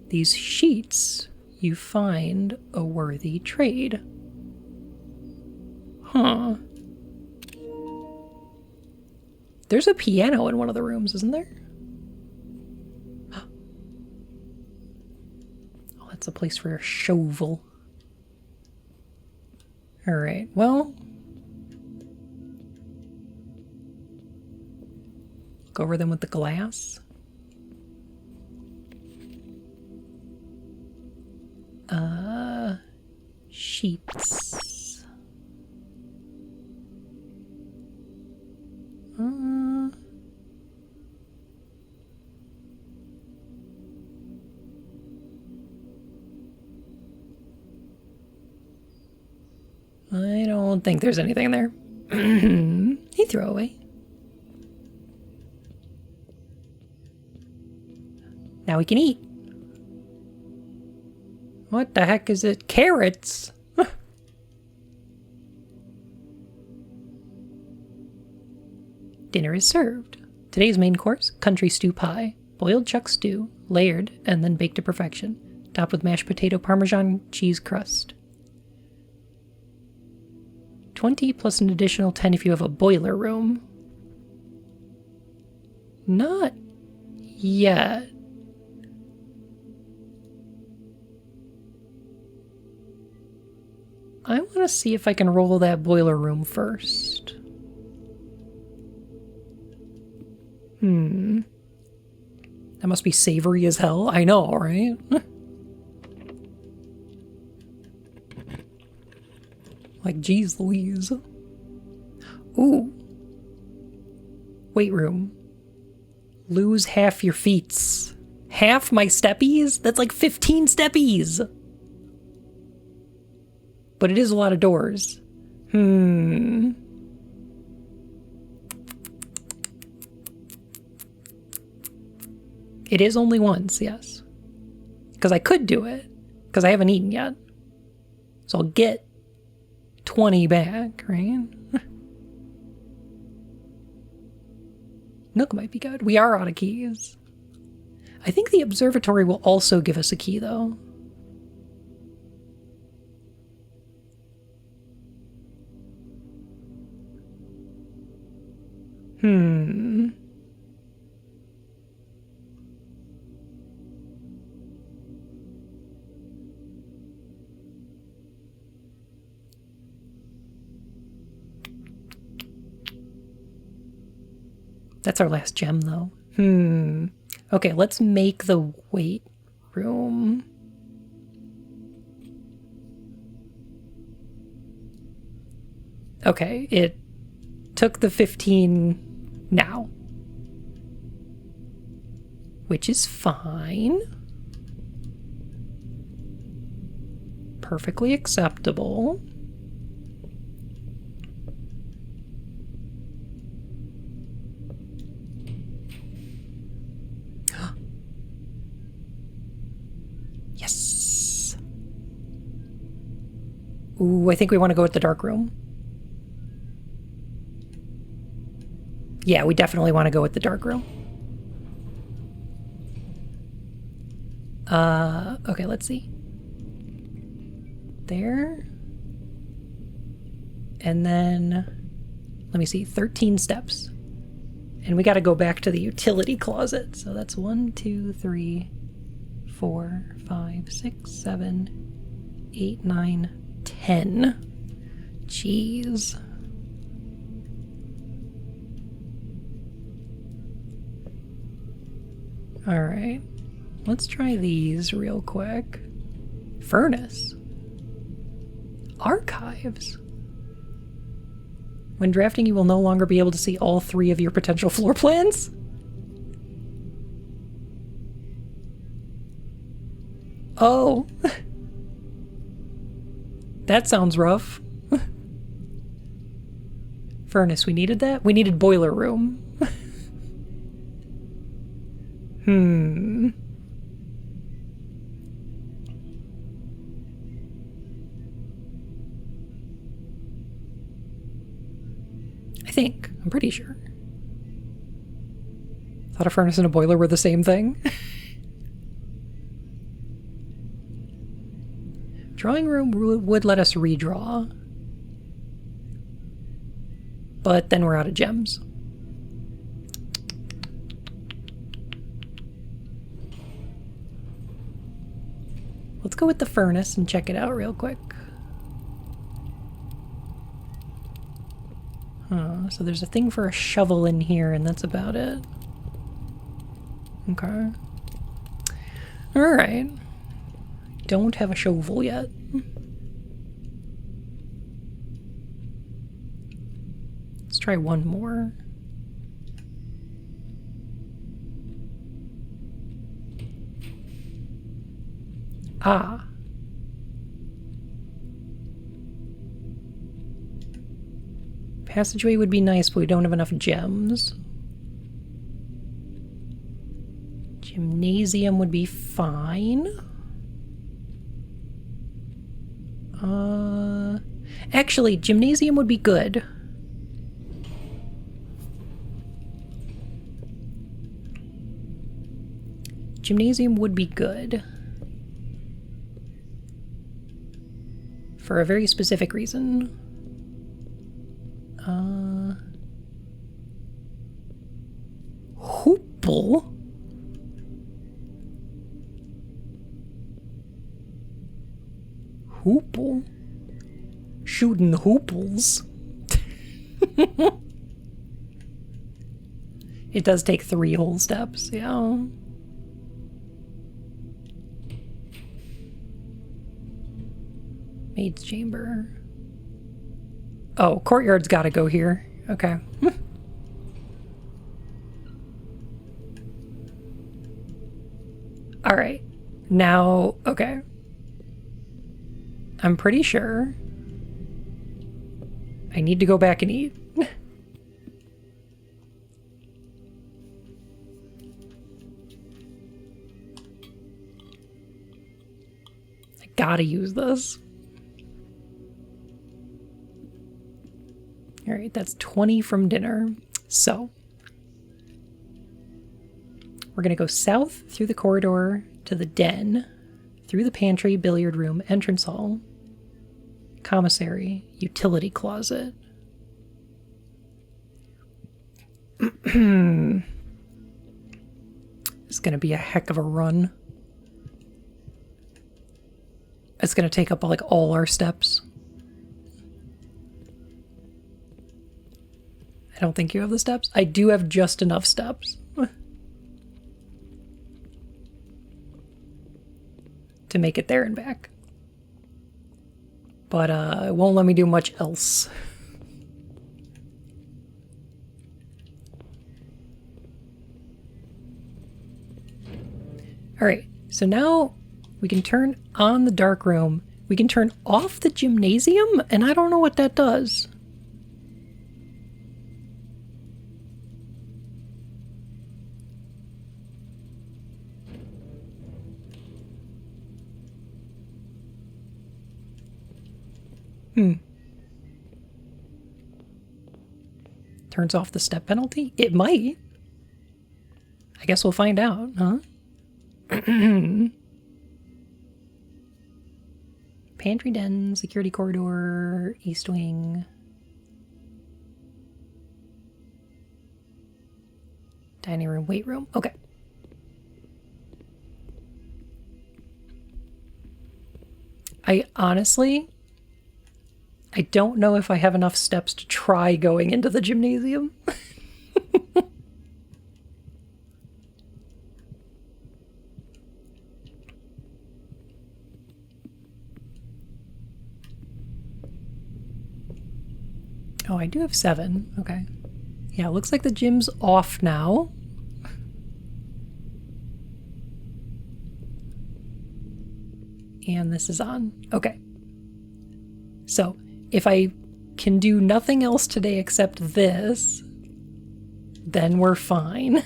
These sheets you find a worthy trade. Huh. There's a piano in one of the rooms, isn't there? Oh, that's a place for a shovel. Alright, well. Go over them with the glass. Sheets. I don't think there's anything there. He threw away. Now we can eat. What the heck is it? Carrots? Dinner is served. Today's main course, country stew pie. Boiled chuck stew, layered, and then baked to perfection. Topped with mashed potato Parmesan cheese crust. 20 plus an additional 10 if you have a boiler room. Not yet. I want to see if I can roll that boiler room first. That must be savory as hell. I know, right? Like, geez Louise. Ooh. Weight room. Lose half your feets. Half my steppies? That's like 15 steppies. But it is a lot of doors. It is only once, yes. Because I could do it. Because I haven't eaten yet. So I'll get 20 back, right? Nook might be good. We are out of keys. I think the observatory will also give us a key, though. That's our last gem, though. Okay, let's make the weight room. Okay, it took the 15 now. Which is fine. Perfectly acceptable. Ooh, I think we want to go with the dark room. Yeah, we definitely want to go with the dark room. Okay, let's see. There. And then, let me see, 13 steps. And we got to go back to the utility closet. So that's 1, 2, 3, 4, 5, 6, 7, 8, 9, 10. Jeez. All right. Let's try these real quick. Furnace. Archives. When drafting, you will no longer be able to see all 3 of your potential floor plans. Oh. That sounds rough. Furnace, we needed that? We needed boiler room. I think. I'm pretty sure. Thought a furnace and a boiler were the same thing. Drawing room would let us redraw. But then we're out of gems. Let's go with the furnace and check it out real quick. So there's a thing for a shovel in here, and that's about it. Okay. Alright. Don't have a shovel yet. Let's try one more. Ah. Passageway would be nice, but we don't have enough gems. Gymnasium would be fine. Actually, gymnasium would be good. Gymnasium would be good. For a very specific reason. Hoople? Hoople? Shooting hooples. It does take 3 whole steps, yeah. Maid's chamber. Oh, courtyard's gotta go here. Okay. Alright. Now, okay. I'm pretty sure I need to go back and eat. I gotta use this. Alright, that's 20 from dinner. So, we're gonna go south through the corridor to the den, through the pantry, billiard room, entrance hall, commissary, utility closet. It's gonna be a heck of a run. It's gonna take up like all our steps. I don't think you have the steps. I do have just enough steps. To make it there and back. But it won't let me do much else. Alright, so now we can turn on the dark room. We can turn off the gymnasium, and I don't know what that does. Turns off the step penalty? It might. I guess we'll find out, huh? Pantry den, security corridor, east wing. Dining room, weight room. Okay. I don't know if I have enough steps to try going into the gymnasium. Oh, I do have 7. Okay. Yeah, it looks like the gym's off now. And this is on. Okay. So, if I can do nothing else today except this, then we're fine.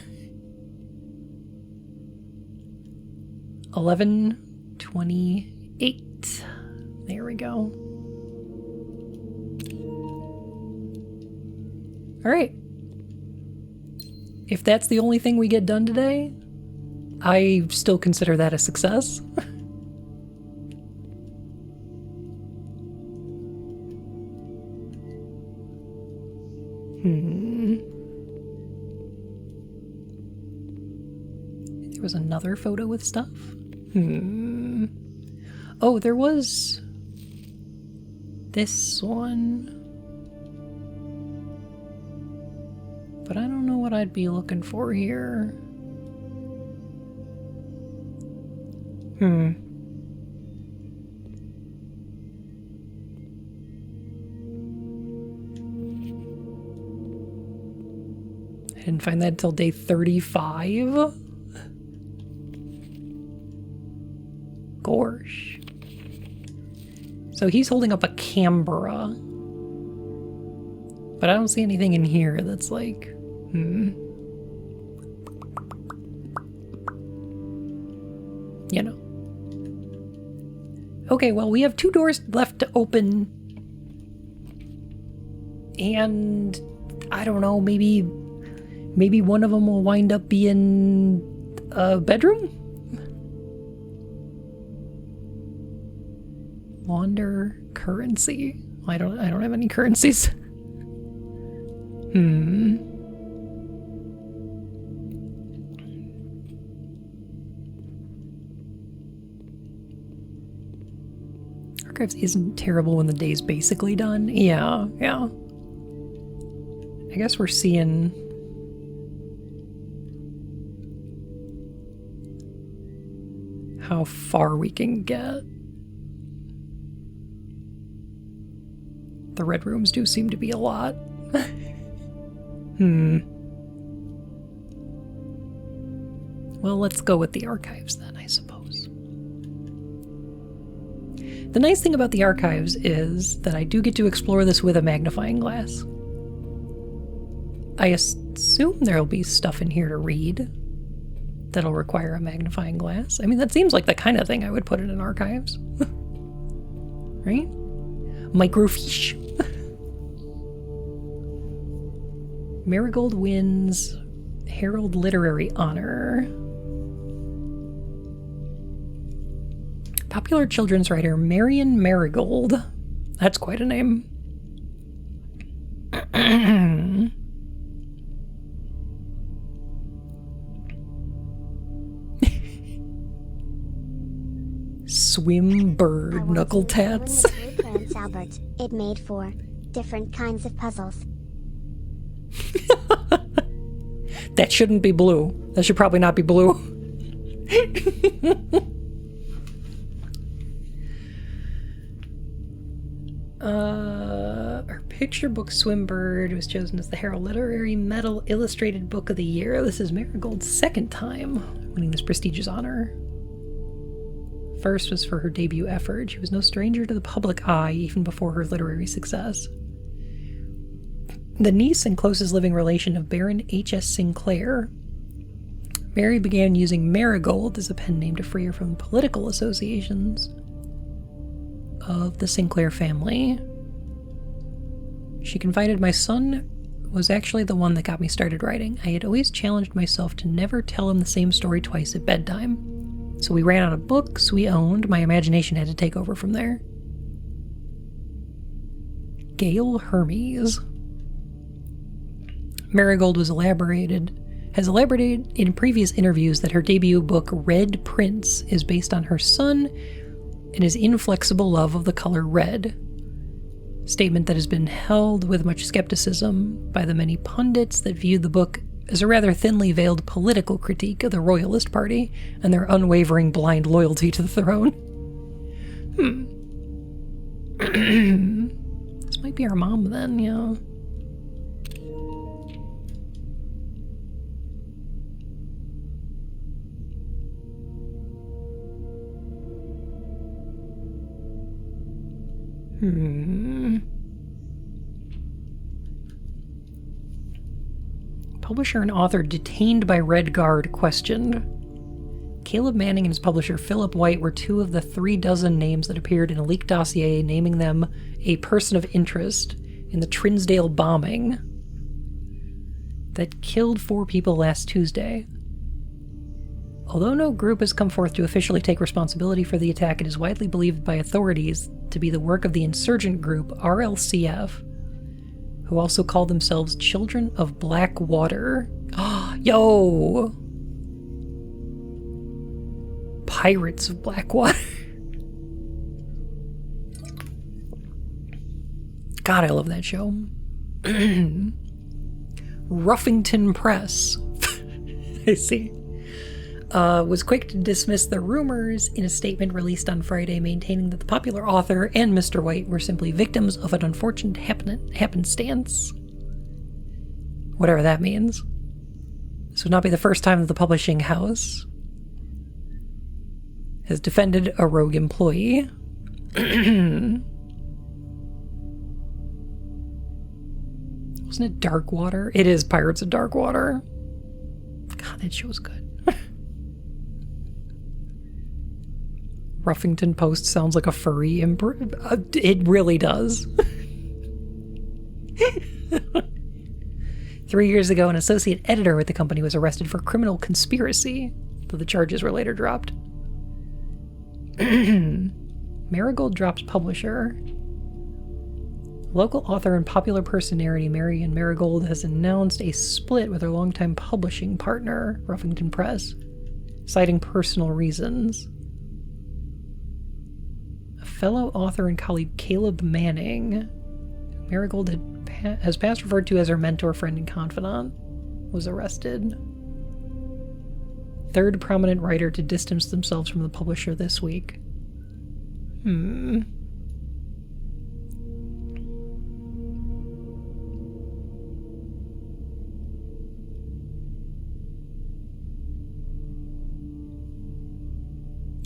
11:28. There we go. All right. If that's the only thing we get done today, I still consider that a success. There was another photo with stuff. Oh, there was this one. But I don't know what I'd be looking for here. I didn't find that until day 35. Gosh. So he's holding up a Canberra. But I don't see anything in here that's like, you know. Okay, well, we have 2 doors left to open. And I don't know, maybe one of them will wind up being a bedroom? Launder currency. I don't have any currencies. Archives isn't terrible when the day's basically done. Yeah. I guess we're seeing how far we can get. The red rooms do seem to be a lot. Well, let's go with the archives then, I suppose. The nice thing about the archives is that I do get to explore this with a magnifying glass. I assume there'll be stuff in here to read that'll require a magnifying glass. I mean, that seems like the kind of thing I would put in an archives. Right? Microfiche. Marigold wins Herald Literary Honor. Popular children's writer Marion Marigold. That's quite a name. Swim bird knuckle tats. Prince Albert. It made 4 different kinds of puzzles. That shouldn't be blue. That should probably not be blue. Our picture book Swimbird was chosen as the Herald Literary Medal Illustrated Book of the Year. This is Marigold's 2nd time winning this prestigious honor. First was for her debut effort. She was no stranger to the public eye even before her literary success. The niece and closest living relation of Baron H.S. Sinclair, Mary began using Marigold as a pen name to free her from political associations of the Sinclair family. She confided, "My son was actually the one that got me started writing. I had always challenged myself to never tell him the same story twice at bedtime. So we ran out of books we owned. My imagination had to take over from there." Gail Hermes. Marigold has elaborated in previous interviews that her debut book, Red Prince, is based on her son and his inflexible love of the color red. Statement that has been held with much skepticism by the many pundits that viewed the book as a rather thinly veiled political critique of the Royalist Party and their unwavering blind loyalty to the throne. This might be our mom then, yeah. Publisher and author detained by Red Guard questioned. Caleb Manning and his publisher Philip White were 2 of the 36 names that appeared in a leaked dossier naming them a person of interest in the Trinsdale bombing that killed 4 people last Tuesday. Although no group has come forth to officially take responsibility for the attack, it is widely believed by authorities to be the work of the insurgent group RLCF, who also call themselves Children of Blackwater. Yo! Pirates of Blackwater. God, I love that show. Ruffington Press. I see. Was quick to dismiss the rumors in a statement released on Friday, maintaining that the popular author and Mr. White were simply victims of an unfortunate happenstance. Whatever that means. This would not be the first time that the publishing house has defended a rogue employee. Wasn't it Darkwater? It is Pirates of Darkwater. God, that show's good. Ruffington Post sounds like a furry it really does. 3 years ago, an associate editor with the company was arrested for criminal conspiracy, though the charges were later dropped. Marigold drops publisher. Local author and popular personality Marion Marigold has announced a split with her longtime publishing partner, Ruffington Press, citing personal reasons. A fellow author and colleague, Caleb Manning, Marigold has past referred to as her mentor, friend, and confidant, was arrested. Third prominent writer to distance themselves from the publisher this week.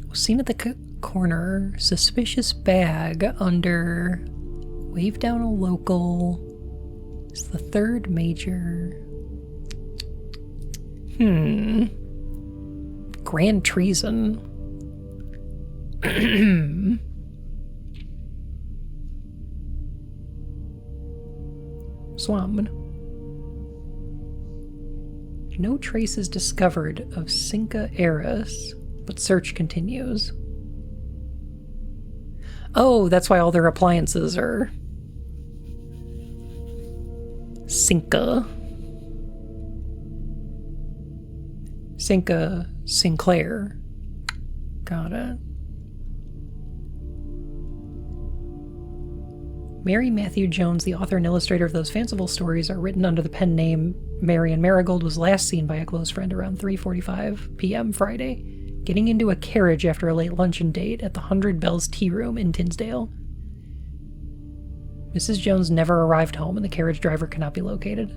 Was seen at the corner, suspicious bag under wave down a local. It's the third major. Grand treason. Swam. No traces discovered of Cinca Eris, but search continues. Oh, that's why all their appliances are Cinca. Cinca Sinclair. Got it. Mary Matthew Jones, the author and illustrator of those fanciful stories, are written under the pen name Marion Marigold, was last seen by a close friend around 3:45 p.m. Friday, getting into a carriage after a late luncheon date at the 100 Bells Tea Room in Tinsdale. Mrs. Jones never arrived home and the carriage driver cannot be located.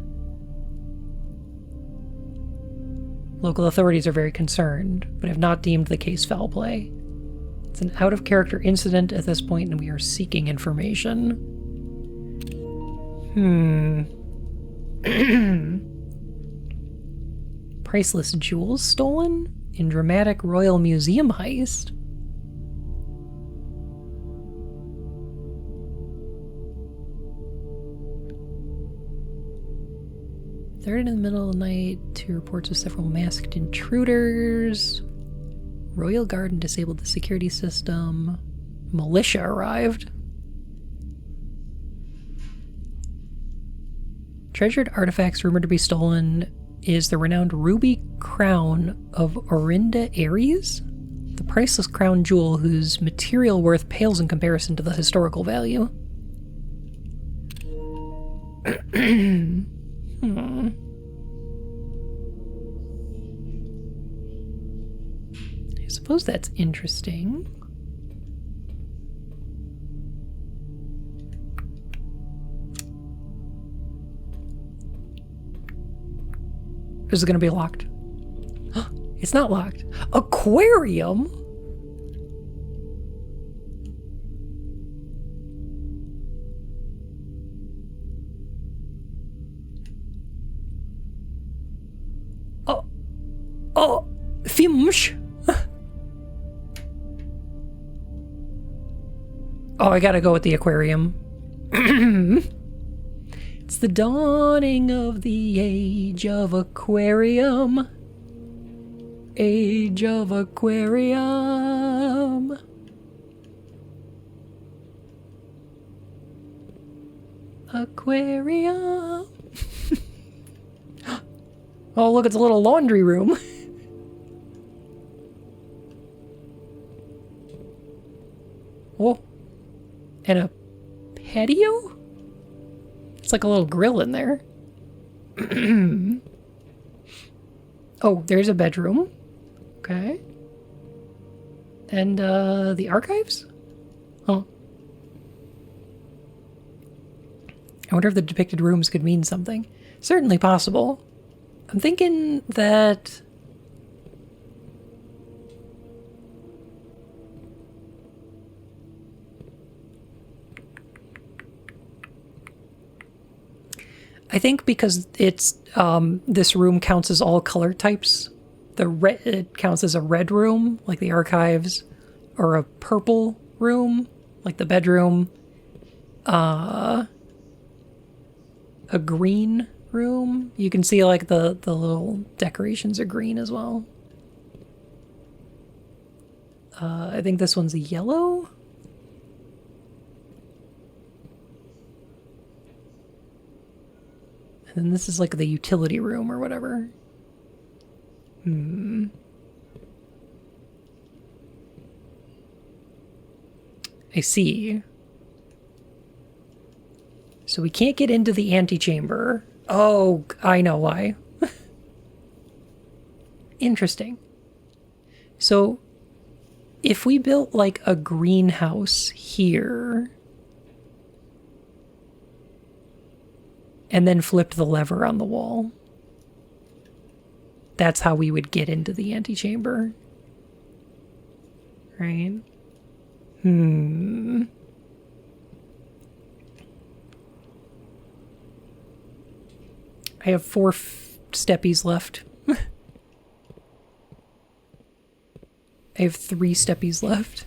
Local authorities are very concerned, but have not deemed the case foul play. It's an out-of-character incident at this point, and we are seeking information. Priceless jewels stolen in dramatic Royal Museum heist. alerted in the middle of the night to reports of several masked intruders. Royal Garden disabled the security system. Militia arrived. Treasured artifacts rumored to be stolen is the renowned ruby crown of Orinda Aries, the priceless crown jewel whose material worth pales in comparison to the historical value. I suppose that's interesting. Is it going to be locked? It's not locked. Aquarium? Oh, Fish. Oh, I gotta go with the aquarium. It's the dawning of the age of aquarium. Age of aquarium. Aquarium. Oh, look, it's a little laundry room. Oh, and a patio? It's like a little grill in there. Oh, there's a bedroom. Okay. And, the archives? Huh. I wonder if the depicted rooms could mean something. Certainly possible. I'm thinking that... I think because it's, this room counts as all color types. It counts as a red room, like the archives, or a purple room, like the bedroom, a green room. You can see like the little decorations are green as well. I think this one's a yellow. And then this is like the utility room or whatever. I see. So we can't get into the antechamber. Oh, I know why. Interesting. So if we built like a greenhouse here and then flipped the lever on the wall, that's how we would get into the antechamber. Right? I have 4 steppies left. I have 3 steppies left.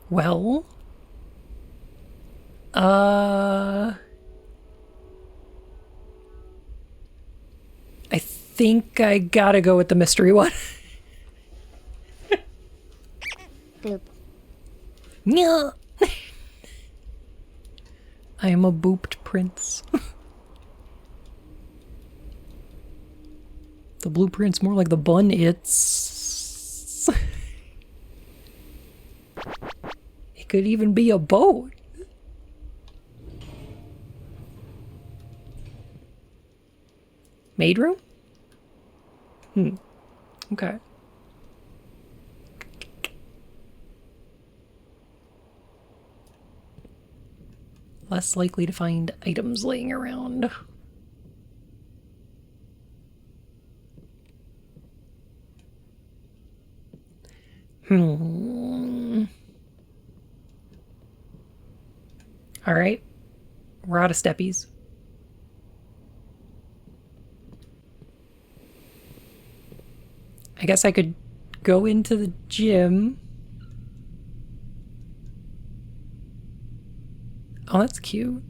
Well, I think I gotta go with the mystery one. Boop. Yeah. I am a booped prince. The blueprint's more like the bun. It could even be a boat. Maid room? Okay. Less likely to find items laying around. All right. We're out of steppies. I guess I could go into the gym. Oh, that's cute.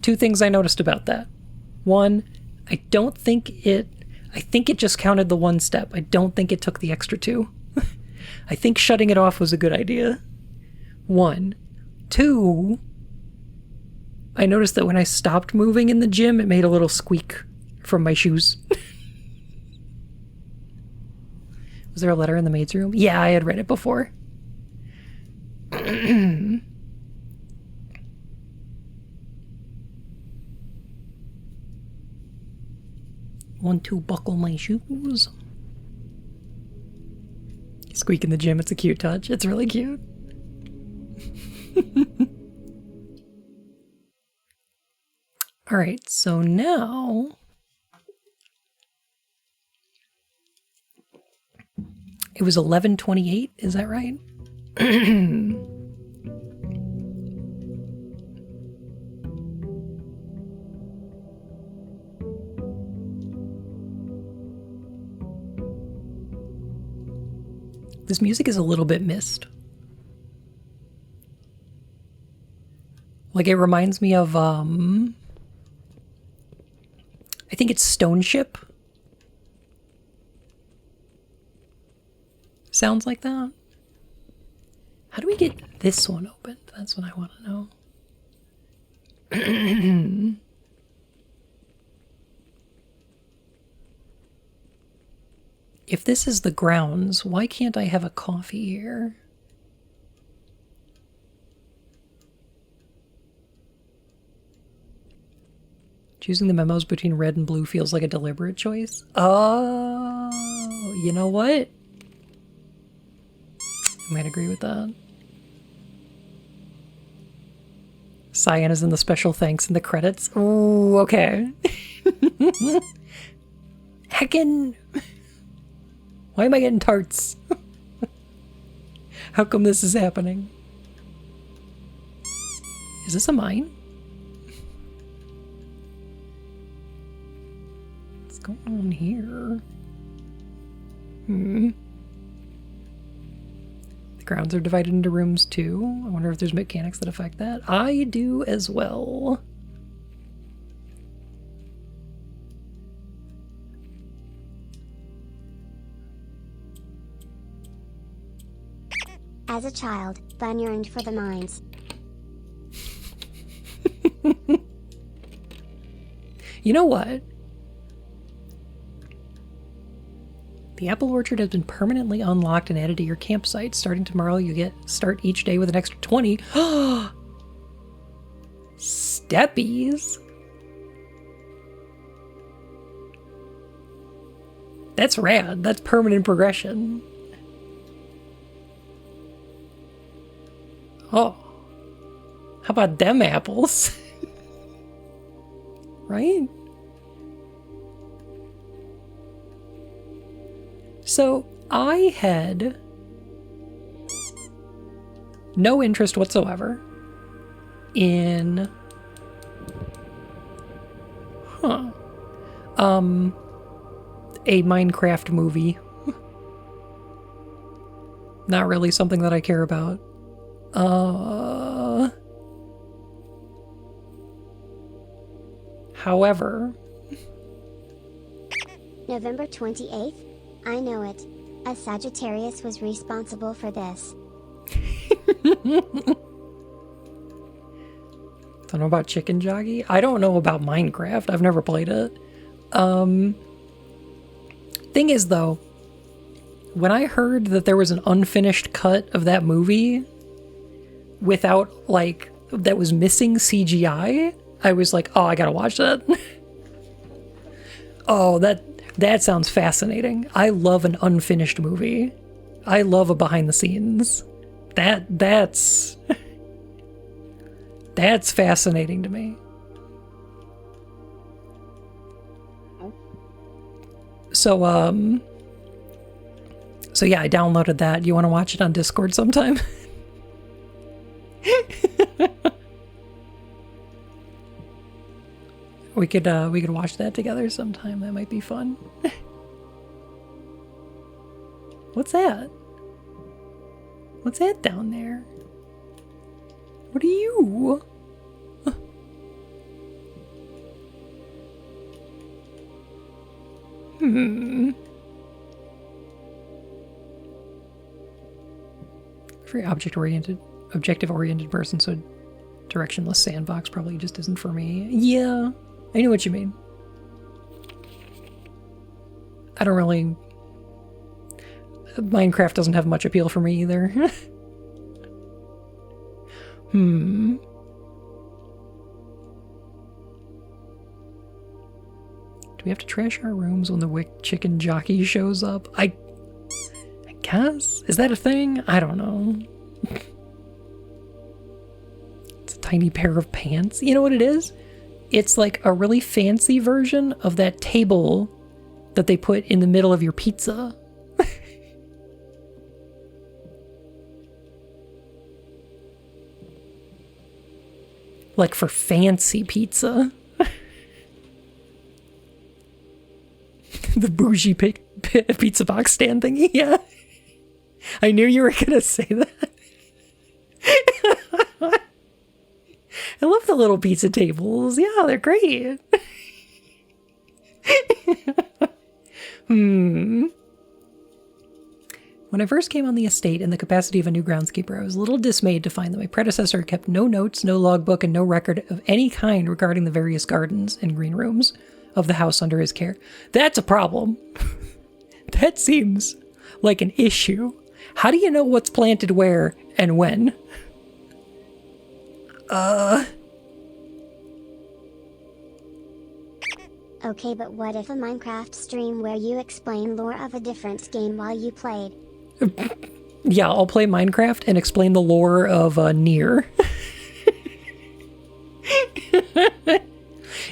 Two things I noticed about that. One, I think it just counted the one step. I don't think it took the extra two. I think shutting it off was a good idea. One. Two, I noticed that when I stopped moving in the gym, it made a little squeak from my shoes. Was there a letter in the maid's room? Yeah, I had read it before. 1, 2, buckle my shoes. Squeak in the gym, it's a cute touch. It's really cute. Alright, so now... It was 11:28, is that right? This music is a little bit missed. Like, it reminds me of, I think it's Stone Ship. Sounds like that. How do we get this one open? That's what I want to know. If this is the grounds, why can't I have a coffee here? Choosing the memos between red and blue feels like a deliberate choice. Oh, you know what? I might agree with that. Cyan is in the special thanks in the credits. Ooh, okay. Heckin'. Why am I getting tarts? How come this is happening? Is this a mine? What's going on here? The grounds are divided into rooms too. I wonder if there's mechanics that affect that. I do as well. As a child, Bun yearned for the mines. You know what? The apple orchard has been permanently unlocked and added to your campsite. Starting tomorrow, you start each day with an extra 20. Steppies. That's rad. That's permanent progression. Oh. How about them apples? Right? So, I had no interest whatsoever in a Minecraft movie. Not really something that I care about. However, November 28th? I know it. A Sagittarius was responsible for this. Don't know about Chicken Jockey. I don't know about Minecraft. I've never played it. Thing is, though, when I heard that there was an unfinished cut of that movie without, like, that was missing CGI, I was like, oh, I gotta watch that. Oh, that sounds fascinating. I love an unfinished movie. I love a behind the scenes. That's fascinating to me. So yeah, I downloaded that. You want to watch it on Discord sometime? We could watch that together sometime. That might be fun. What's that? What's that down there? What are you? Very objective-oriented person, so directionless sandbox probably just isn't for me. Yeah, I know what you mean. I don't really... Minecraft doesn't have much appeal for me either. Do we have to trash our rooms when the Wick Chicken Jockey shows up? I guess? Is that a thing? I don't know. It's a tiny pair of pants. You know what it is? It's like a really fancy version of that table that they put in the middle of your pizza. Like for fancy pizza. The bougie pizza box stand thingy, yeah. I knew you were gonna say that. I love the little pizza tables. Yeah, they're great. When I first came on the estate in the capacity of a new groundskeeper, I was a little dismayed to find that my predecessor kept no notes, no logbook, and no record of any kind regarding the various gardens and green rooms of the house under his care. That's a problem. That seems like an issue. How do you know what's planted where and when? Okay, but what if a Minecraft stream where you explain lore of a different game while you played? Yeah, I'll play Minecraft and explain the lore of Nier.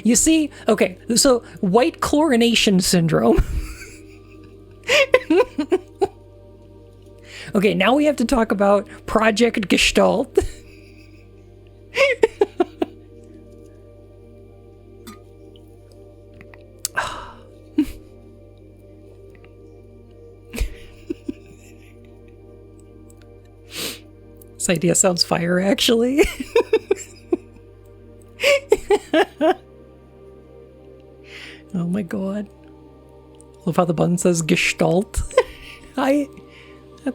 You see, okay, so white chlorination syndrome. Okay, now we have to talk about Project Gestalt. This idea sounds fire, actually. Oh my god. Love how the button says Gestalt. I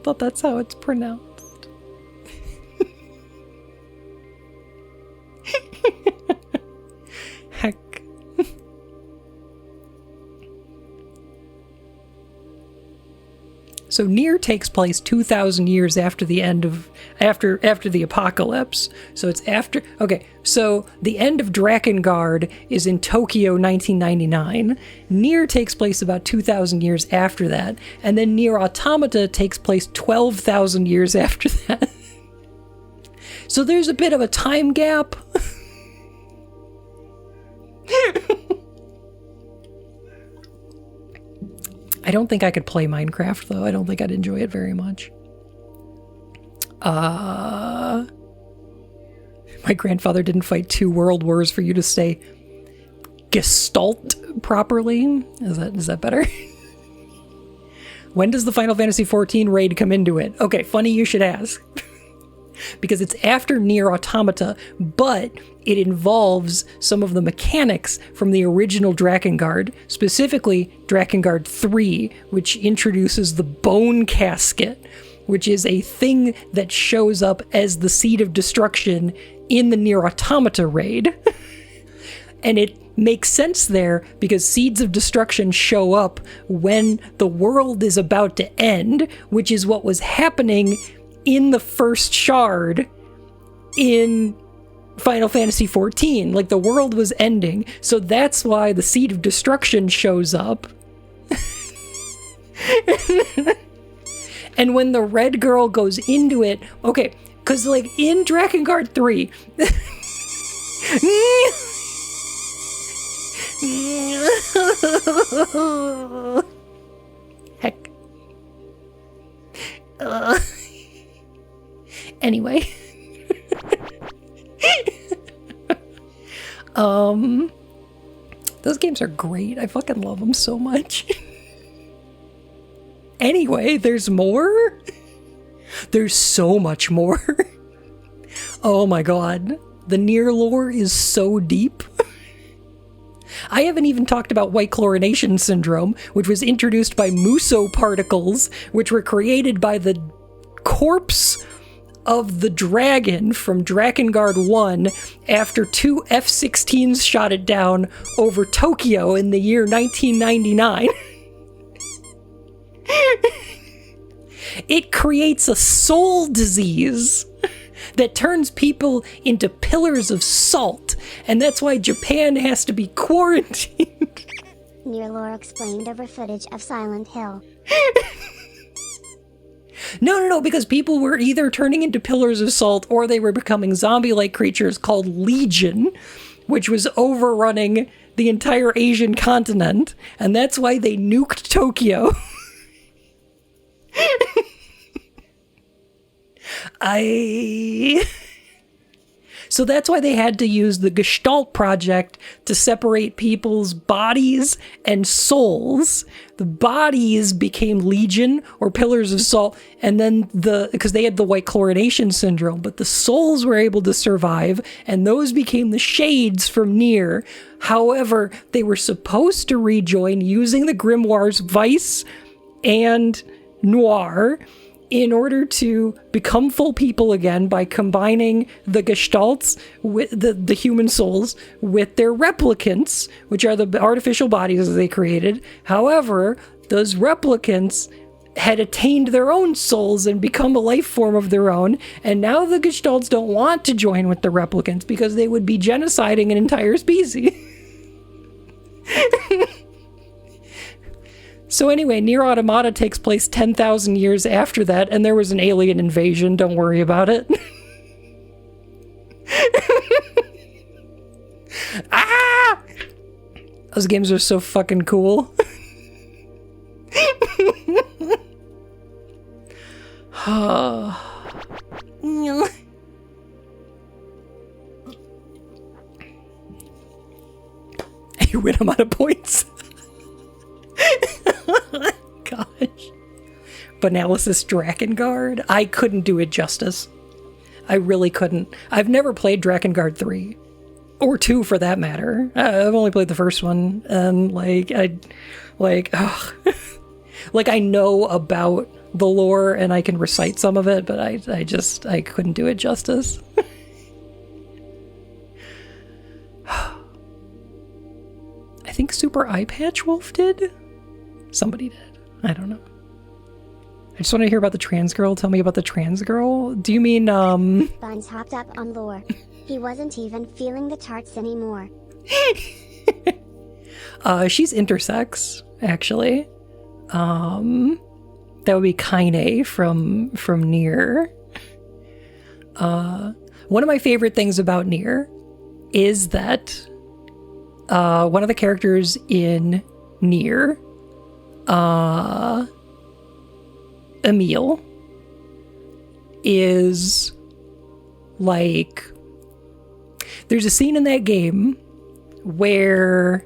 thought that's how it's pronounced. Heck. So Nier takes place 2,000 years after the end of after the apocalypse. So it's after. Okay, so the end of Drakengard is in Tokyo, 1999. Nier takes place about 2,000 years after that, and then Nier Automata takes place 12,000 years after that. So there's a bit of a time gap. I don't think I could play Minecraft, though. I don't think I'd enjoy it very much. My grandfather didn't fight 2 world wars for you to say Gestalt properly. Is that better? When does the Final Fantasy XIV raid come into it? Okay, funny you should ask. Because it's after Nier Automata, but it involves some of the mechanics from the original Drakengard, specifically Drakengard 3, which introduces the Bone Casket, which is a thing that shows up as the Seed of Destruction in the Nier Automata raid. And it makes sense there because Seeds of Destruction show up when the world is about to end, which is what was happening in the first shard in Final Fantasy XIV. Like, the world was ending, so that's why the Seed of Destruction shows up. And when the red girl goes into it, okay, because, like, in Drakengard 3... Heck. Anyway. Those games are great. I fucking love them so much. Anyway, there's more? There's so much more. Oh my god. The Nier lore is so deep. I haven't even talked about white chlorination syndrome, which was introduced by Muso particles, which were created by the corpse of the dragon from Drakengard 1 after 2 F-16s shot it down over Tokyo in the year 1999. It creates a soul disease that turns people into pillars of salt, and that's why Japan has to be quarantined. Nier lore explained over footage of Silent Hill. No, because people were either turning into pillars of salt or they were becoming zombie-like creatures called Legion, which was overrunning the entire Asian continent, and that's why they nuked Tokyo. So that's why they had to use the Gestalt project to separate people's bodies and souls. The bodies became Legion or pillars of salt, and then because they had the white chlorination syndrome, but the souls were able to survive, and those became the shades from Nier. However, they were supposed to rejoin using the grimoires Vice and Noir in order to become full people again by combining the gestalts with the human souls with their replicants, which are the artificial bodies that they created. However, those replicants had attained their own souls and become a life form of their own, and now the gestalts don't want to join with the replicants because they would be genociding an entire species. So anyway, Nier Automata takes place 10,000 years after that, and there was an alien invasion, don't worry about it. Ah! Those games are so fucking cool. You win them out of points. Gosh. Banalysis Drakengard? I couldn't do it justice. I really couldn't. I've never played Drakengard 3. Or 2 for that matter. I've only played the first one. And I know about the lore and I can recite some of it, but I couldn't do it justice. I think Super Eye Patch Wolf did? Somebody did. I don't know. I just want to hear about the trans girl. Tell me about the trans girl. Do you mean, Buns hopped up on lore. He wasn't even feeling the charts anymore. She's intersex, actually. That would be Kaine from Nier. One of my favorite things about Nier is that one of the characters in Nier, Emile, is like, there's a scene in that game where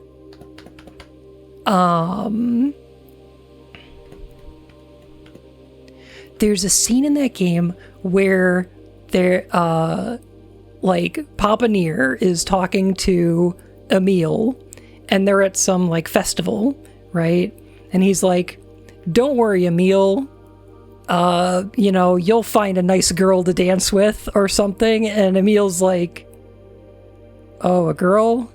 Papa Nier is talking to Emile, and they're at some like festival, right? And he's like, "Don't worry, Emile. You'll find a nice girl to dance with or something." And Emile's like, "Oh, a girl?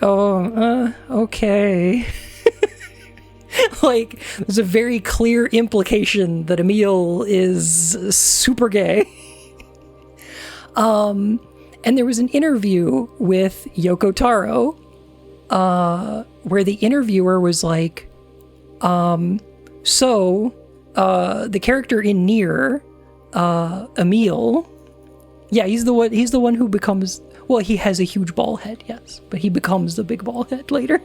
Okay." Like, there's a very clear implication that Emile is super gay. And there was an interview with Yoko Taro, where the interviewer was like, the character in Nier, Emile, yeah, he's the one who becomes, well, he has a huge ball head, yes, but he becomes the big ball head later.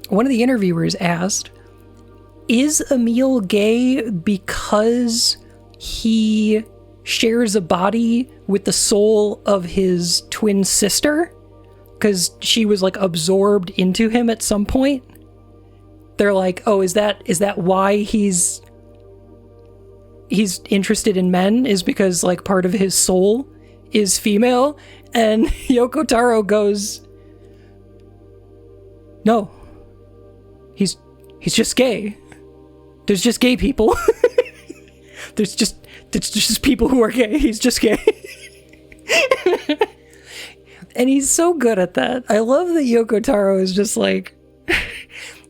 One of the interviewers asked, is Emile gay because he shares a body with the soul of his twin sister? because she was like absorbed into him at some point. They're like, oh, is that why he's interested in men, is because like part of his soul is female? And Yoko Taro goes, no, he's just gay. There's just gay people. It's just people who are gay. He's just gay. And he's so good at that. I love that Yoko Taro is just like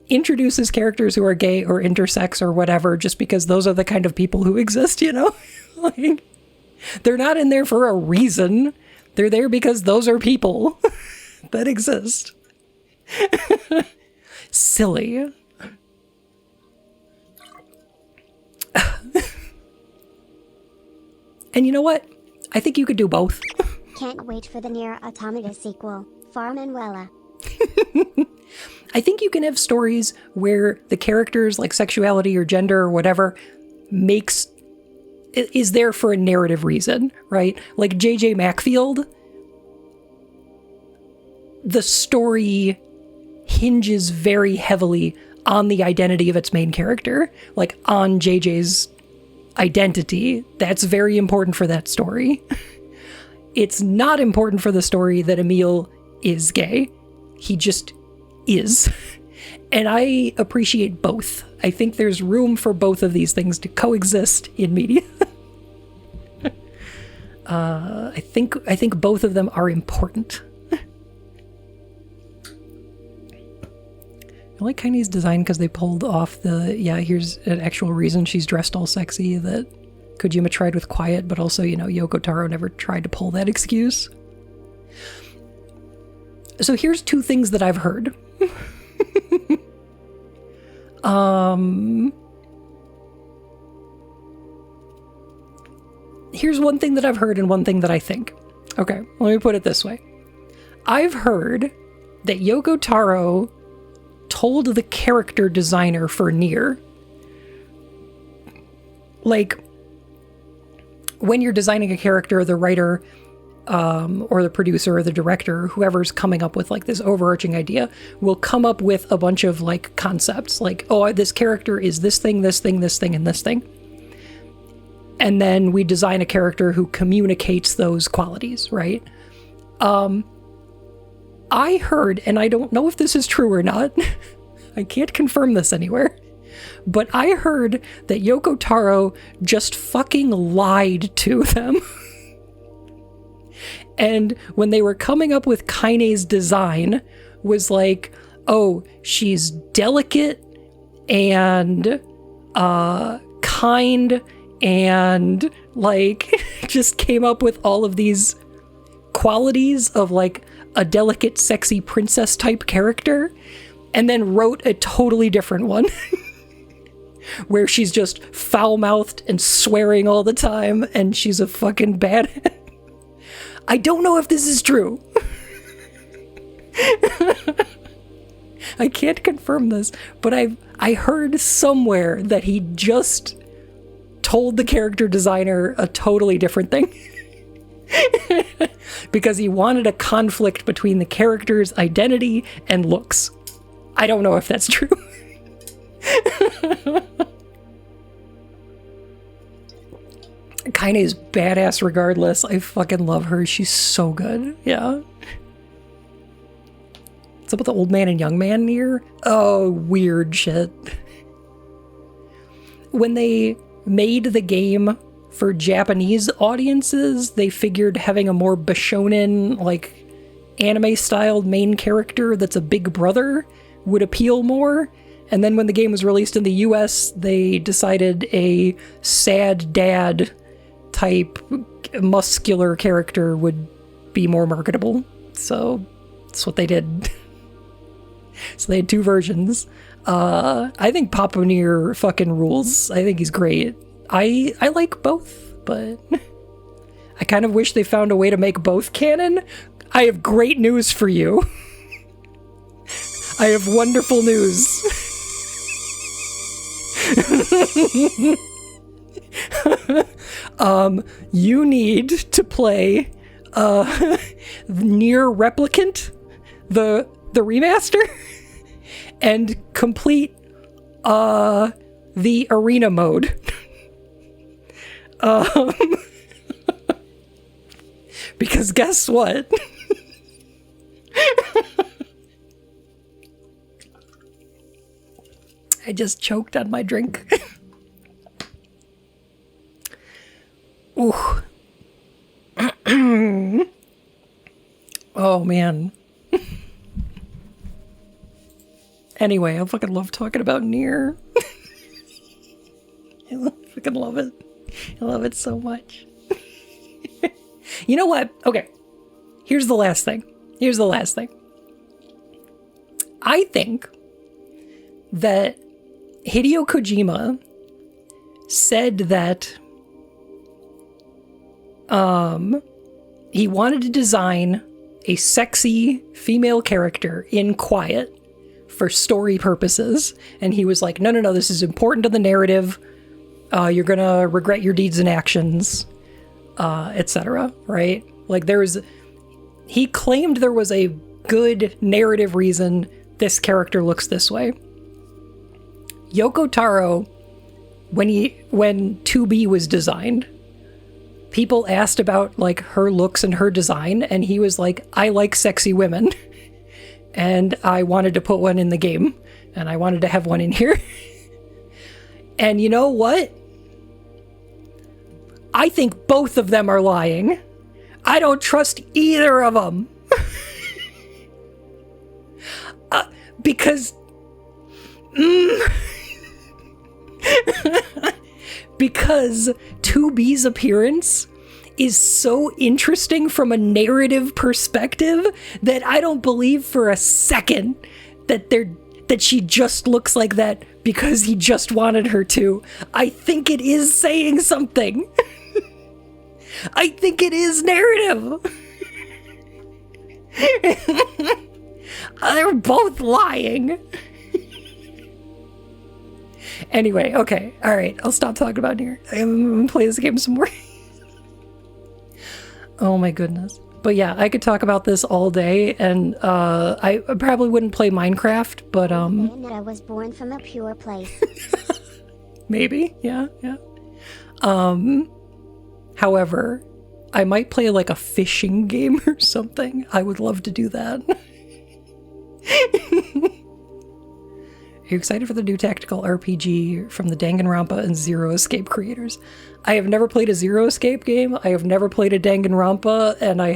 introduces characters who are gay or intersex or whatever just because those are the kind of people who exist, you know? Like, they're not in there for a reason. They're there because those are people that exist. Silly. And you know what? I think you could do both. Can't wait for the Nier Automata sequel, Far Manuela. I think you can have stories where the characters, like sexuality or gender or whatever, is there for a narrative reason, right? Like J.J. Macfield, the story hinges very heavily on the identity of its main character, like on JJ's identity. That's very important for that story. It's not important for the story that Emil is gay. He just is. And I appreciate both. I think there's room for both of these things to coexist in media. I think both of them are important. I like Kaine's design because they pulled off here's an actual reason she's dressed all sexy that Kojima tried with Quiet, but also, Yoko Taro never tried to pull that excuse. So here's two things that I've heard. Here's one thing that I've heard and one thing that I think. Okay, let me put it this way. I've heard that Yoko Taro told the character designer for Nier, like, when you're designing a character, the writer or the producer or the director, whoever's coming up with like this overarching idea, will come up with a bunch of like concepts, like, oh, this character is this thing, this thing, this thing, and this thing. And then we design a character who communicates those qualities, right? I heard, and I don't know if this is true or not, I can't confirm this anywhere, but I heard that Yoko Taro just fucking lied to them. And when they were coming up with Kaine's design, was like, oh, she's delicate and kind and like just came up with all of these qualities of like a delicate, sexy princess type character, and then wrote a totally different one where she's just foul-mouthed and swearing all the time and she's a fucking badass. I don't know if this is true. I can't confirm this, but I heard somewhere that he just told the character designer a totally different thing. Because he wanted a conflict between the character's identity and looks. I don't know if that's true. Kaine's badass regardless. I fucking love her. She's so good. Yeah. What's up with the old man and young man here? Oh, weird shit. When they made the game for Japanese audiences, they figured having a more Bishonen, like, anime-styled main character that's a big brother would appeal more. And then when the game was released in the US, they decided a sad dad type muscular character would be more marketable. So that's what they did. So they had two versions. I think Papa Nier fucking rules. I think he's great. I like both, but I kind of wish they found a way to make both canon. I have great news for you. I have wonderful news. You need to play Nier Replicant the remaster and complete the arena mode. Because guess what? I just choked on my drink. Ooh. Oh, man. Anyway, I fucking love talking about Nier. I fucking love it. I love it so much. You know what? Okay. Here's the last thing. I think that Hideo Kojima said that he wanted to design a sexy female character in Quiet for story purposes, and he was like, no, this is important to the narrative. You're gonna regret your deeds and actions, etc. Right? Like, he claimed there was a good narrative reason this character looks this way. Yoko Taro, when 2B was designed, people asked about like her looks and her design, and he was like, I like sexy women. And I wanted to put one in the game, and I wanted to have one in here. And you know what? I think both of them are lying. I don't trust either of them. Because... because 2B's appearance is so interesting from a narrative perspective that I don't believe for a second that she just looks like that because he just wanted her to. I think it is saying something. I think it is narrative. They're both lying. Anyway, okay, alright, I'll stop talking about Nier. I'm gonna play this game some more. Oh my goodness. But yeah, I could talk about this all day, and I probably wouldn't play Minecraft, but Bayonetta was born from a pure place. Maybe, yeah. However, I might play like a fishing game or something. I would love to do that. Are you excited for the new tactical RPG from the Danganronpa and Zero Escape creators? I have never played a Zero Escape game. I have never played a Danganronpa, and I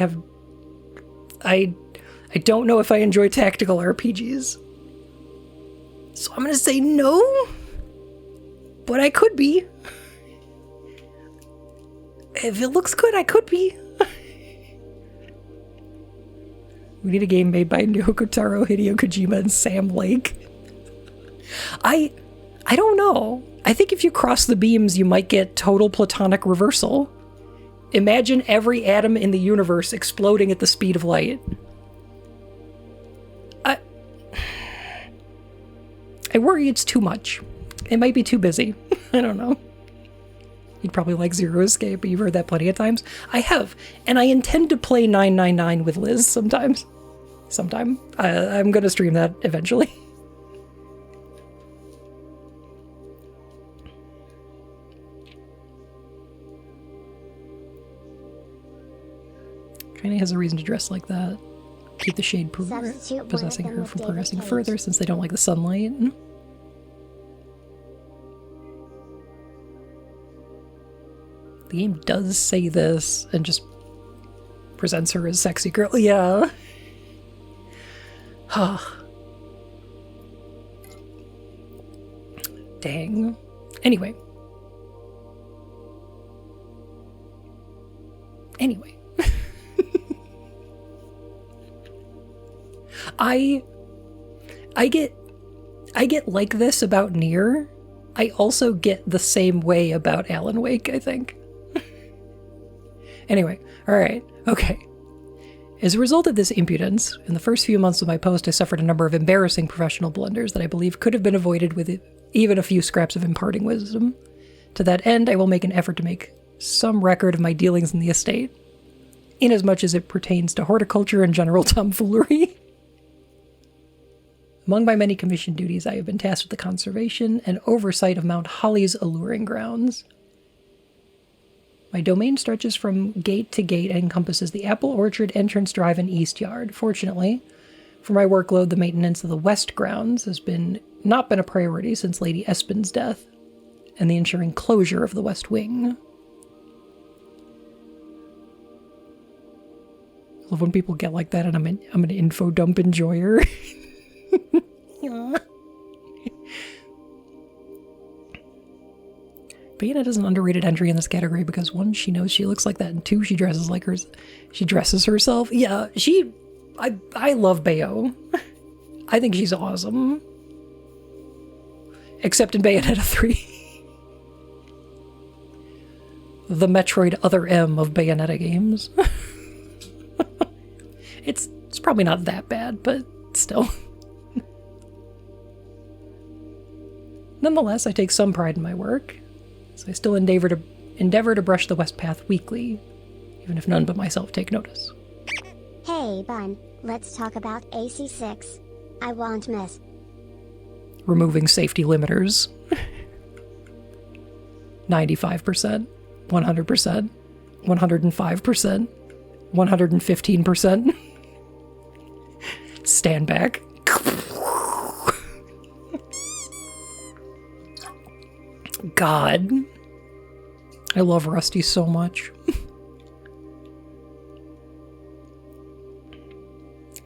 don't know if I enjoy tactical RPGs. So I'm gonna say no, but I could be. If it looks good, I could be. We need a game made by Yoko Taro, Hideo Kojima, and Sam Lake. I don't know. I think if you cross the beams, you might get total platonic reversal. Imagine every atom in the universe exploding at the speed of light. I worry it's too much. It might be too busy. I don't know. You'd probably like Zero Escape, but you've heard that plenty of times. I have, and I intend to play 999 with Liz sometimes. Sometime. I'm gonna stream that eventually. Kinda has a reason to dress like that. Keep the shade possessing her from progressing further since they don't like the sunlight. The game does say this and just presents her as sexy girl. Yeah. Dang. Anyway. I get like this about Nier. I also get the same way about Alan Wake, I think. Anyway, alright, okay. As a result of this impudence, in the first few months of my post, I suffered a number of embarrassing professional blunders that I believe could have been avoided with even a few scraps of imparting wisdom. To that end, I will make an effort to make some record of my dealings in the estate, inasmuch as it pertains to horticulture and general tomfoolery. Among my many commission duties, I have been tasked with the conservation and oversight of Mount Holly's alluring grounds. My domain stretches from gate to gate and encompasses the Apple Orchard, Entrance Drive, and East Yard. Fortunately, for my workload, the maintenance of the West grounds has not been a priority since Lady Espin's death, and the ensuring closure of the West Wing. I love when people get like that, and I'm an info dump enjoyer. Bayonetta is an underrated entry in this category because one, she knows she looks like that, and two, she dresses like her. She dresses herself. Yeah, I love Bayo. I think she's awesome. Except in Bayonetta 3. The Metroid Other M of Bayonetta games. It's probably not that bad, but still. Nonetheless, I take some pride in my work, so I still endeavor to brush the West Path weekly, even if none but myself take notice. Hey, Bun, let's talk about AC6. I won't miss. Removing safety limiters. 95%, 100%, 105%, 115%. Stand back. God. I love Rusty so much.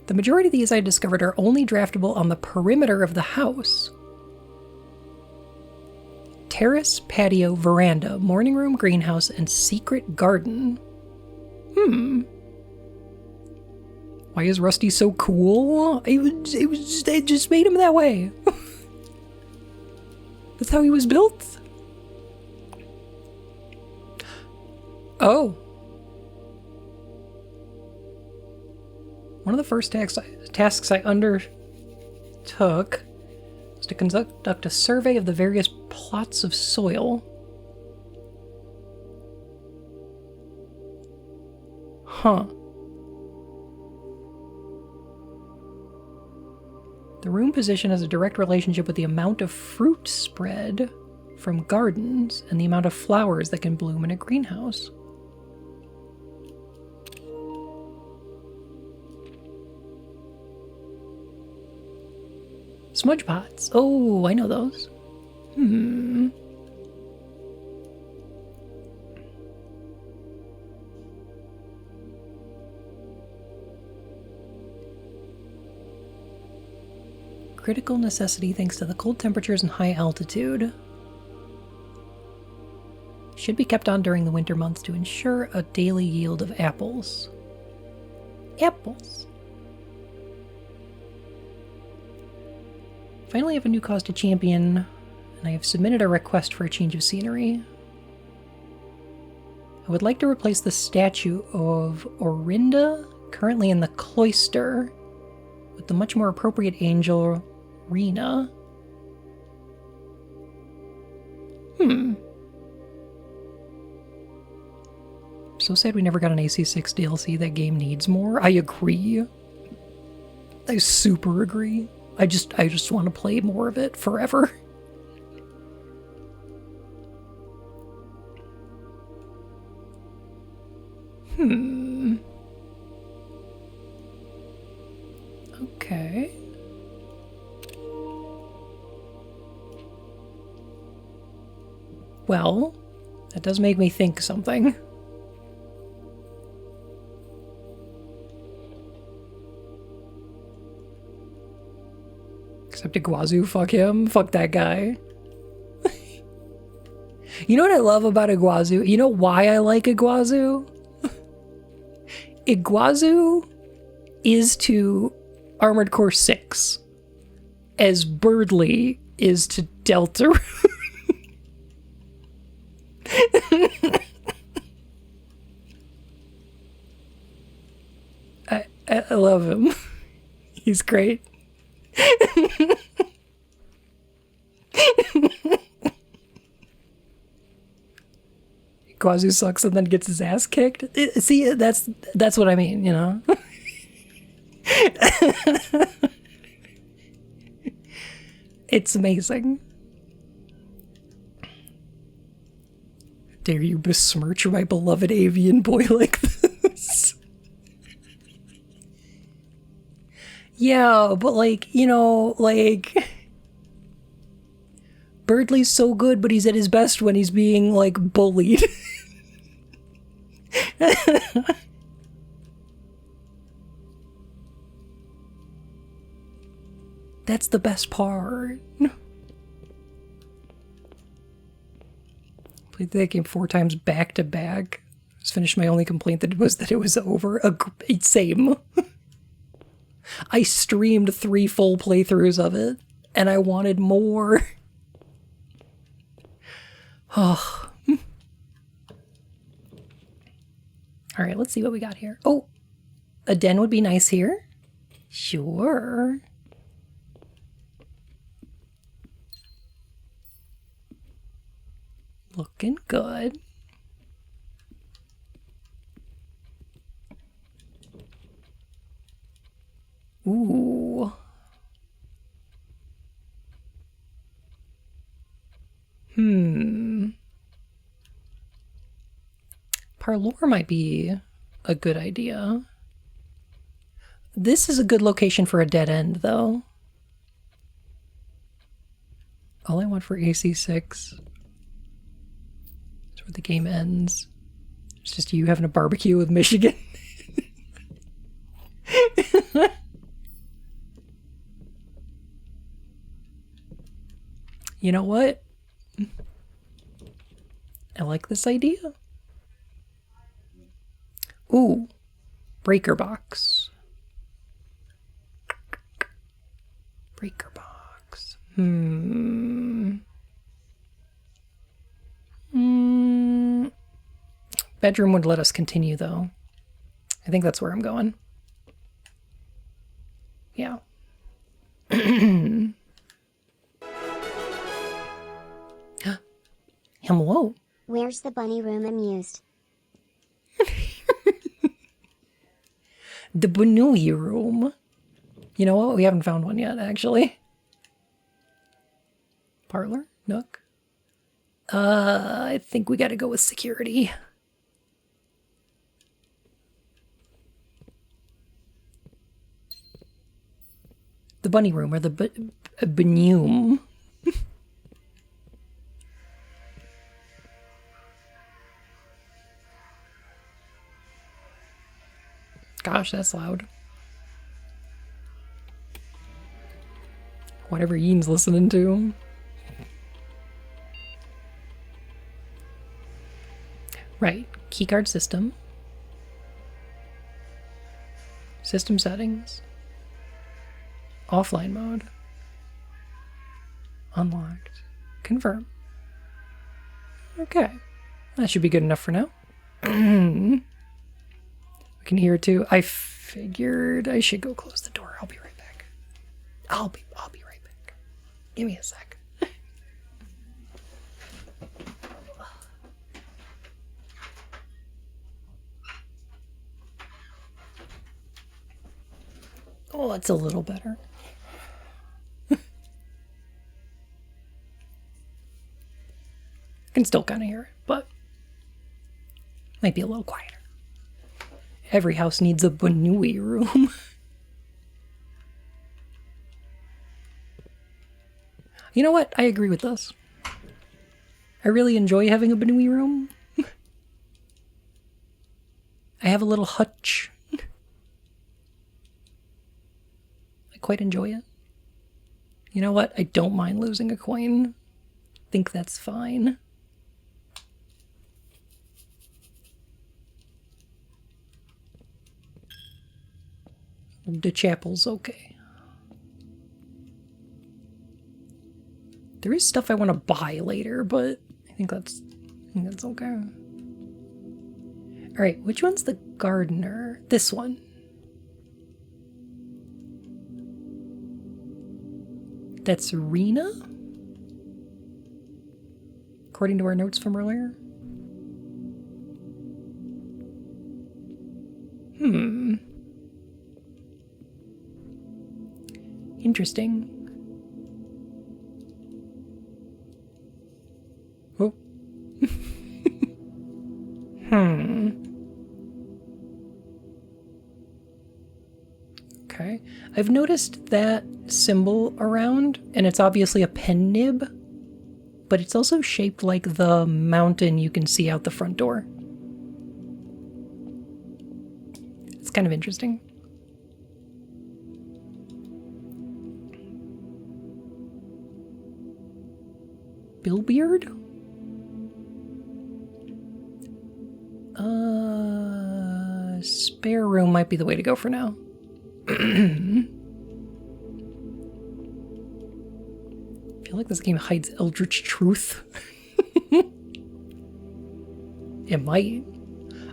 The majority of these I discovered are only draftable on the perimeter of the house. Terrace, patio, veranda, morning room, greenhouse, and secret garden. Why is Rusty so cool? They just made him that way. That's how he was built. Oh. One of the first tasks I undertook was to conduct a survey of the various plots of soil. Huh. The room position has a direct relationship with the amount of fruit spread from gardens and the amount of flowers that can bloom in a greenhouse. Smudge pots. Oh, I know those. Critical necessity thanks to the cold temperatures and high altitude. Should be kept on during the winter months to ensure a daily yield of apples. Apples. Finally, I have a new cause to champion, and I have submitted a request for a change of scenery. I would like to replace the statue of Orinda, currently in the cloister, with the much more appropriate angel, Rena. So sad we never got an AC6 DLC. That game needs more. I agree. I super agree. I just want to play more of it forever. Okay. Well, that does make me think something. Except Iguazu, fuck him. Fuck that guy. You know what I love about Iguazu? You know why I like Iguazu? Iguazu is to Armored Core 6 as Birdly is to Delta. I love him. He's great. Iguazu sucks and then gets his ass kicked. See, that's what I mean, you know? It's amazing. Dare you besmirch my beloved avian boy like this? Yeah, but like, you know, like... Birdley's so good, but he's at his best when he's being, like, bullied. That's the best part. Played that game 4 times back to back. Just finished my only complaint that it was over. Same. I streamed 3 full playthroughs of it, and I wanted more. Oh. Alright, let's see what we got here. Oh, a den would be nice here. Sure. Looking good. Ooh. Parlour might be a good idea. This is a good location for a dead end, though. All I want for AC6 is where the game ends. It's just you having a barbecue with Michigan. You know what? I like this idea. Ooh, breaker box. Breaker box. Bedroom would let us continue, though. I think that's where I'm going. Yeah. Hello. Where's the bunny room amused? The Bnuu room. You know what? We haven't found one yet, actually. Parlor? Nook? I think we gotta go with security. The bunny room, or the Bnuu. Gosh, that's loud. Whatever Ian's listening to. Right. Keycard system. System settings. Offline mode. Unlocked. Confirm. Okay. That should be good enough for now. We can hear it too. I figured I should go close the door. I'll be right back. I'll be right back. Give me a sec. Oh, it's a little better. I can still kind of hear it, but might be a little quieter. Every house needs a Bnuu room. You know what? I agree with this. I really enjoy having a Bnuu room. I have a little hutch. I quite enjoy it. You know what? I don't mind losing a coin. Think that's fine. The chapel's okay. There is stuff I want to buy later, but I think that's okay. All right, which one's the gardener? This one. That's Rena? According to our notes from earlier. Interesting. Okay. I've noticed that symbol around, and it's obviously a pen nib, but it's also shaped like the mountain you can see out the front door. It's kind of interesting. Billbeard? Spare room might be the way to go for now. I feel like this game hides eldritch truth. It might.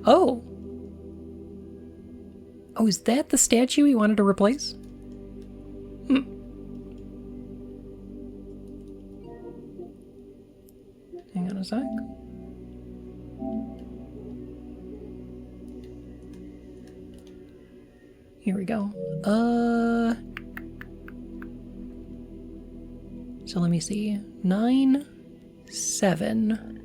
Oh. Oh, is that the statue he wanted to replace? Hang on a sec. Here we go. So let me see. 9, 7.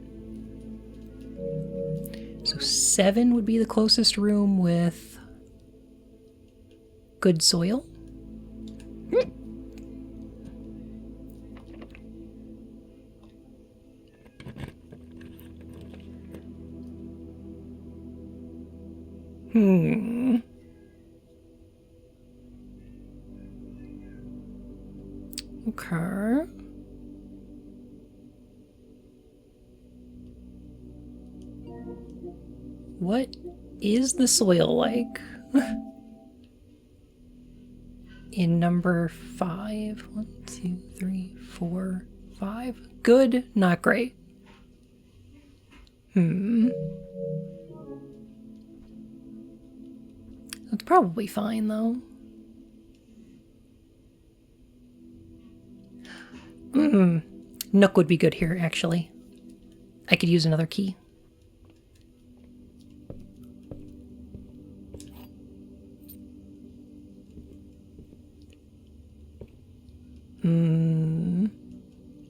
So 7 would be the closest room with good soil. Okay. What is the soil like? In number 5. 1, 2, 3, 4, 5. Good, not great. That's probably fine, though. Nook would be good here, actually. I could use another key.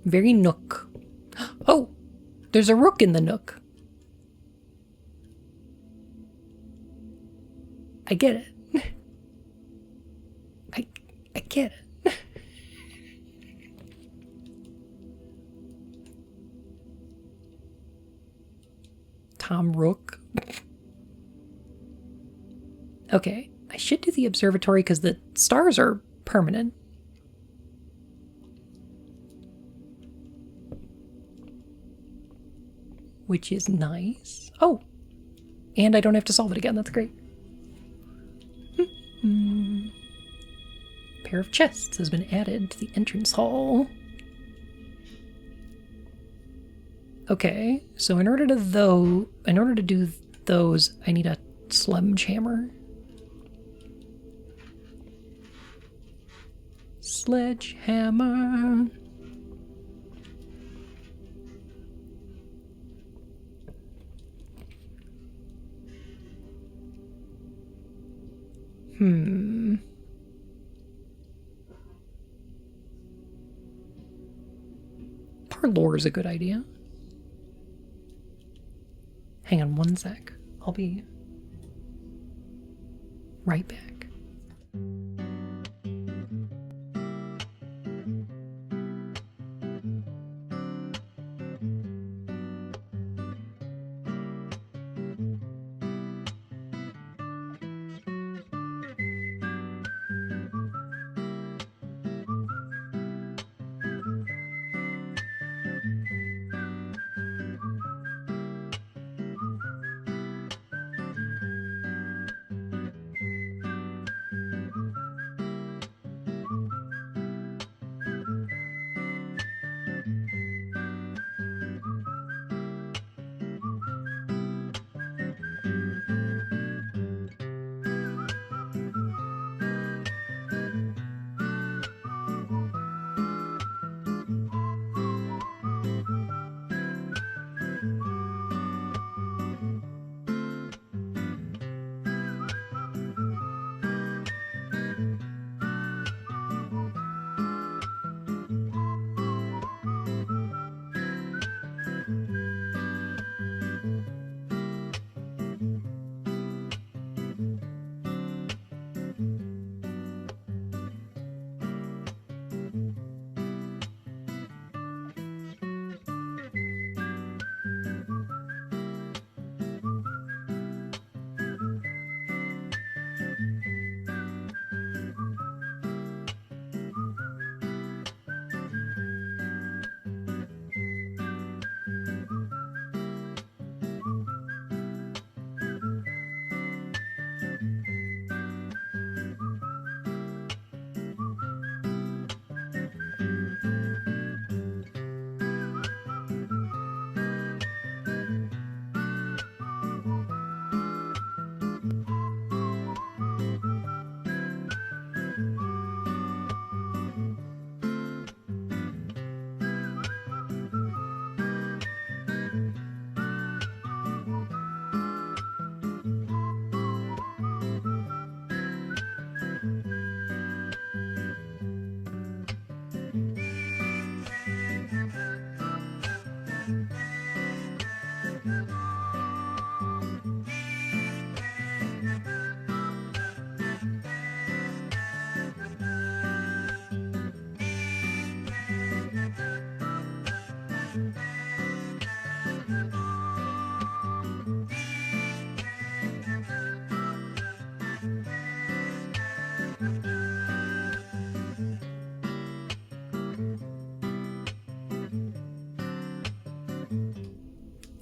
Very Nook. Oh! There's a rook in the Nook. I get it. I get it. Tom Rook. Okay, I should do the observatory because the stars are permanent. Which is nice. Oh, and I don't have to solve it again. That's great. Pair of chests has been added to the entrance hall. Okay, so in order to do those, I need a sledgehammer. Sledgehammer. Parlor is a good idea. Hang on one sec. I'll be right back.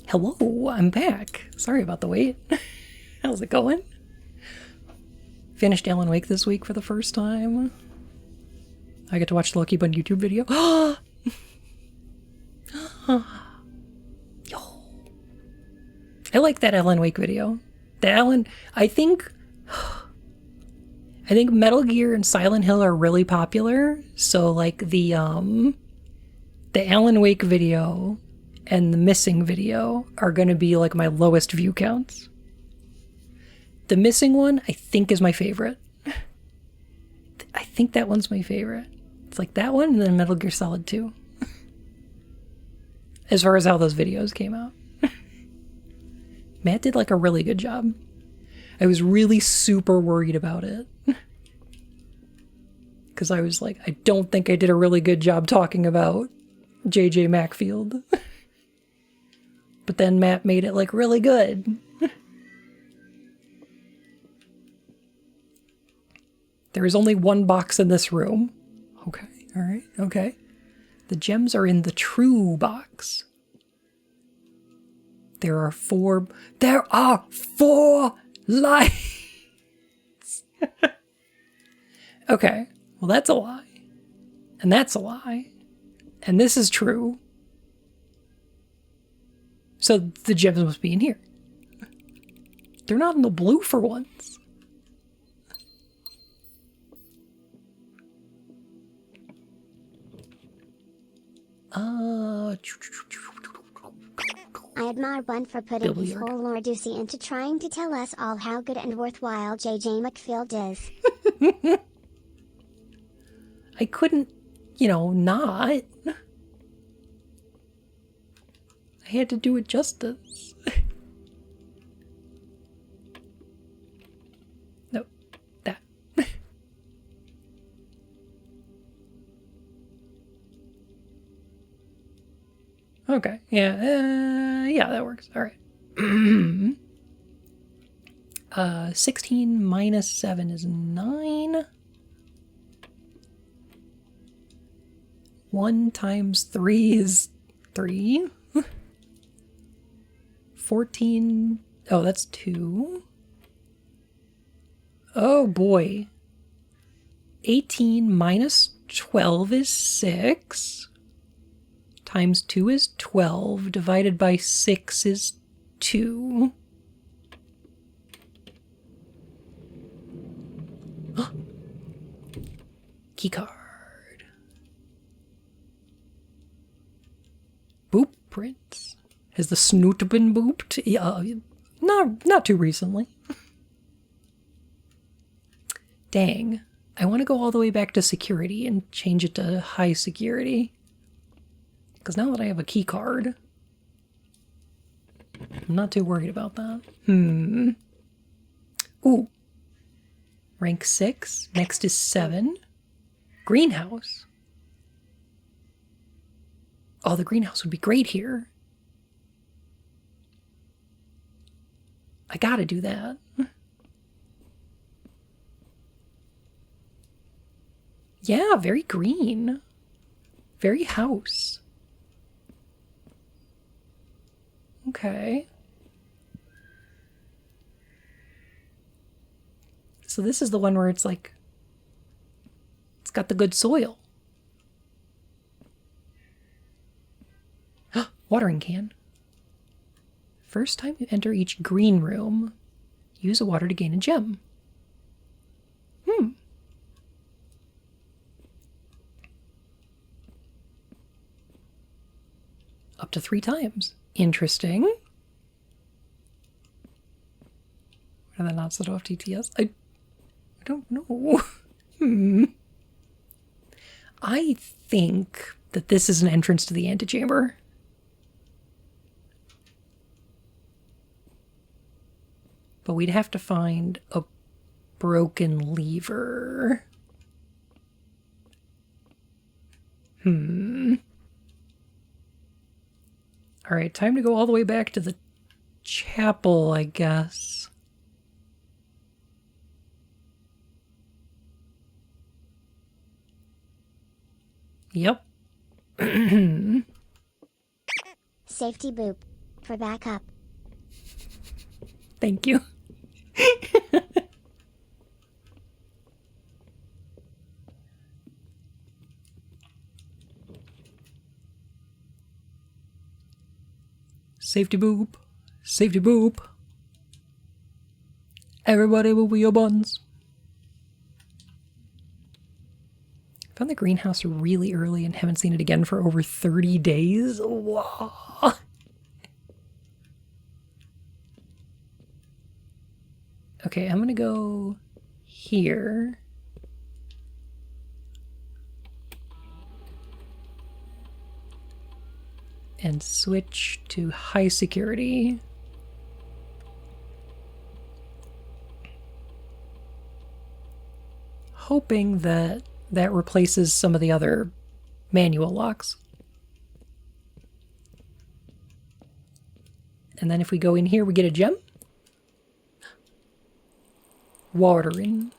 Hello, I'm back. Sorry about the wait. How's it going? Finished Alan Wake this week for the first time. I get to watch the Lucky Bun YouTube video. Yo. I like that Alan Wake video. I think Metal Gear and Silent Hill are really popular. So like the Alan Wake video and the Missing video are going to be like my lowest view counts. The Missing one, I think, is my favorite. I think that one's my favorite. It's like that one and then Metal Gear Solid 2. As far as how those videos came out. Matt did like a really good job. I was really super worried about it. Because I was like, I don't think I did a really good job talking about J.J. Macfield. But then Matt made it like really good. There is only one box in this room. Okay, alright, okay. The gems are in the true box. There are four lights! Okay, well that's a lie. And that's a lie. And this is true. So the gems must be in here. They're not in the blue for once. I admire Bun for putting his whole lore doozy into trying to tell us all how good and worthwhile J.J. Macfield is. I couldn't, not. I had to do it justice. No, that. Okay, yeah, that works. All right. 16 minus 7 is 9. 1 times 3 is 3. 14. Oh, that's 2. Oh boy. 18 minus 12 is 6. Times 2 is 12. Divided by 6 is 2. Keycard. Boop prints. Has the snoot been booped? Yeah, not too recently. Dang. I want to go all the way back to security and change it to high security. Because now that I have a key card, I'm not too worried about that. Ooh. Rank 6. Next is 7. Greenhouse. Oh, the greenhouse would be great here. I gotta do that. Yeah, very green. Very house. Okay. So this is the one where it's like, it's got the good soil. Watering can. First time you enter each green room, use a water to gain a gem. Up to 3 times. Interesting. What are the not set off TTS? I don't know. I think that this is an entrance to the antechamber. But we'd have to find a broken lever. All right, time to go all the way back to the chapel, I guess. Yep. Safety boop. For backup. Thank you. Safety boop. Safety boop. Everybody will be your buns. Found the greenhouse really early and haven't seen it again for over 30 days. Wow. Okay, I'm gonna go here. And switch to high security. Hoping that that replaces some of the other manual locks. And then if we go in here, we get a gem. Watering.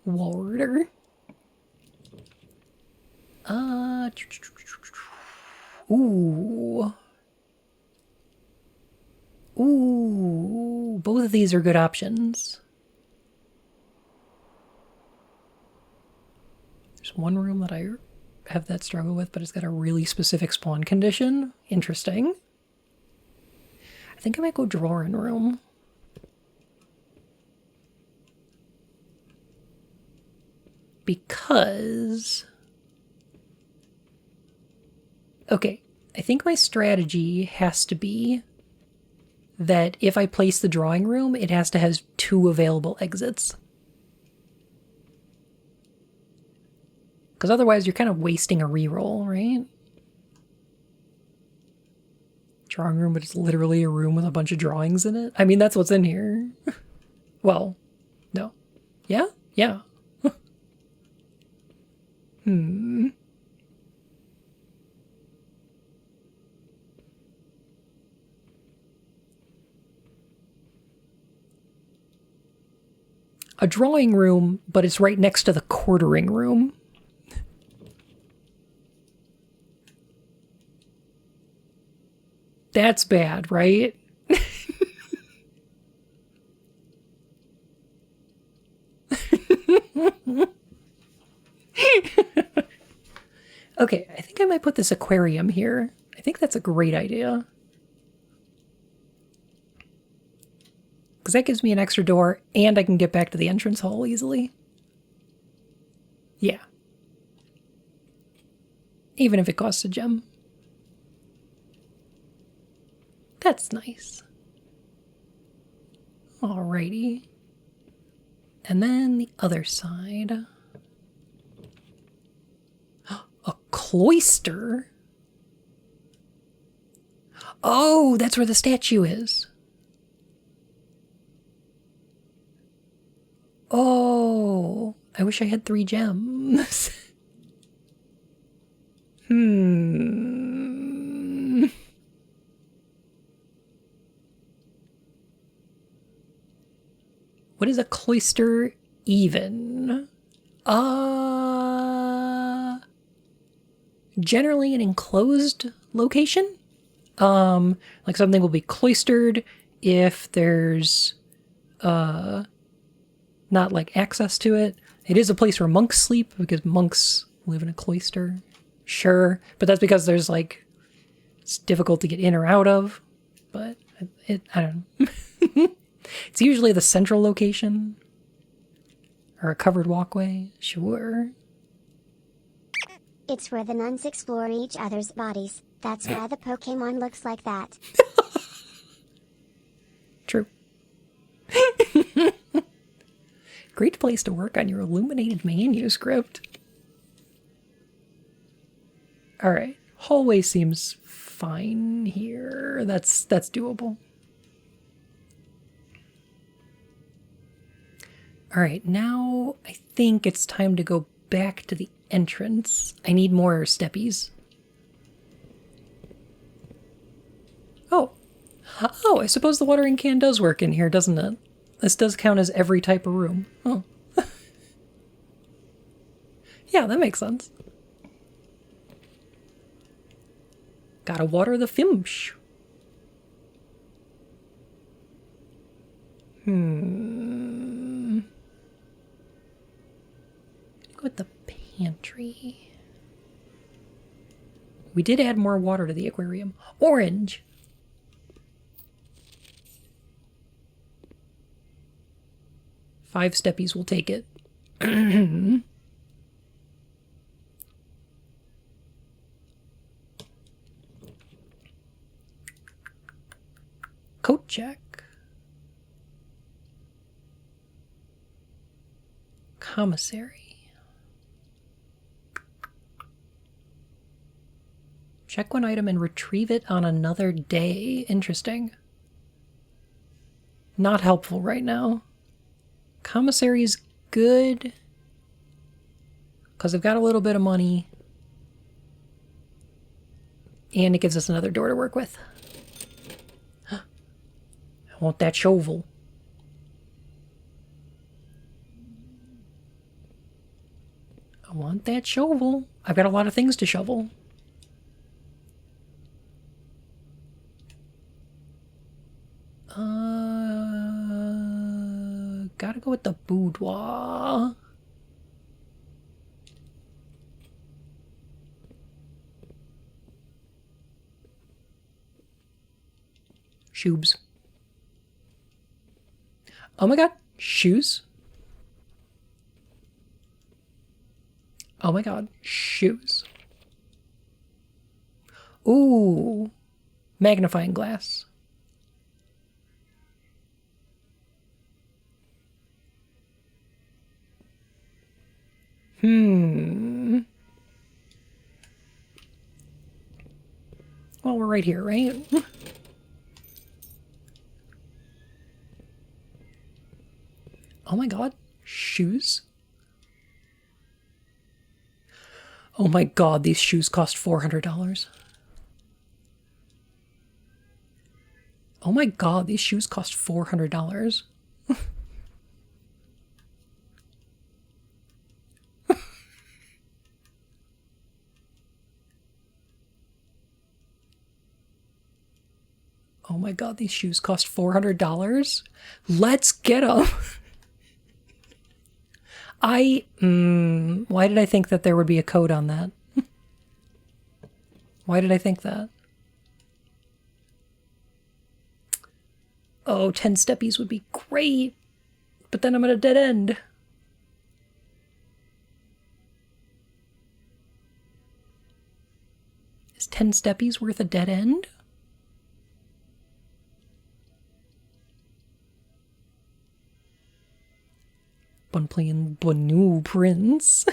Water. Ooh. Ooh. Both of these are good options. There's one room that I have that struggle with, but it's got a really specific spawn condition. Interesting. I think I might go drawing room. Because... Okay, I think my strategy has to be that if I place the drawing room, it has to have 2 available exits. Because otherwise you're kind of wasting a reroll, right? Drawing room, but it's literally a room with a bunch of drawings in it. I mean, that's what's in here. Well, no. Yeah? Yeah. A drawing room, but it's right next to the quartering room. That's bad, right? Okay, I think I might put this aquarium here. I think that's a great idea. Because that gives me an extra door, and I can get back to the entrance hall easily. Yeah. Even if it costs a gem. That's nice. Alrighty. And then the other side. A cloister? Oh, that's where the statue is. Oh, I wish I had 3 gems. What is a cloister even? Generally an enclosed location. Like something will be cloistered if there's not like access to it. It is a place where monks sleep because monks live in a cloister. Sure, but that's because there's like it's difficult to get in or out of. But I don't know. It's usually the central location or a covered walkway. Sure. It's where the nuns explore each other's bodies. That's why the Pokemon looks like that. True. Great place to work on your illuminated manuscript. All right. Hallway seems fine here. That's doable. All right. Now I think it's time to go back to the entrance. I need more steppies. Oh. Oh, I suppose the watering can does work in here, doesn't it? This does count as every type of room. Oh. Yeah, that makes sense. Gotta water the fish. Go with the pantry. We did add more water to the aquarium. Orange. Five steppies will take it. Coat check. Commissary. Check one item and retrieve it on another day. Interesting. Not helpful right now. Commissary's good because I've got a little bit of money and it gives us another door to work with. I want that shovel. I want that shovel. I've got a lot of things to shovel. Gotta go with the boudoir. Shoes. Oh my god, shoes. Oh my god, shoes. Ooh, magnifying glass. Well, we're right here, right? Oh my god, shoes. Oh my god, these shoes cost $400. Oh my god, these shoes cost $400. Oh my god, these shoes cost $400. Let's get them. Why did I think that there would be a code on that? Why did I think that? Oh, 10 steppies would be great. But then I'm at a dead end. Is 10 steppies worth a dead end? Been playing Bnuu Prince.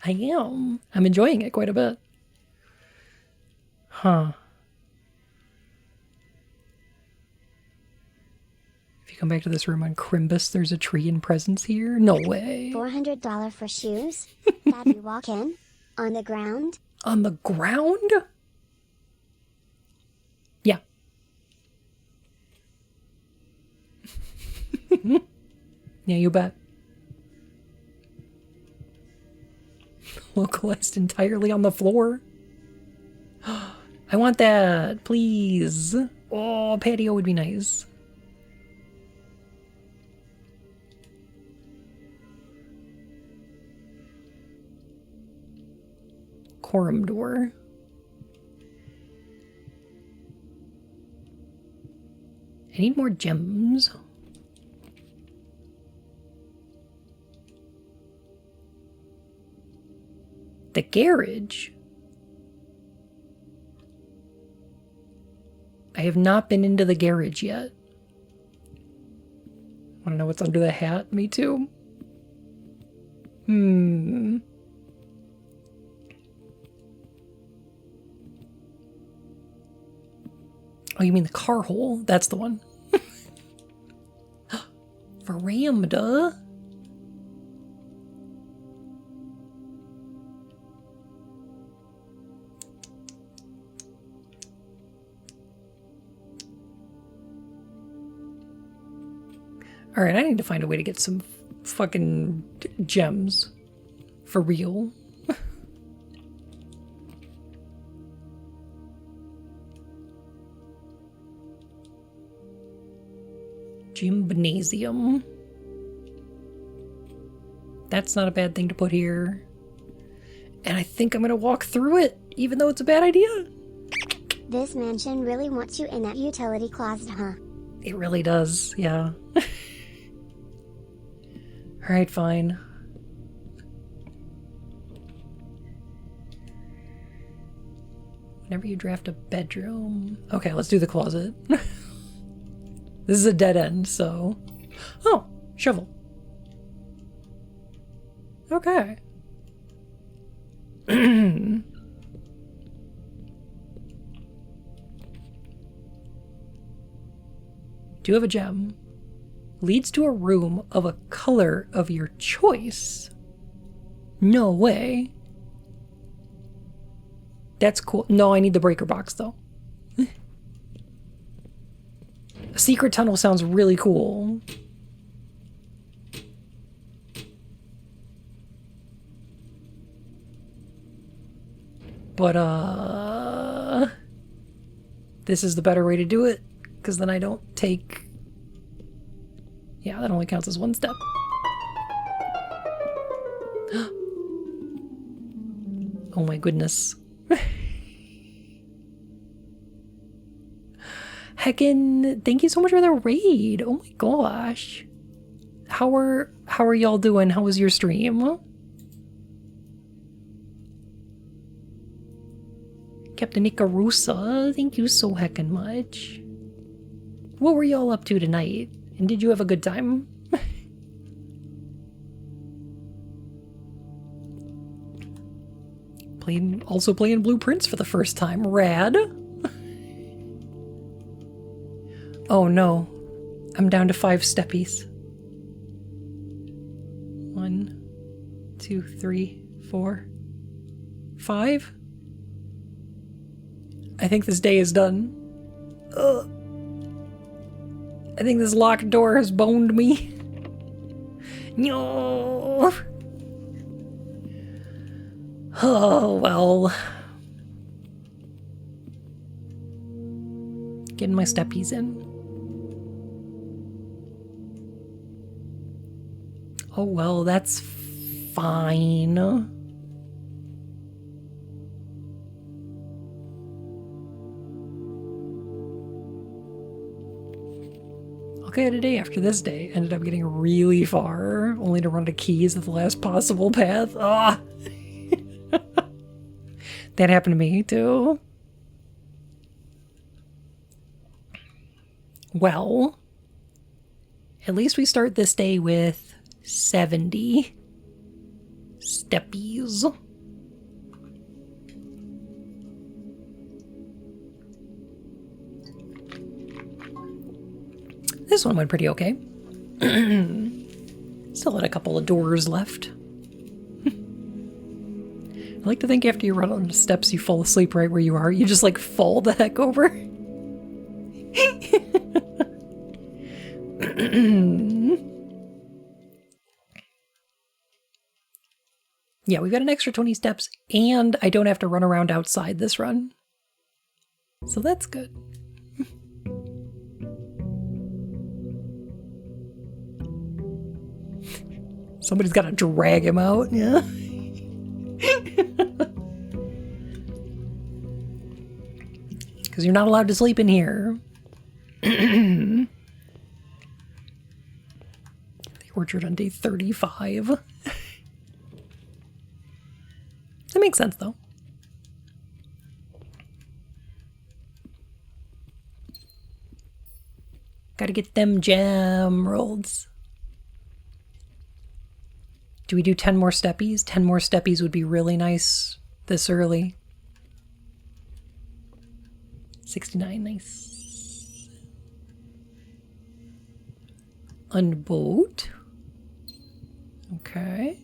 I am. I'm enjoying it quite a bit. Huh. If you come back to this room on Crimbus, there's a tree and presents here? No way. $400 for shoes? That you walk in? On the ground? On the ground? Yeah. Yeah, you bet. Localized entirely on the floor. I want that, please. Oh, patio would be nice. Quorum door. I need more gems. The garage? I have not been into the garage yet. Want to know what's under the hat? Me too. Oh, you mean the car hole? That's the one. Veranda? All right, I need to find a way to get some fucking gems. For real. Gymnasium. That's not a bad thing to put here. And I think I'm gonna walk through it, even though it's a bad idea. This mansion really wants you in that utility closet, huh? It really does, yeah. Alright, fine. Whenever you draft a bedroom... Okay, let's do the closet. This is a dead end, so... Oh, shovel. Okay. Do you have a gem? Leads to a room of a color of your choice. No way. That's cool. No, I need the breaker box though. A secret tunnel sounds really cool. But, this is the better way to do it, because then I don't take... Yeah, that only counts as one step. Oh my goodness. Heckin', thank you so much for the raid. Oh my gosh. How are y'all doing? How was your stream? Captain Ikarusa, thank you so heckin' much. What were y'all up to tonight? And did you have a good time? Also playing Blueprints for the first time. Rad. Oh no. I'm down to 5 steppies. 1, 2, 3, 4, 5. I think this day is done. Ugh. I think this locked door has boned me. No. Oh, well. Getting my steppies in. Oh, well, that's fine. Okay, today after this day, ended up getting really far, only to run to keys at the last possible path. Ah! That happened to me, too. Well, at least we start this day with 70 steppies. This one went pretty okay. Still had a couple of doors left. I like to think after you run on the steps, you fall asleep right where you are. You just like fall the heck over. Yeah, we've got an extra 20 steps, and I don't have to run around outside this run. So that's good. Somebody's got to drag him out, yeah. Because you're not allowed to sleep in here. The orchard on day 35. That makes sense, though. Gotta get them gem rolls. Do we do 10 more steppies? 10 more steppies would be really nice this early. 69, nice. Unboat. Okay.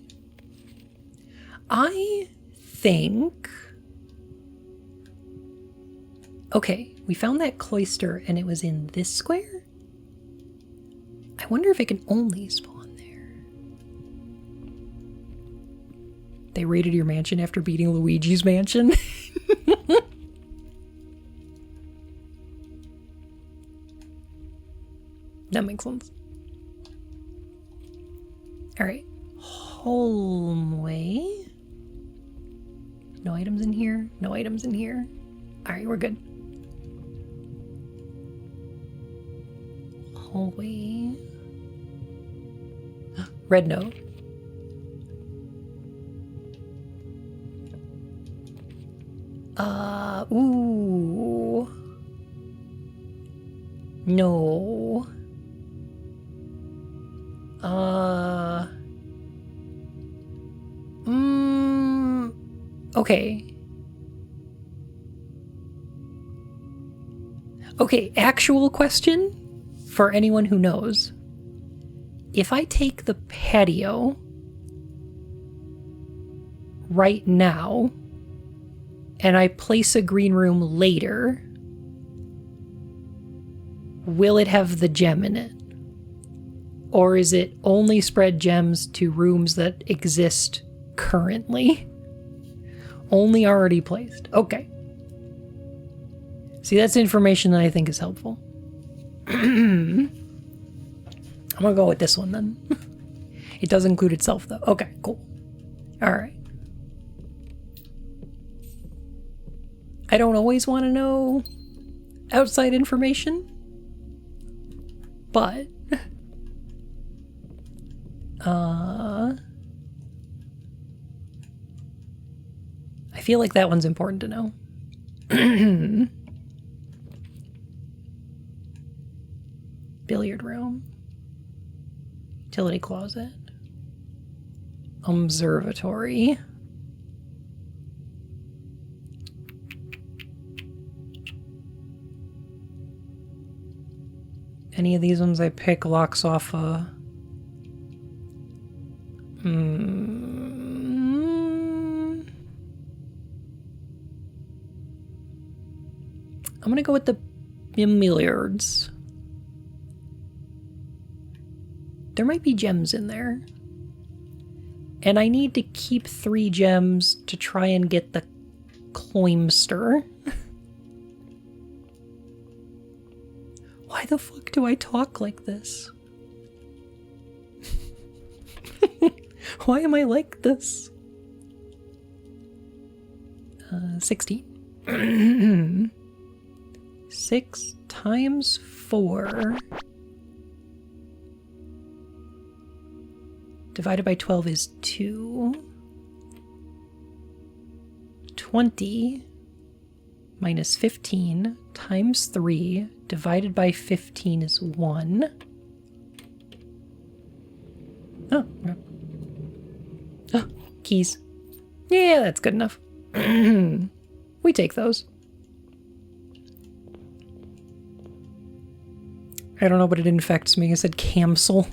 I think... Okay, we found that cloister and it was in this square? I wonder if it can only spawn there. They raided your mansion after beating Luigi's mansion. That makes sense. Alright. Hallway. No items in here. No items in here. Alright, we're good. Hallway. Red note. Ooh. No. Okay. Okay, actual question for anyone who knows. If I take the patio right now and I place a green room later, will it have the gem in it? Or is it only spread gems to rooms that exist currently? Only already placed. Okay. See, that's information that I think is helpful. I'm gonna go with this one then. It does include itself though. Okay, cool. Alright. I don't always want to know outside information, but I feel like that one's important to know. Billiard room. Utility closet. Observatory. Any of these ones I pick locks off a... I'm gonna go with the billiards. There might be gems in there. And I need to keep 3 gems to try and get the Cloimster. Why the fuck do I talk like this? Why am I like this? 16. 6 times 4 divided by 12 is 2. 20 minus 15 times 3 divided by 15 is 1. Oh, okay. Oh, keys. Yeah, that's good enough. We take those. I don't know, but it infects me. I said cancel.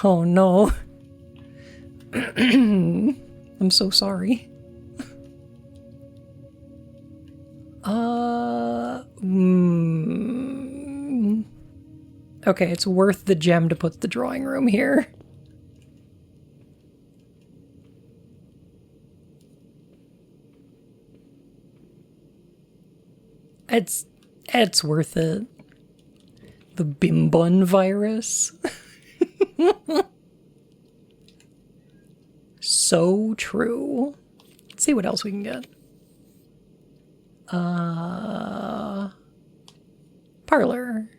Oh no. I'm so sorry. Okay, it's worth the gem to put the drawing room here. It's worth it. The Bimbun virus. So true. Let's see what else we can get. Parlor.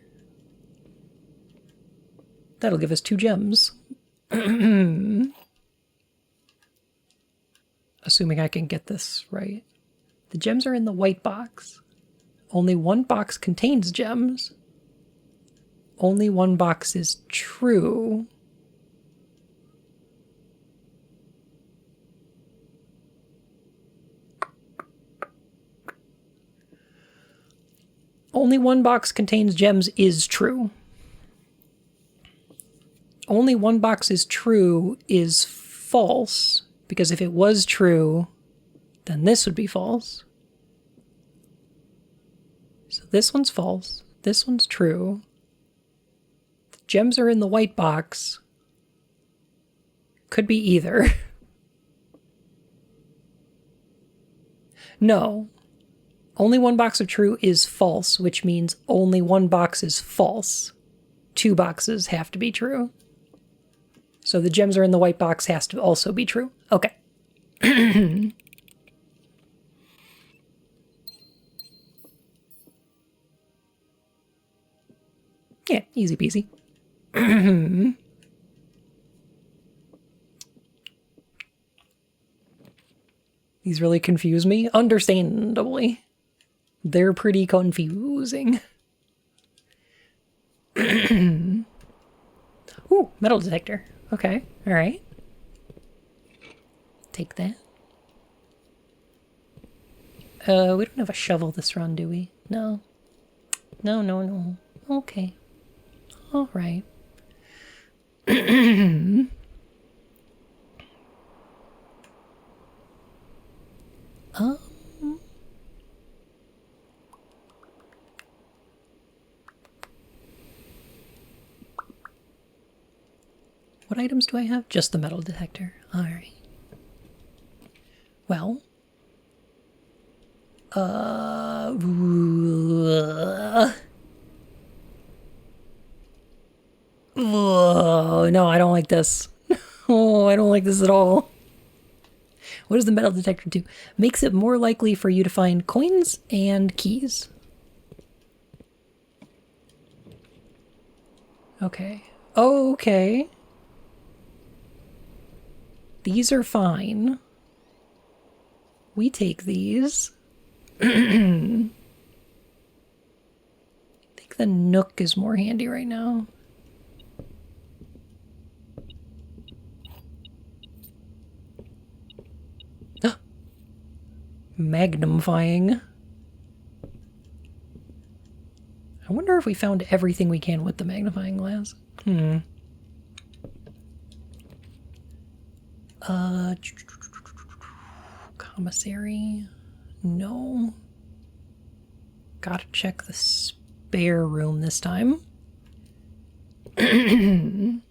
That'll give us 2 gems. Assuming I can get this right. The gems are in the white box. Only one box contains gems. Only one box is true. Only one box contains gems is true. Only one box is true is false, because if it was true, then this would be false. So this one's false. This one's true. The gems are in the white box. Could be either. No. Only one box of true is false, which means only one box is false. 2 boxes have to be true. So the gems are in the white box has to also be true. Okay. Yeah, easy peasy. These really confuse me, understandably. They're pretty confusing. Ooh, metal detector. Okay, all right. Take that. We don't have a shovel this run, do we? No. No. Okay. All right. What items do I have? Just the metal detector. All right. Well. No, I don't like this. Oh, I don't like this at all. What does the metal detector do? Makes it more likely for you to find coins and keys. Okay. Okay. These are fine. We take these. I think the Nook is more handy right now. Magnifying. I wonder if we found everything we can with the magnifying glass. Commissary. No. Gotta check the spare room this time. And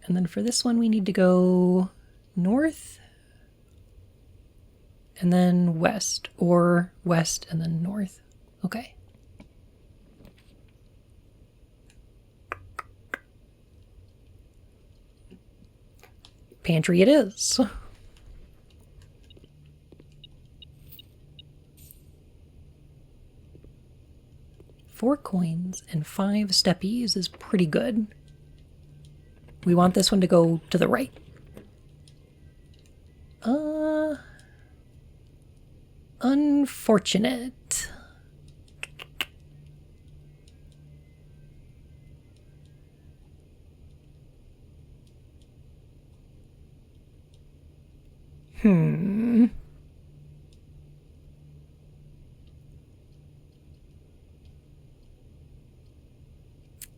then for this one, we need to go north and then west, or west and then north. Okay. Pantry it is. 4 coins and 5 steppies is pretty good. We want this one to go to the right. Unfortunate.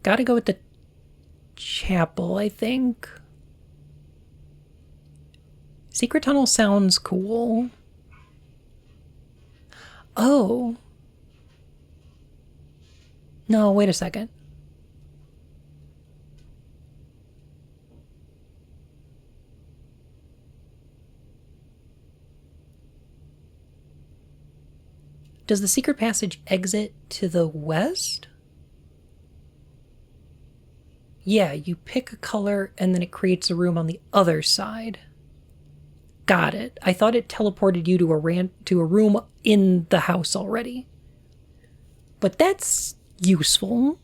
Gotta go with the chapel, I think. Secret tunnel sounds cool. Oh. No, wait a second. Does the secret passage exit to the west? Yeah, you pick a color and then it creates a room on the other side. Got it. I thought it teleported you to a room in the house already. But that's useful.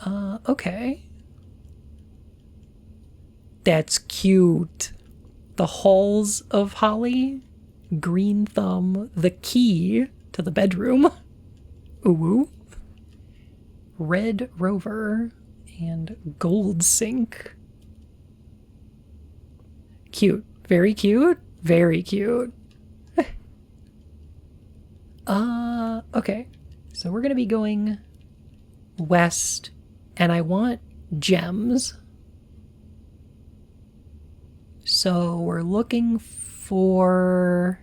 Okay. That's cute. The halls of Holly, green thumb, the key to the bedroom. Ooh. Red rover and gold sink. Cute. Very cute. Very cute. Okay. So we're going to be going west, and I want gems. So we're looking for...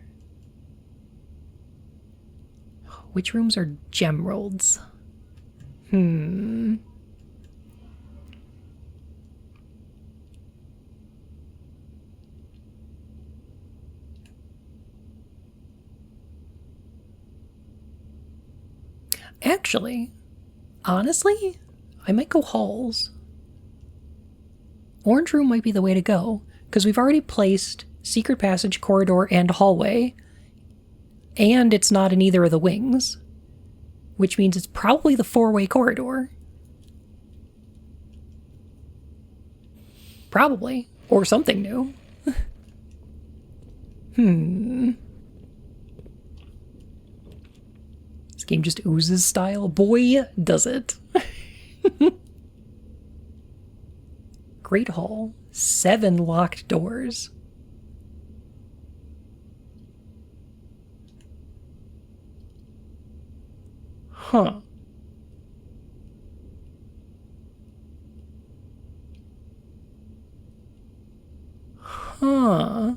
Which rooms are gemeralds? Actually, honestly, I might go halls. Orange room might be the way to go, because we've already placed secret passage, corridor, and hallway, and it's not in either of the wings, which means it's probably the four-way corridor. Probably. Or something new. This game just oozes style. Boy, does it. Great Hall. 7 locked doors. Huh. Huh.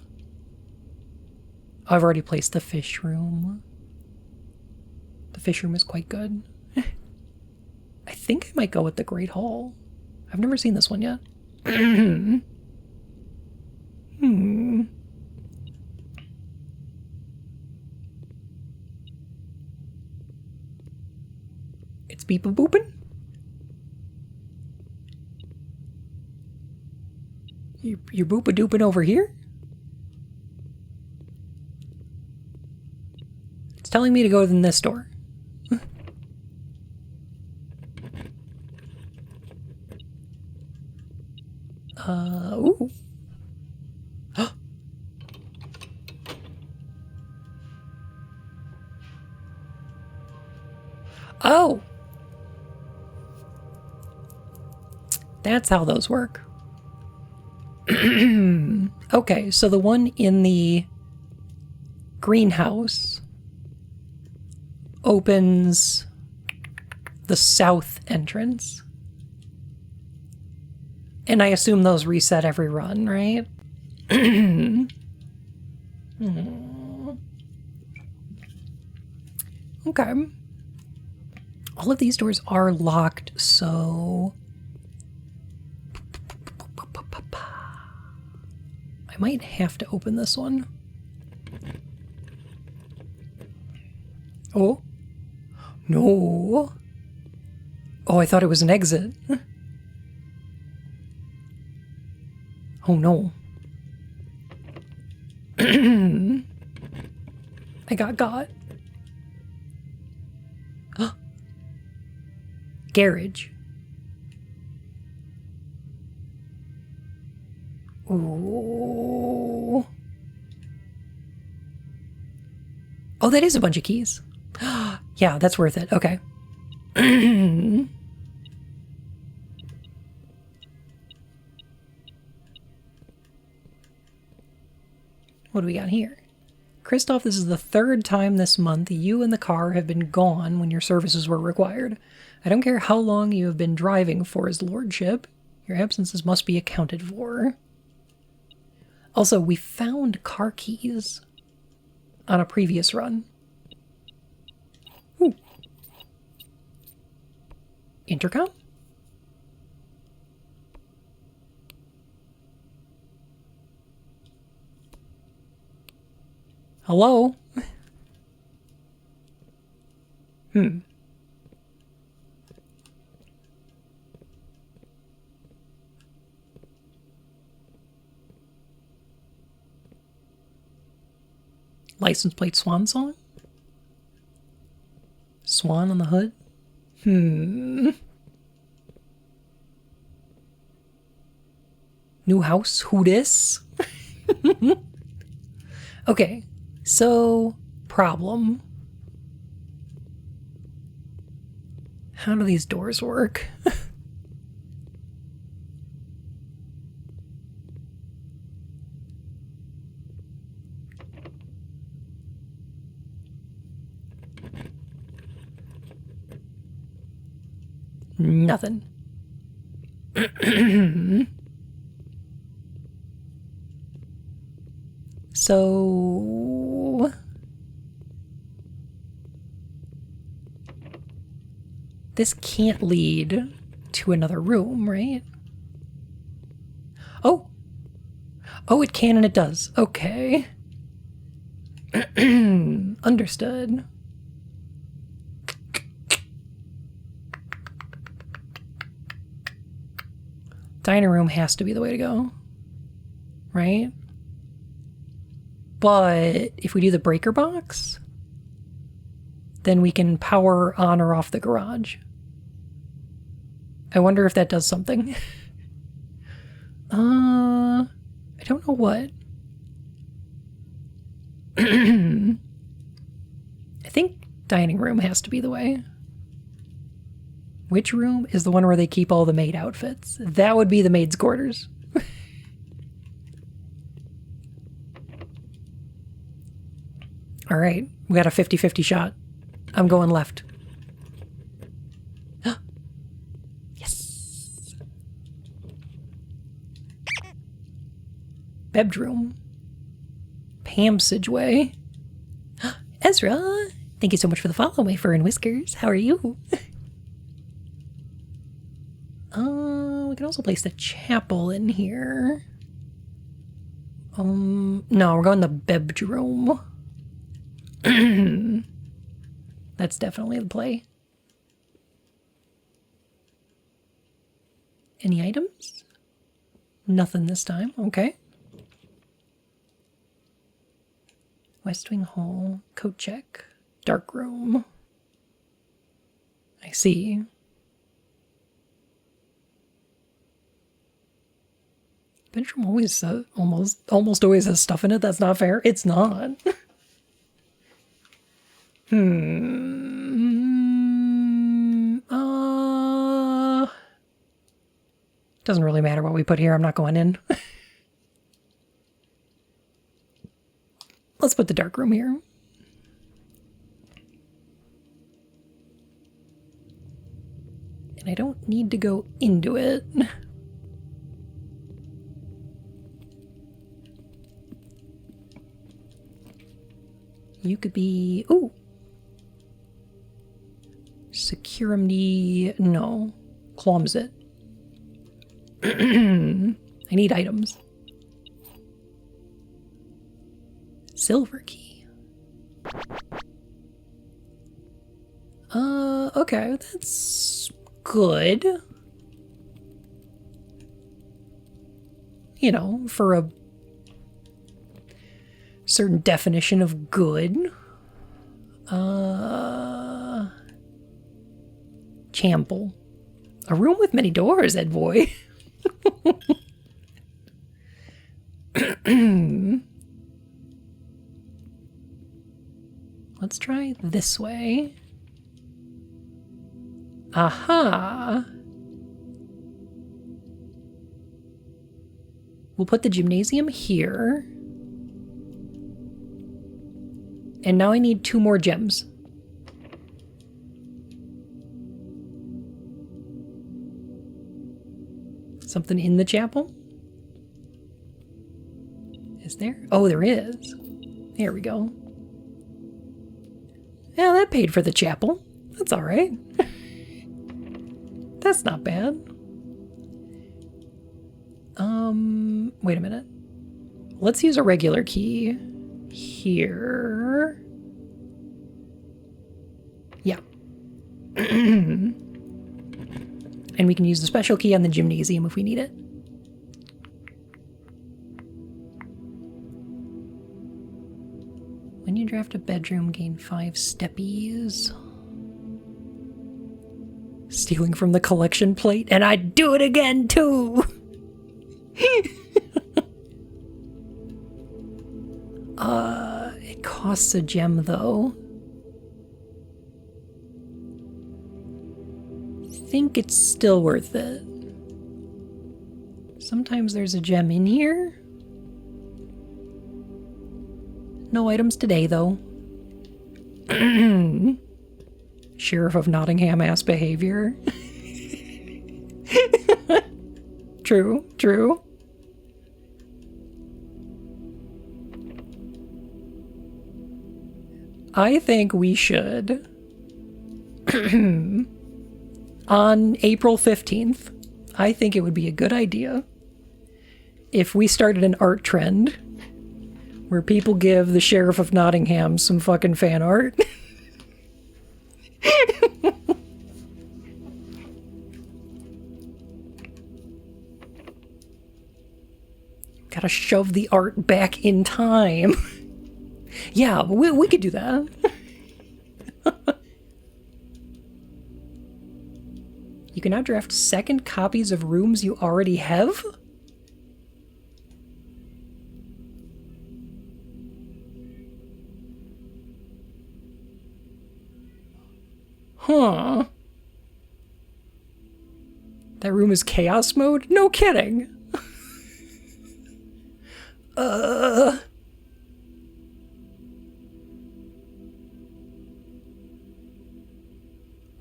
I've already placed the fish room. The fish room is quite good. I think I might go with the Great Hall. I've never seen this one yet. It's beep-a-boopin'. You're boop-a-doopin' over here? It's telling me to go in this door. Ooh. Oh! That's how those work. Okay, so the one in the greenhouse opens the south entrance. And I assume those reset every run, right? Okay. All of these doors are locked, so... I might have to open this one. Oh. No. Oh, I thought it was an exit. Oh no. I got. Garage. Ooh. Oh, that is a bunch of keys. Yeah, that's worth it. Okay. What do we got here? Christoph, this is the 3rd time this month you and the car have been gone when your services were required. I don't care how long you have been driving for his lordship. Your absences must be accounted for. Also, we found car keys on a previous run. Ooh. Intercom? Hello? License plate swan song? Swan on the hood? New house? Who dis? Okay, so problem. How do these doors work? Nothing. So... this can't lead to another room, right? Oh! Oh, it can and it does. Okay. Understood. Dining room has to be the way to go. Right? But if we do the breaker box, then we can power on or off the garage. I wonder if that does something. I don't know what. I think dining room has to be the way. Which room is the one where they keep all the maid outfits? That would be the maid's quarters. All right, we got a 50-50 shot. I'm going left. Yes. Bedroom. Passageway. Ezra, thank you so much for the follow, my fur and whiskers. How are you? We can also place the chapel in here. No, we're going the bedroom. That's definitely the play. Any items? Nothing this time. Okay. West Wing Hall. Coat check. Dark room. I see. Bedroom always almost always has stuff in it. That's not fair. It's not. Doesn't really matter what we put here. I'm not going in. Let's put the dark room here. And I don't need to go into it. You could be... Ooh! Security... No. Closet. I need items. Silver key. Okay, that's good. You know, for a certain definition of good. Chample. A room with many doors, Ed boy. Let's try this way. Aha! We'll put the gymnasium here. And now I need 2 more gems. Something in the chapel? Is there? Oh, there is. There we go. Yeah, that paid for the chapel. That's all right. That's not bad. Wait a minute. Let's use a regular key here. Yeah. And we can use the special key on the gymnasium if we need it. When you draft a bedroom, gain 5 steppies. Stealing from the collection plate, and I'd do it again too! It costs a gem though. I think it's still worth it. Sometimes there's a gem in here. No items today, though. Sheriff of Nottingham ass behavior. True, true. I think we should, on April 15th, I think it would be a good idea if we started an art trend where people give the Sheriff of Nottingham some fucking fan art. Gotta shove the art back in time. Yeah, we could do that. You can now draft second copies of rooms you already have? Huh. That room is chaos mode? No kidding.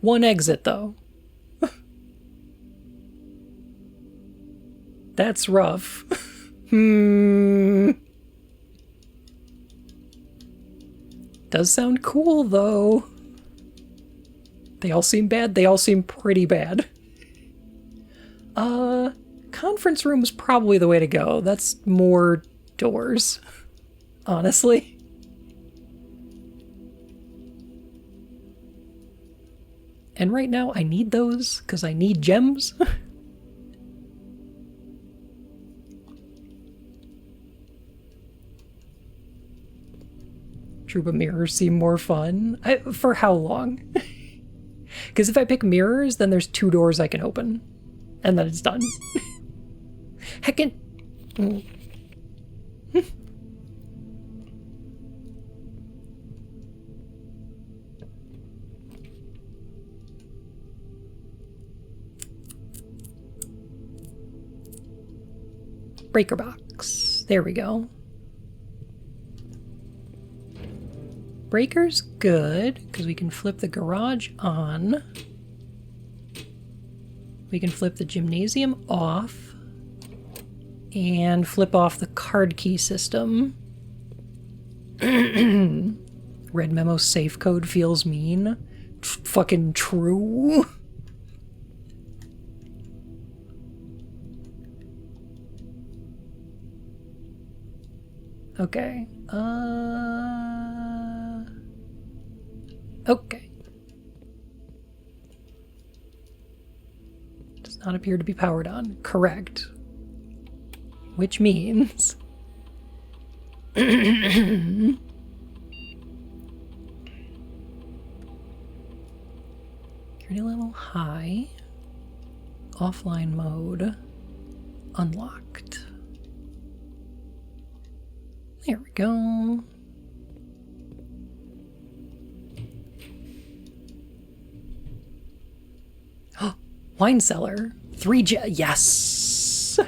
One exit, though. That's rough. Does sound cool, though. They all seem bad. They all seem pretty bad. Conference room is probably the way to go. That's more doors, honestly. And right now, I need those, because I need gems. Trouba mirrors seem more fun. For how long? Because if I pick mirrors, then there's 2 doors I can open. And then it's done. Heckin'. Breaker box. There we go. Breaker's good, because we can flip the garage on. We can flip the gymnasium off. And flip off the card key system. Red Memo safe code feels mean. Fucking true. Okay. Okay. Does not appear to be powered on. Correct. Which means... Security level high. Offline mode. Unlocked. There we go. Oh, wine cellar. 3 yes!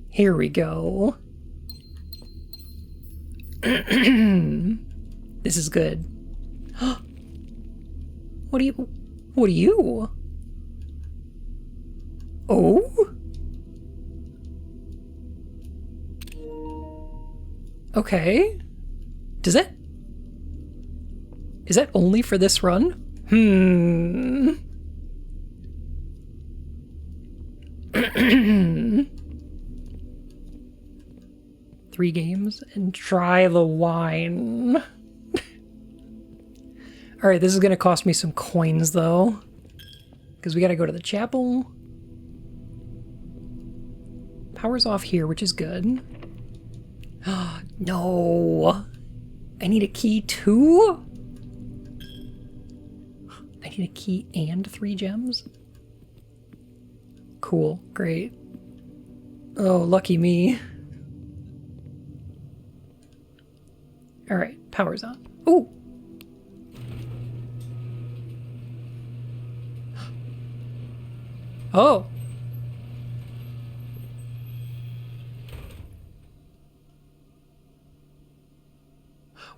Here we go. This is good. What are you? Oh? Okay. Is that only for this run? 3 games and try the wine. Alright, this is gonna cost me some coins though. Because we gotta go to the chapel. Power's off here, which is good. No! I need a key too? I need a key and 3 gems? Cool, great. Oh, lucky me. Alright, power's on. Ooh! Oh!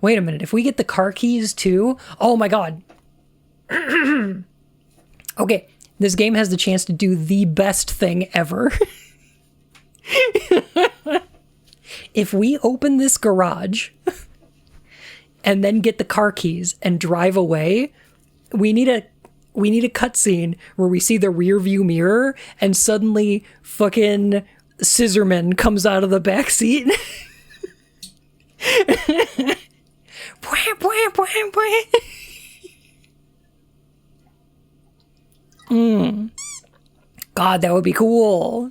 Wait a minute, if we get the car keys too... Oh my god! Okay, this game has the chance to do the best thing ever. If we open this garage and then get the car keys and drive away. We need a cutscene where we see the rear view mirror and suddenly fucking Scissorman comes out of the back seat. God, that would be cool.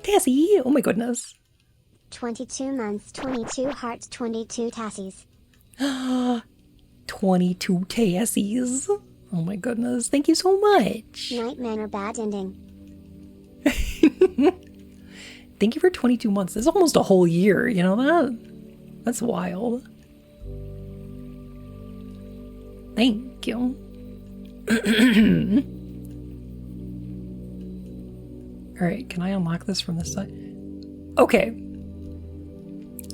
Tassie, oh my goodness. 22 months, 22 hearts, 22 tassies. 22 tassies. Oh my goodness, thank you so much. Nightmare bad ending. Thank you for 22 months. That's almost a whole year, you know that? That's wild. Thank you. Alright, can I unlock this from this side? Okay.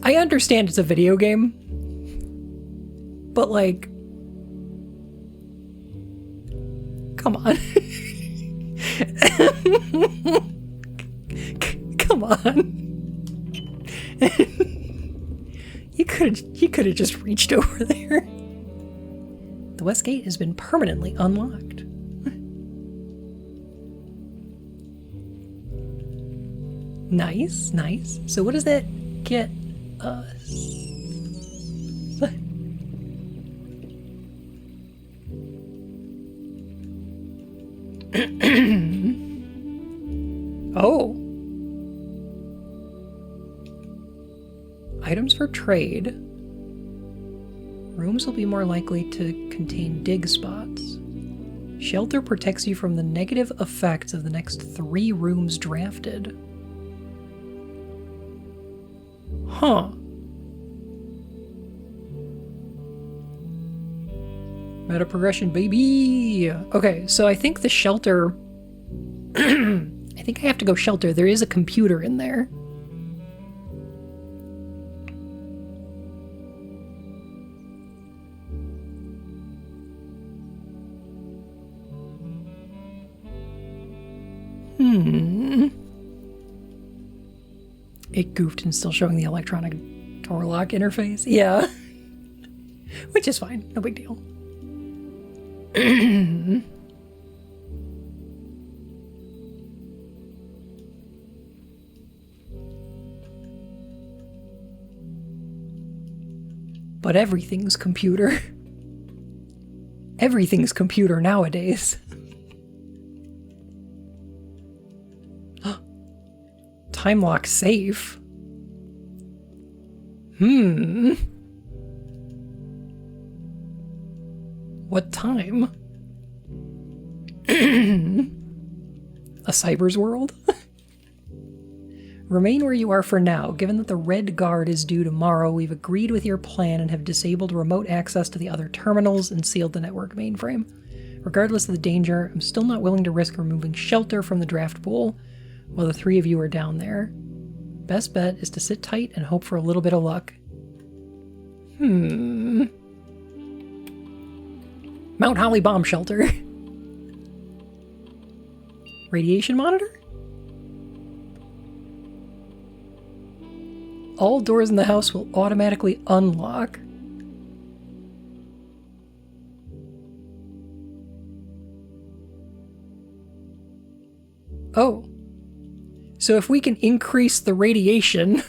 I understand it's a video game. But like... Come on. Come on. You could have just reached over there. The West Gate has been permanently unlocked. Nice, nice. So what does that get us? Oh. Items for trade. Rooms will be more likely to contain dig spots. Shelter protects you from the negative effects of the next 3 rooms drafted. Huh. Meta progression, baby! Okay, so I think the shelter... I think I have to go shelter. There is a computer in there. It goofed and still showing the electronic door lock interface. Yeah. Which is fine. No big deal. But everything's computer. Everything's computer nowadays. Time lock safe. What time? A cyber's world? Remain where you are for now. Given that the Red Guard is due tomorrow, we've agreed with your plan and have disabled remote access to the other terminals and sealed the network mainframe. Regardless of the danger, I'm still not willing to risk removing shelter from the draft pool while the 3 of you are down there. Best bet is to sit tight and hope for a little bit of luck. Mount Holly bomb shelter. Radiation monitor? All doors in the house will automatically unlock. Oh. So if we can increase the radiation...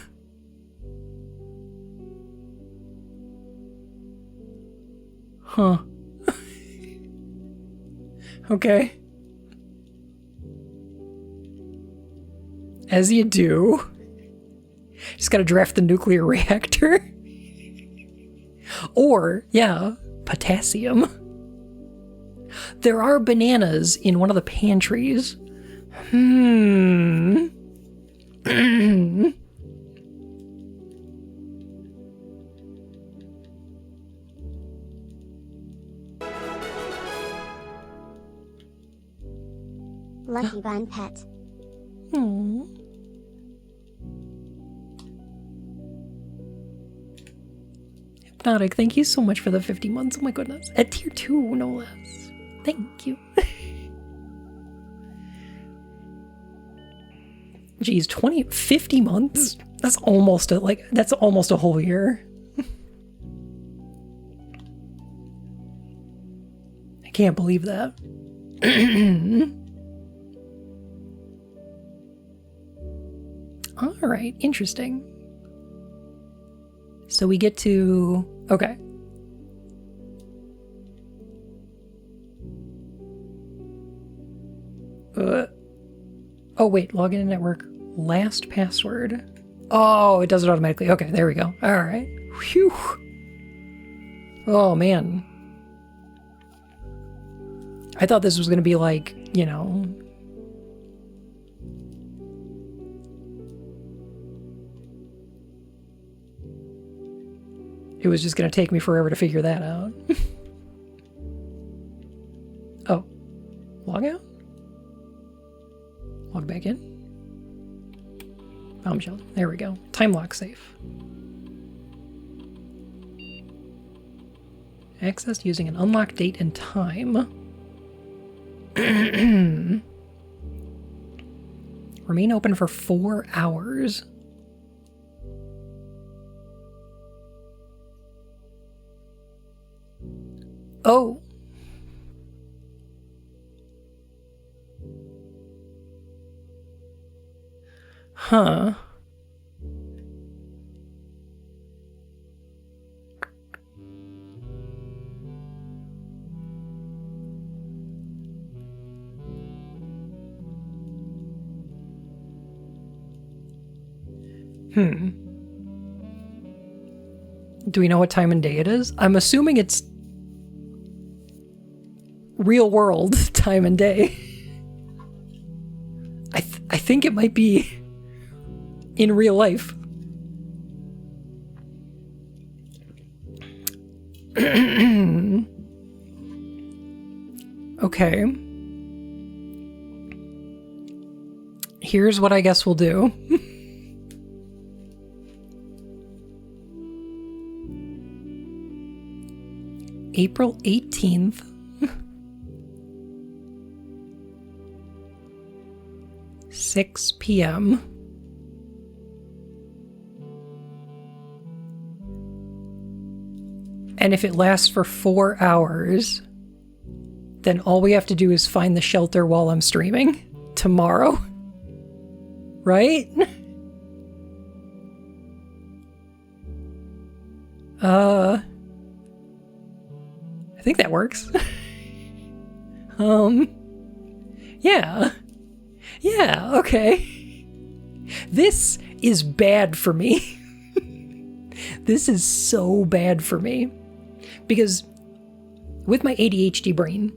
Huh. Okay. As you do. Just gotta draft the nuclear reactor. Or, yeah, potassium. There are bananas in one of the pantries. Lucky bun pet. Hypnotic, thank you so much for the 50 months. Oh my goodness. At tier 2, no less. Thank you. Geez, 50 months? That's almost a whole year. I can't believe that. All right, interesting. So we get to, okay. Oh wait, login to network, last password. Oh, it does it automatically. Okay, there we go. All right. Phew. Oh man. I thought this was gonna be like, you know, it was just gonna take me forever to figure that out. Oh, log out? Log back in? Bombshell. There we go. Time lock safe. Accessed using an unlocked date and time. Remain open for 4 hours. Oh. Huh. Do we know what time and day it is? I'm assuming it's real world time and day. I think it might be in real life. Okay. Here's what I guess we'll do. April 18th. 6 p.m. And if it lasts for 4 hours, then all we have to do is find the shelter while I'm streaming tomorrow. Right? I think that works. Yeah. Yeah, okay. This is bad for me. This is so bad for me. Because with my ADHD brain,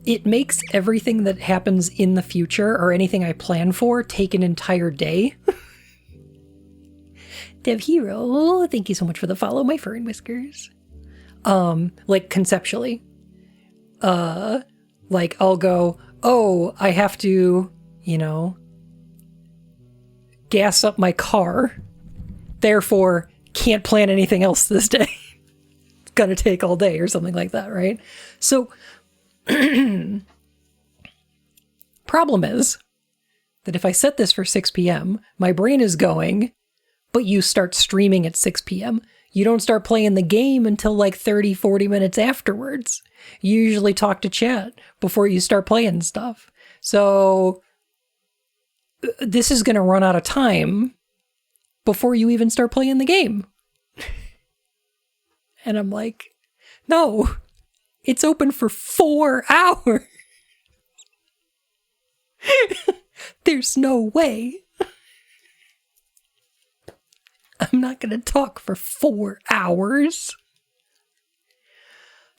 it makes everything that happens in the future or anything I plan for take an entire day. Dev Hero, thank you so much for the follow, my fur and whiskers. Like conceptually. Like I'll go, oh, I have to, you know, gas up my car. Therefore, can't plan anything else this day. It's gonna take all day or something like that, right? So, problem is that if I set this for 6 p.m., my brain is going, but you start streaming at 6 p.m. You don't start playing the game until like 30, 40 minutes afterwards. You usually talk to chat before you start playing stuff. So this is going to run out of time before you even start playing the game. And I'm like, no, it's open for 4 hours. There's no way. I'm not going to talk for 4 hours.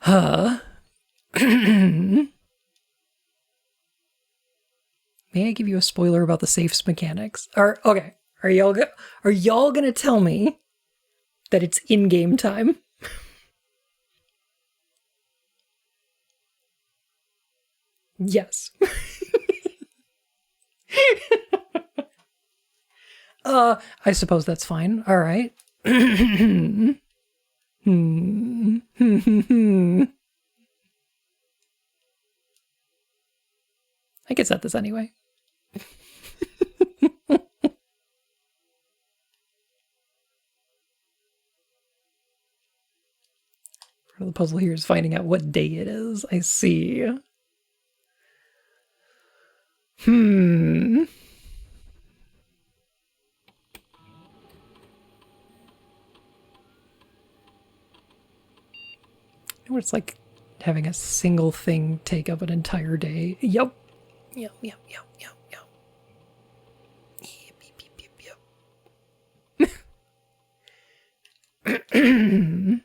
May I give you a spoiler about the safes mechanics? Okay. Are y'all going to tell me that it's in-game time? Yes. I suppose that's fine. All right. I could set this anyway. Part of the puzzle here is finding out what day it is. I see. What it's like having a single thing take up an entire day. Yep. Yep. Yep. Yep. Yep. Yep. Yep. Yep. Yep. Yep.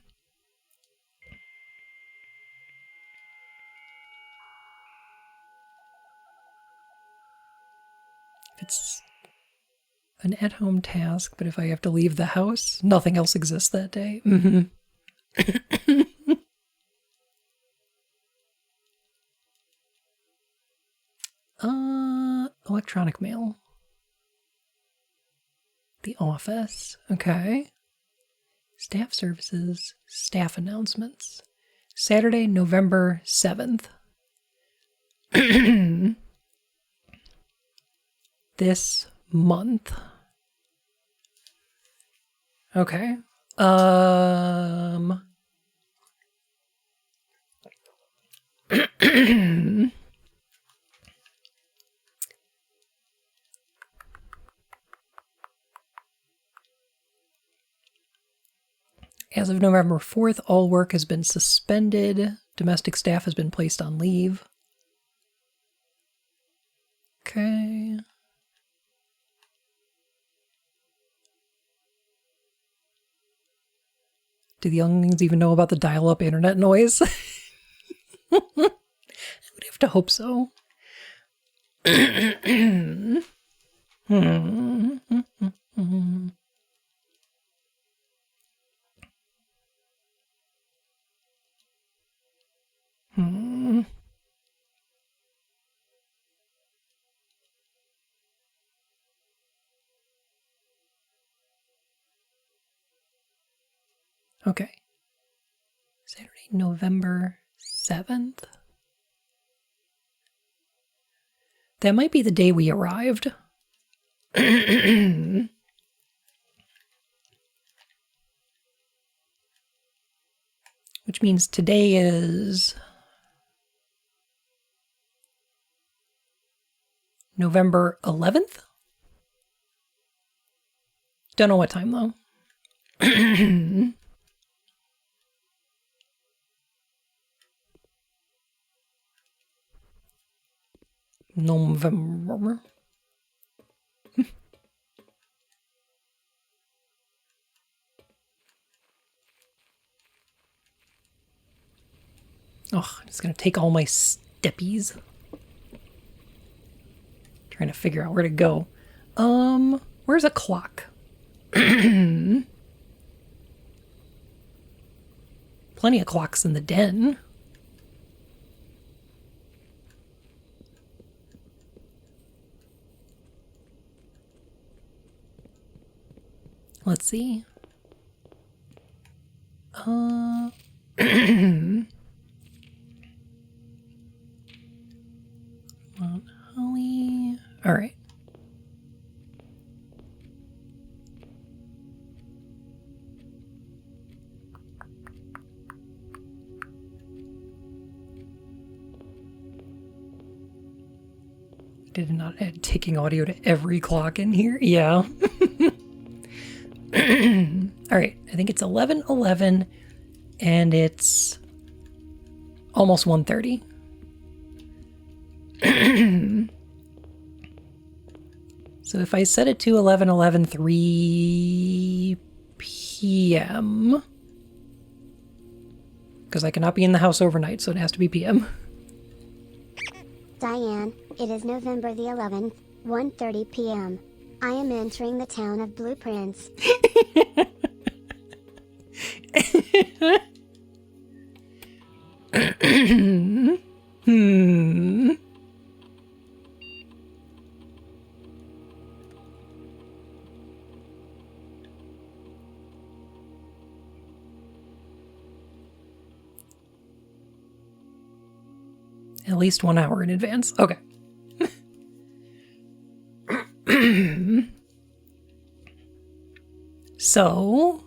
It's an at-home task, but if I have to leave the house, nothing else exists that day. Electronic mail. The office. Okay. Staff services. Staff announcements. Saturday, November 7th. This month. Okay. As of November 4th, all work has been suspended. Domestic staff has been placed on leave. Okay. Do the youngins even know about the dial-up internet noise? I would have to hope so. Okay. Saturday, November 7th. That might be the day we arrived. Which means today is November 11th? Don't know what time though. November. Oh, I'm just gonna take all my steppies. Trying to figure out where to go. Where's a clock? Plenty of clocks in the den. Let's see. Mount Holly. All right. Did not add ticking audio to every clock in here? Yeah. All right. I think it's 11:11 and it's almost 1:30. So if I set it to 11:11, 3 p.m. because I cannot be in the house overnight, so it has to be p.m. Diane, it is November the 11th, 1:30 p.m. I am entering the town of Blueprints. At least 1 hour in advance. Okay. So,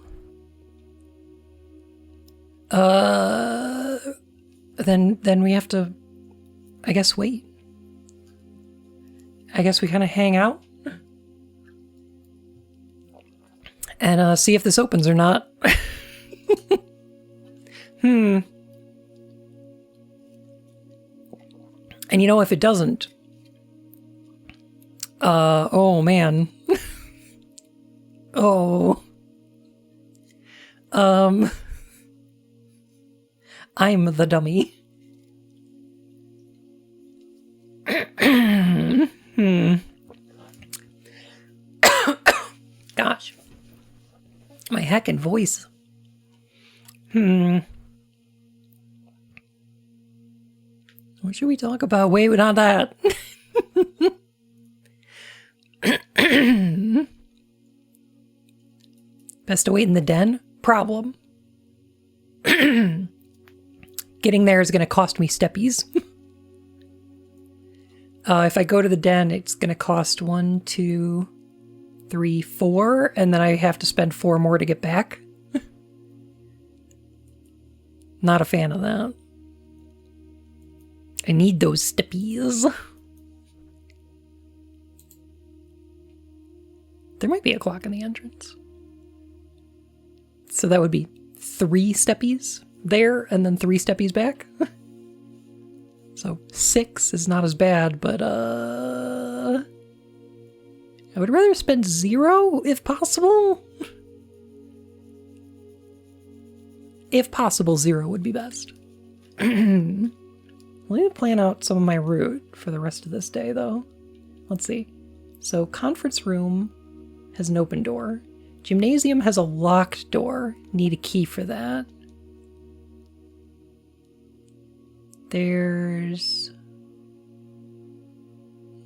then we have to, I guess, wait. I guess we kind of hang out and see if this opens or not. And you know, if it doesn't, oh man. Oh. I'm the dummy. Gosh. My heckin' voice. What should we talk about? Wait, not that. Best to wait in the den? Problem. Getting there is going to cost me steppies. If I go to the den, it's going to cost 1, 2, 3, 4, and then I have to spend 4 more to get back. Not a fan of that. I need those steppies. There might be a clock in the entrance. So that would be 3 steppies there and then 3 steppies back. So 6 is not as bad, but I would rather spend 0 if possible. If possible, 0 would be best. Let me plan out some of my route for the rest of this day, though. Let's see. So, conference room has an open door. Gymnasium has a locked door. Need a key for that. There's...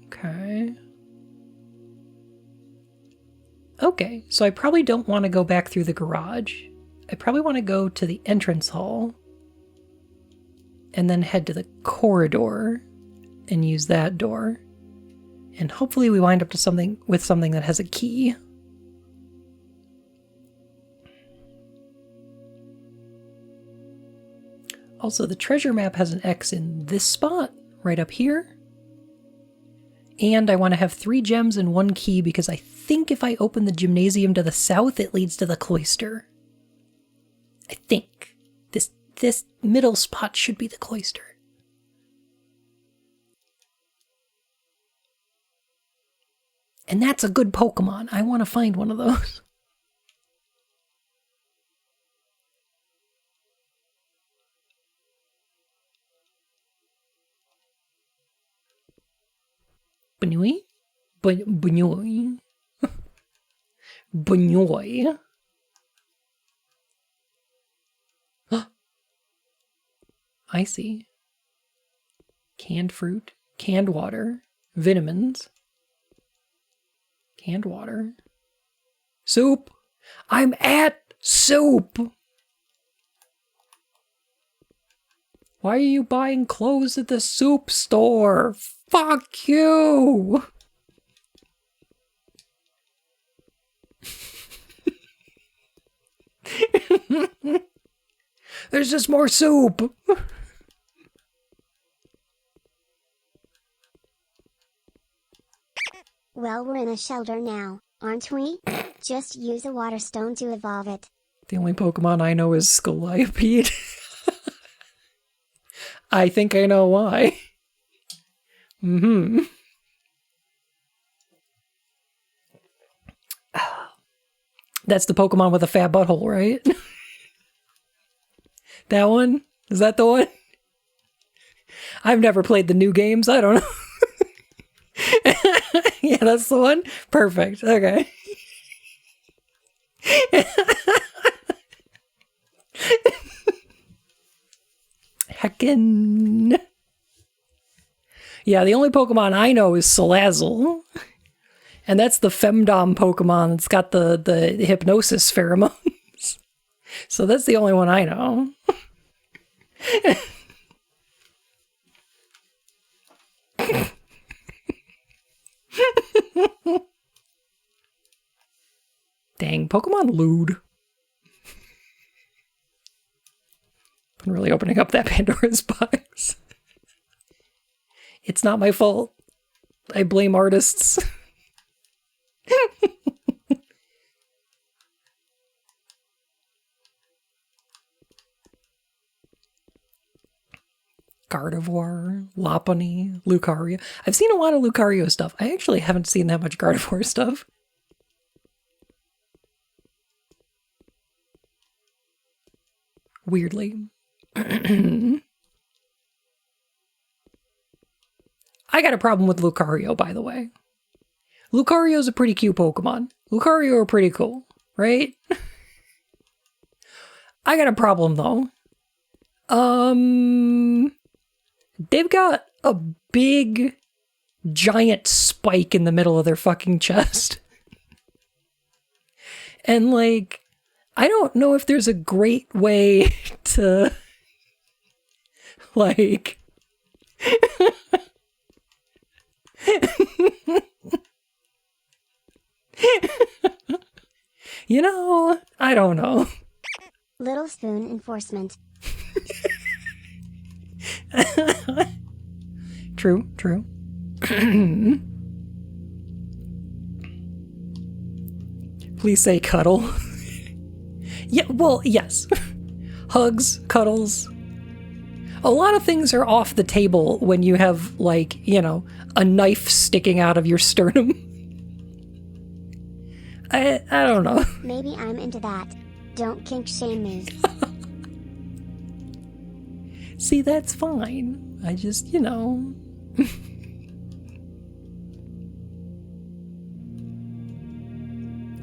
Okay. Okay, so I probably don't want to go back through the garage. I probably want to go to the entrance hall and then head to the corridor and use that door. And hopefully we wind up to something that has a key. Also, the treasure map has an X in this spot, right up here. And I want to have 3 gems and 1 key because I think if I open the gymnasium to the south, it leads to the cloister. I think. This middle spot should be the cloister. And that's a good Pokemon. I want to find one of those. Bnuu? Bnuu. Bnuu. I see. Canned fruit, canned water, vitamins, canned water, soup. I'm at soup. Why are you buying clothes at the soup store? Fuck you. There's just more soup. Well, we're in a shelter now, aren't we? Just use a water stone to evolve it. The only Pokemon I know is Scolipede. I think I know why. That's the Pokemon with a fat butthole, right? That one? Is that the one? I've never played the new games. I don't know. Yeah, that's the one? Perfect. Okay. Heckin'. Yeah, the only Pokemon I know is Salazzle. And that's the Femdom Pokemon that's got the hypnosis pheromones. So that's the only one I know. Dang, Pokemon lewd. I'm really opening up that Pandora's box. It's not my fault. I blame artists. Gardevoir, Lopunny, Lucario. I've seen a lot of Lucario stuff. I actually haven't seen that much Gardevoir stuff. Weirdly. I got a problem with Lucario, by the way. Lucario's a pretty cute Pokemon. Lucario are pretty cool, right? I got a problem, though. They've got a big, giant spike in the middle of their fucking chest. And, like, I don't know if there's a great way to, like... You know, I don't know. Little spoon enforcement. True, true. Please say cuddle. Yeah, well, yes. Hugs, cuddles. A lot of things are off the table when you have, like, you know, a knife sticking out of your sternum. I don't know. Maybe I'm into that. Don't kink shame me. See, that's fine. I just, you know.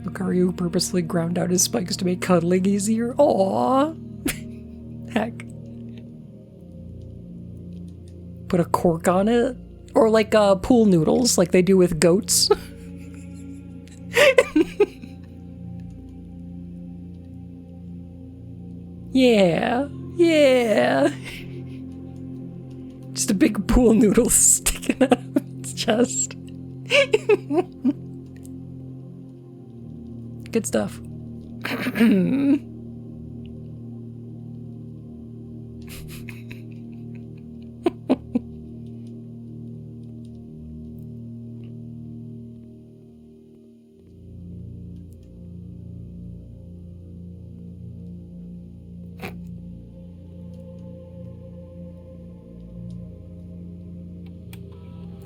Lucario purposely ground out his spikes to make cuddling easier. Aww. Heck. Put a cork on it. Or like pool noodles, like they do with goats. Yeah. Yeah. Just a big pool noodle sticking out of its chest. Good stuff.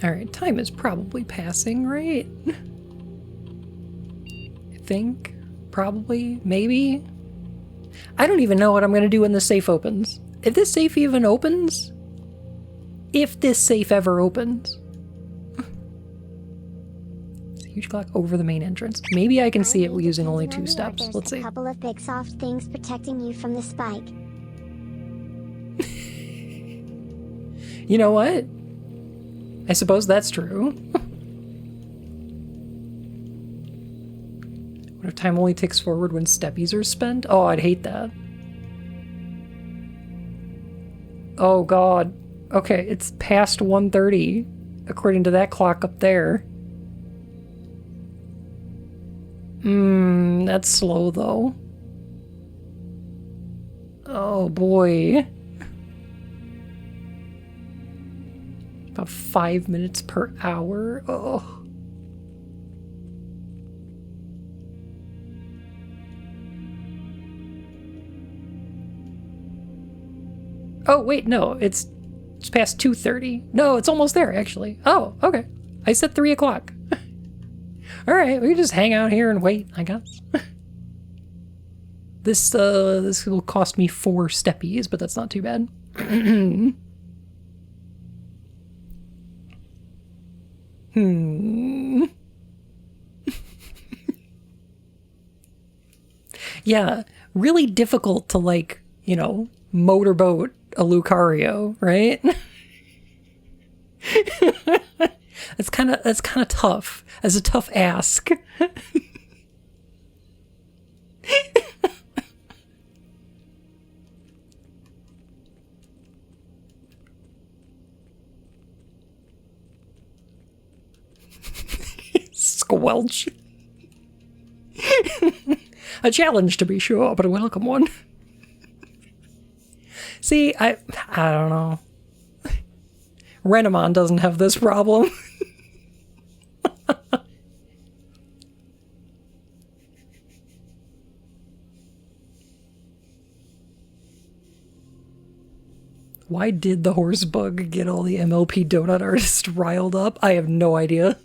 Alright, time is probably passing, right? I think. Probably. Maybe. I don't even know what I'm going to do when the safe opens. If this safe even opens? If this safe ever opens. It's a huge clock over the main entrance. Maybe I can see it using only 2 steps. There's Let's see. a couple of big soft things protecting you from the spike. You know what? I suppose that's true. What if time only ticks forward when steppies are spent? Oh, I'd hate that. Oh god. Okay, it's past 1:30, according to that clock up there. That's slow though. Oh boy. About 5 minutes per hour. Oh. Oh, wait, no, it's past 2:30. No, it's almost there, actually. Oh, okay. I said 3 o'clock. Alright, we can just hang out here and wait, I guess. This will cost me 4 steppies, but that's not too bad. Yeah, really difficult to, like, you know, motorboat a Lucario, right? That's kind of tough. That's a tough ask. Squelch. A challenge to be sure, but a welcome one. See, I don't know. Renamon doesn't have this problem. Why did the horse bug get all the MLP donut artists riled up? I have no idea.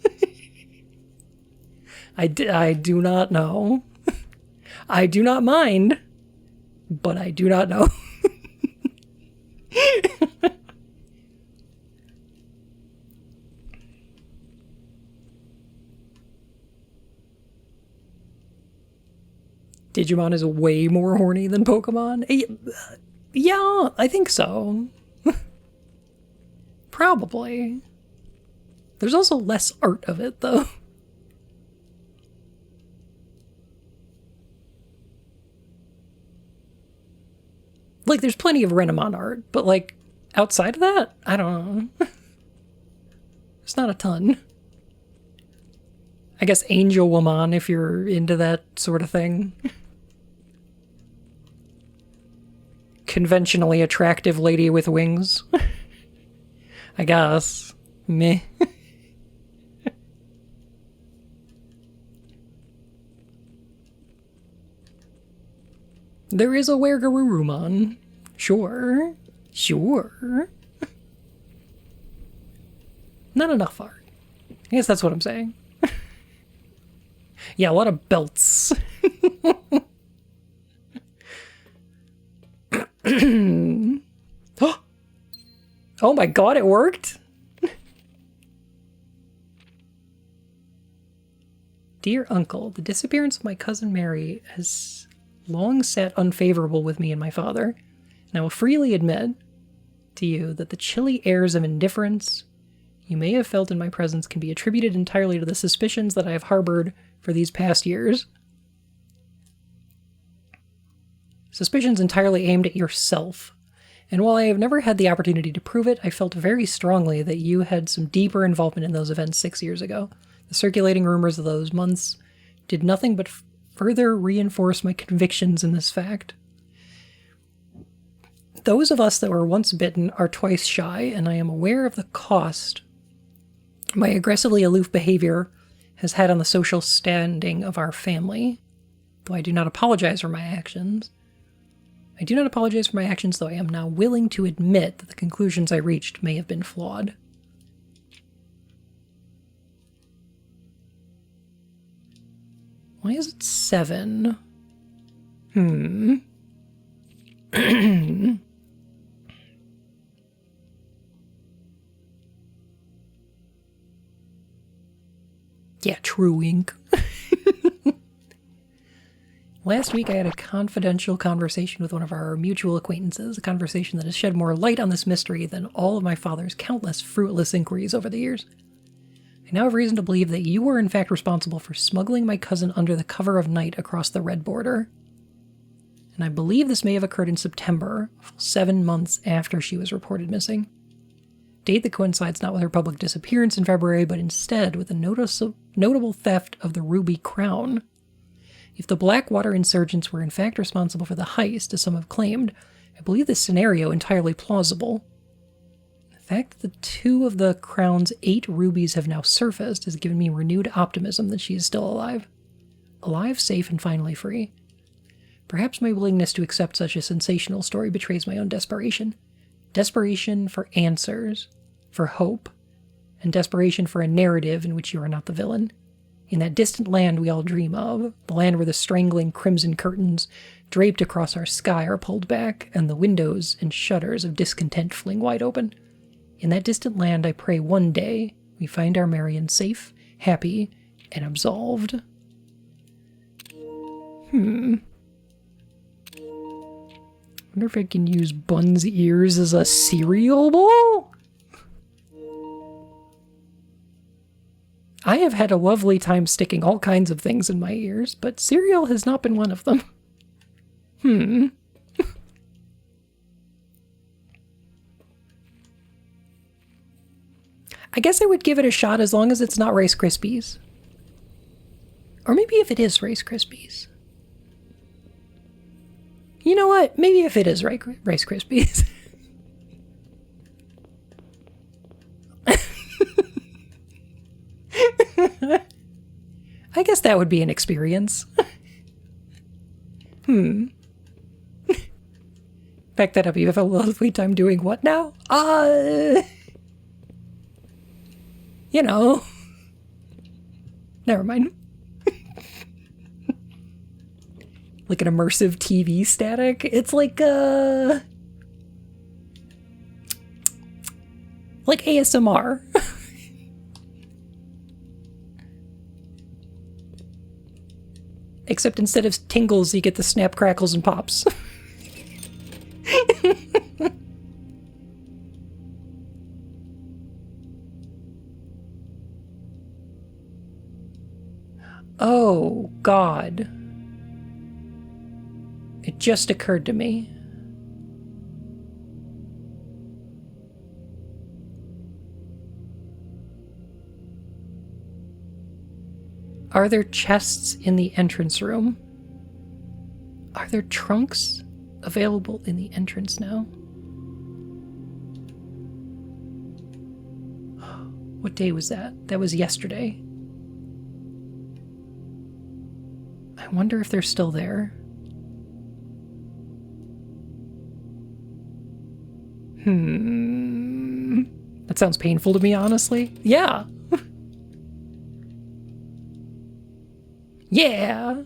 I do not know. I do not mind, but I do not know. Digimon is way more horny than Pokemon? Yeah, I think so. Probably. There's also less art of it, though. Like, there's plenty of Renamon art, but, like, outside of that, I don't know. There's not a ton. I guess Angel Woman, if you're into that sort of thing. Conventionally attractive lady with wings. I guess. Meh. There is a Wergarurumon. Sure. Sure. Not enough art. I guess that's what I'm saying. Yeah, a lot of belts. Oh my god, it worked! Dear Uncle, the disappearance of my cousin Mary has long sat unfavorable with me and my father, and I will freely admit to you that the chilly airs of indifference you may have felt in my presence can be attributed entirely to the suspicions that I have harbored for these past years. Suspicions entirely aimed at yourself. And while I have never had the opportunity to prove it, I felt very strongly that you had some deeper involvement in those events 6 years ago. The circulating rumors of those months did nothing but further reinforce my convictions in this fact. Those of us that were once bitten are twice shy, and I am aware of the cost my aggressively aloof behavior has had on the social standing of our family. Though I do not apologize for my actions. Though I am now willing to admit that the conclusions I reached may have been flawed. Why is it 7? Yeah, true ink. Last week I had a confidential conversation with one of our mutual acquaintances, a conversation that has shed more light on this mystery than all of my father's countless fruitless inquiries over the years. I now have reason to believe that you were in fact responsible for smuggling my cousin under the cover of night across the red border. And I believe this may have occurred in September, 7 months after she was reported missing. Date that coincides not with her public disappearance in February, but instead with the notable theft of the ruby crown. If the Blackwater insurgents were in fact responsible for the heist, as some have claimed, I believe this scenario entirely plausible. The fact that 2 of the crown's 8 rubies have now surfaced has given me renewed optimism that she is still alive. Alive, safe, and finally free. Perhaps my willingness to accept such a sensational story betrays my own desperation. Desperation for answers, for hope, and desperation for a narrative in which you are not the villain. In that distant land we all dream of, the land where the strangling crimson curtains draped across our sky are pulled back, and the windows and shutters of discontent fling wide open. In that distant land I pray one day we find our Marion safe, happy, and absolved. I wonder if I can use Bun's ears as a cereal bowl? I have had a lovely time sticking all kinds of things in my ears, but cereal has not been one of them. I guess I would give it a shot as long as it's not Rice Krispies. Or maybe if it is Rice Krispies. You know what? Maybe if it is Rice Krispies. I guess that would be an experience. Back that up. You have a lovely time doing what now? You know. Never mind. Like an immersive TV static. It's like ASMR. Except instead of tingles, you get the snap, crackles, and pops. Oh, God. It just occurred to me. Are there chests in the entrance room? Are there trunks available in the entrance now? What day was that? That was yesterday. I wonder if they're still there. That sounds painful to me, honestly. Yeah. Yeah.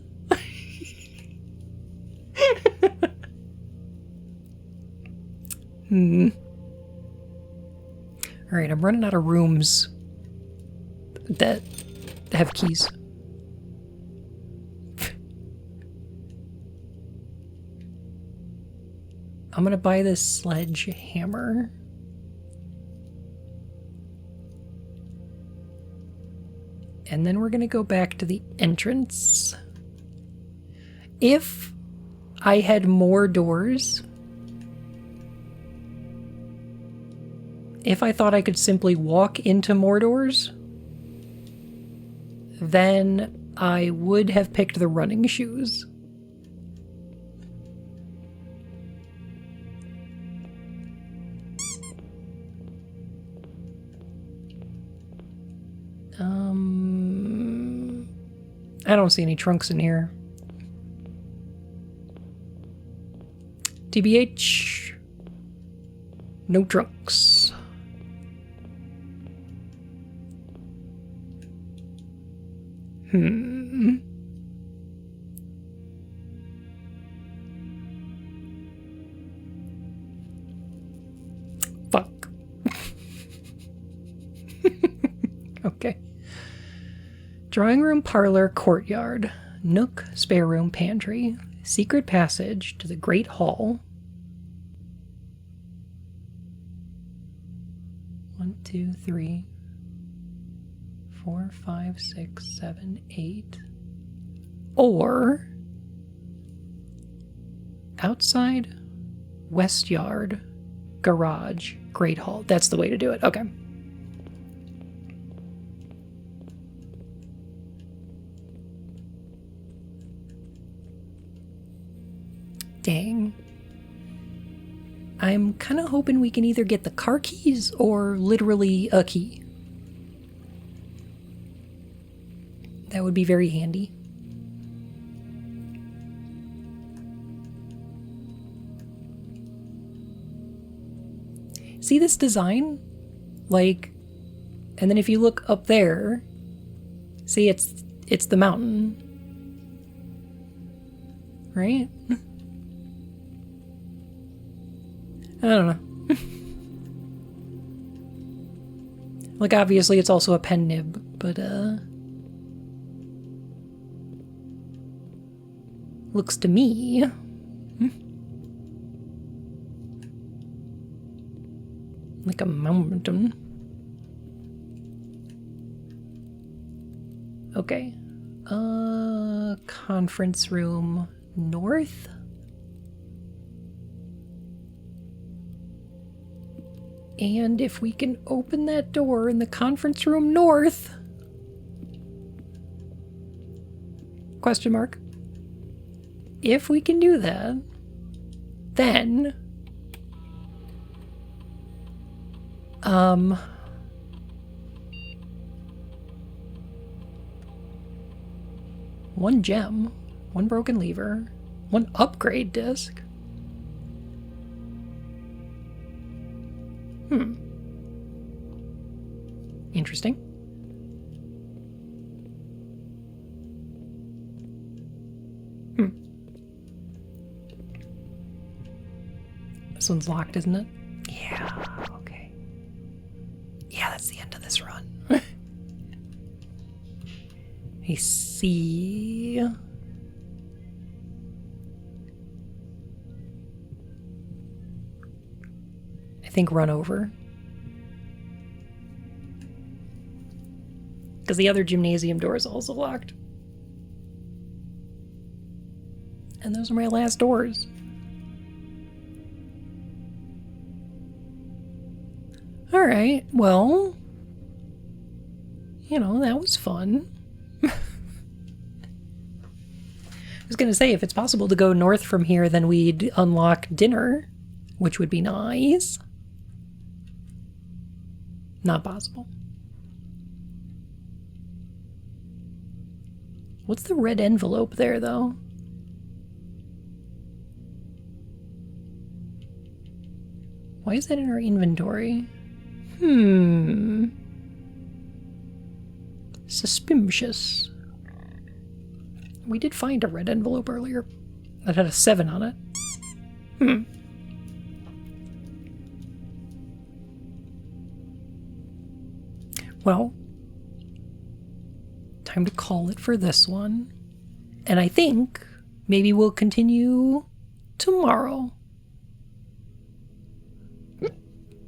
Alright, I'm running out of rooms that have keys. I'm gonna buy this sledgehammer. And then we're gonna go back to the entrance. If I had more doors, if I thought I could simply walk into more doors, then I would have picked the running shoes. I don't see any trunks in here. TBH. No trunks. Fuck. Okay. Drawing room, parlor, courtyard, nook, spare room, pantry, secret passage to the great hall. 1, 2, 3, 4, 5, 6, 7, 8. Or outside, west yard, garage, great hall. That's the way to do it. Okay. Dang. I'm kind of hoping we can either get the car keys or literally a key. That would be very handy. See this design? Like, and then if you look up there, see it's the mountain. Right? I don't know. Like, obviously it's also a pen nib, but looks to me like a mountain. Okay. Conference room north. And if we can open that door in the conference room north, Question mark. If we can do that, then one gem, one broken lever, one upgrade disc. Interesting. This one's locked, isn't it? Yeah, okay. Yeah, that's the end of this run. I see. I think run over. Because the other gymnasium door is also locked. And those are my last doors. Alright, well, you know, that was fun. I was gonna say, if it's possible to go north from here, then we'd unlock dinner, which would be nice. Not possible. What's the red envelope there, though? Why is that in our inventory? Suspicious. We did find a red envelope earlier that had a 7 on it. Well, time to call it for this one. And I think maybe we'll continue tomorrow.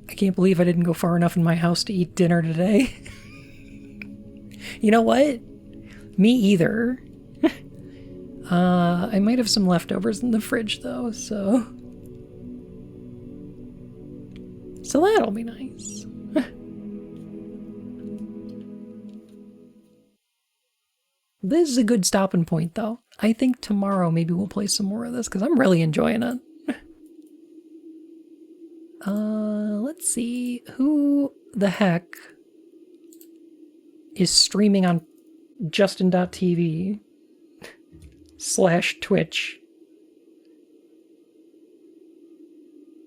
I can't believe I didn't go far enough in my house to eat dinner today. You know what? Me either. I might have some leftovers in the fridge though, so that'll be nice. This is a good stopping point though. I think tomorrow maybe we'll play some more of this because I'm really enjoying it. Let's see. Who the heck is streaming on Justin.tv /Twitch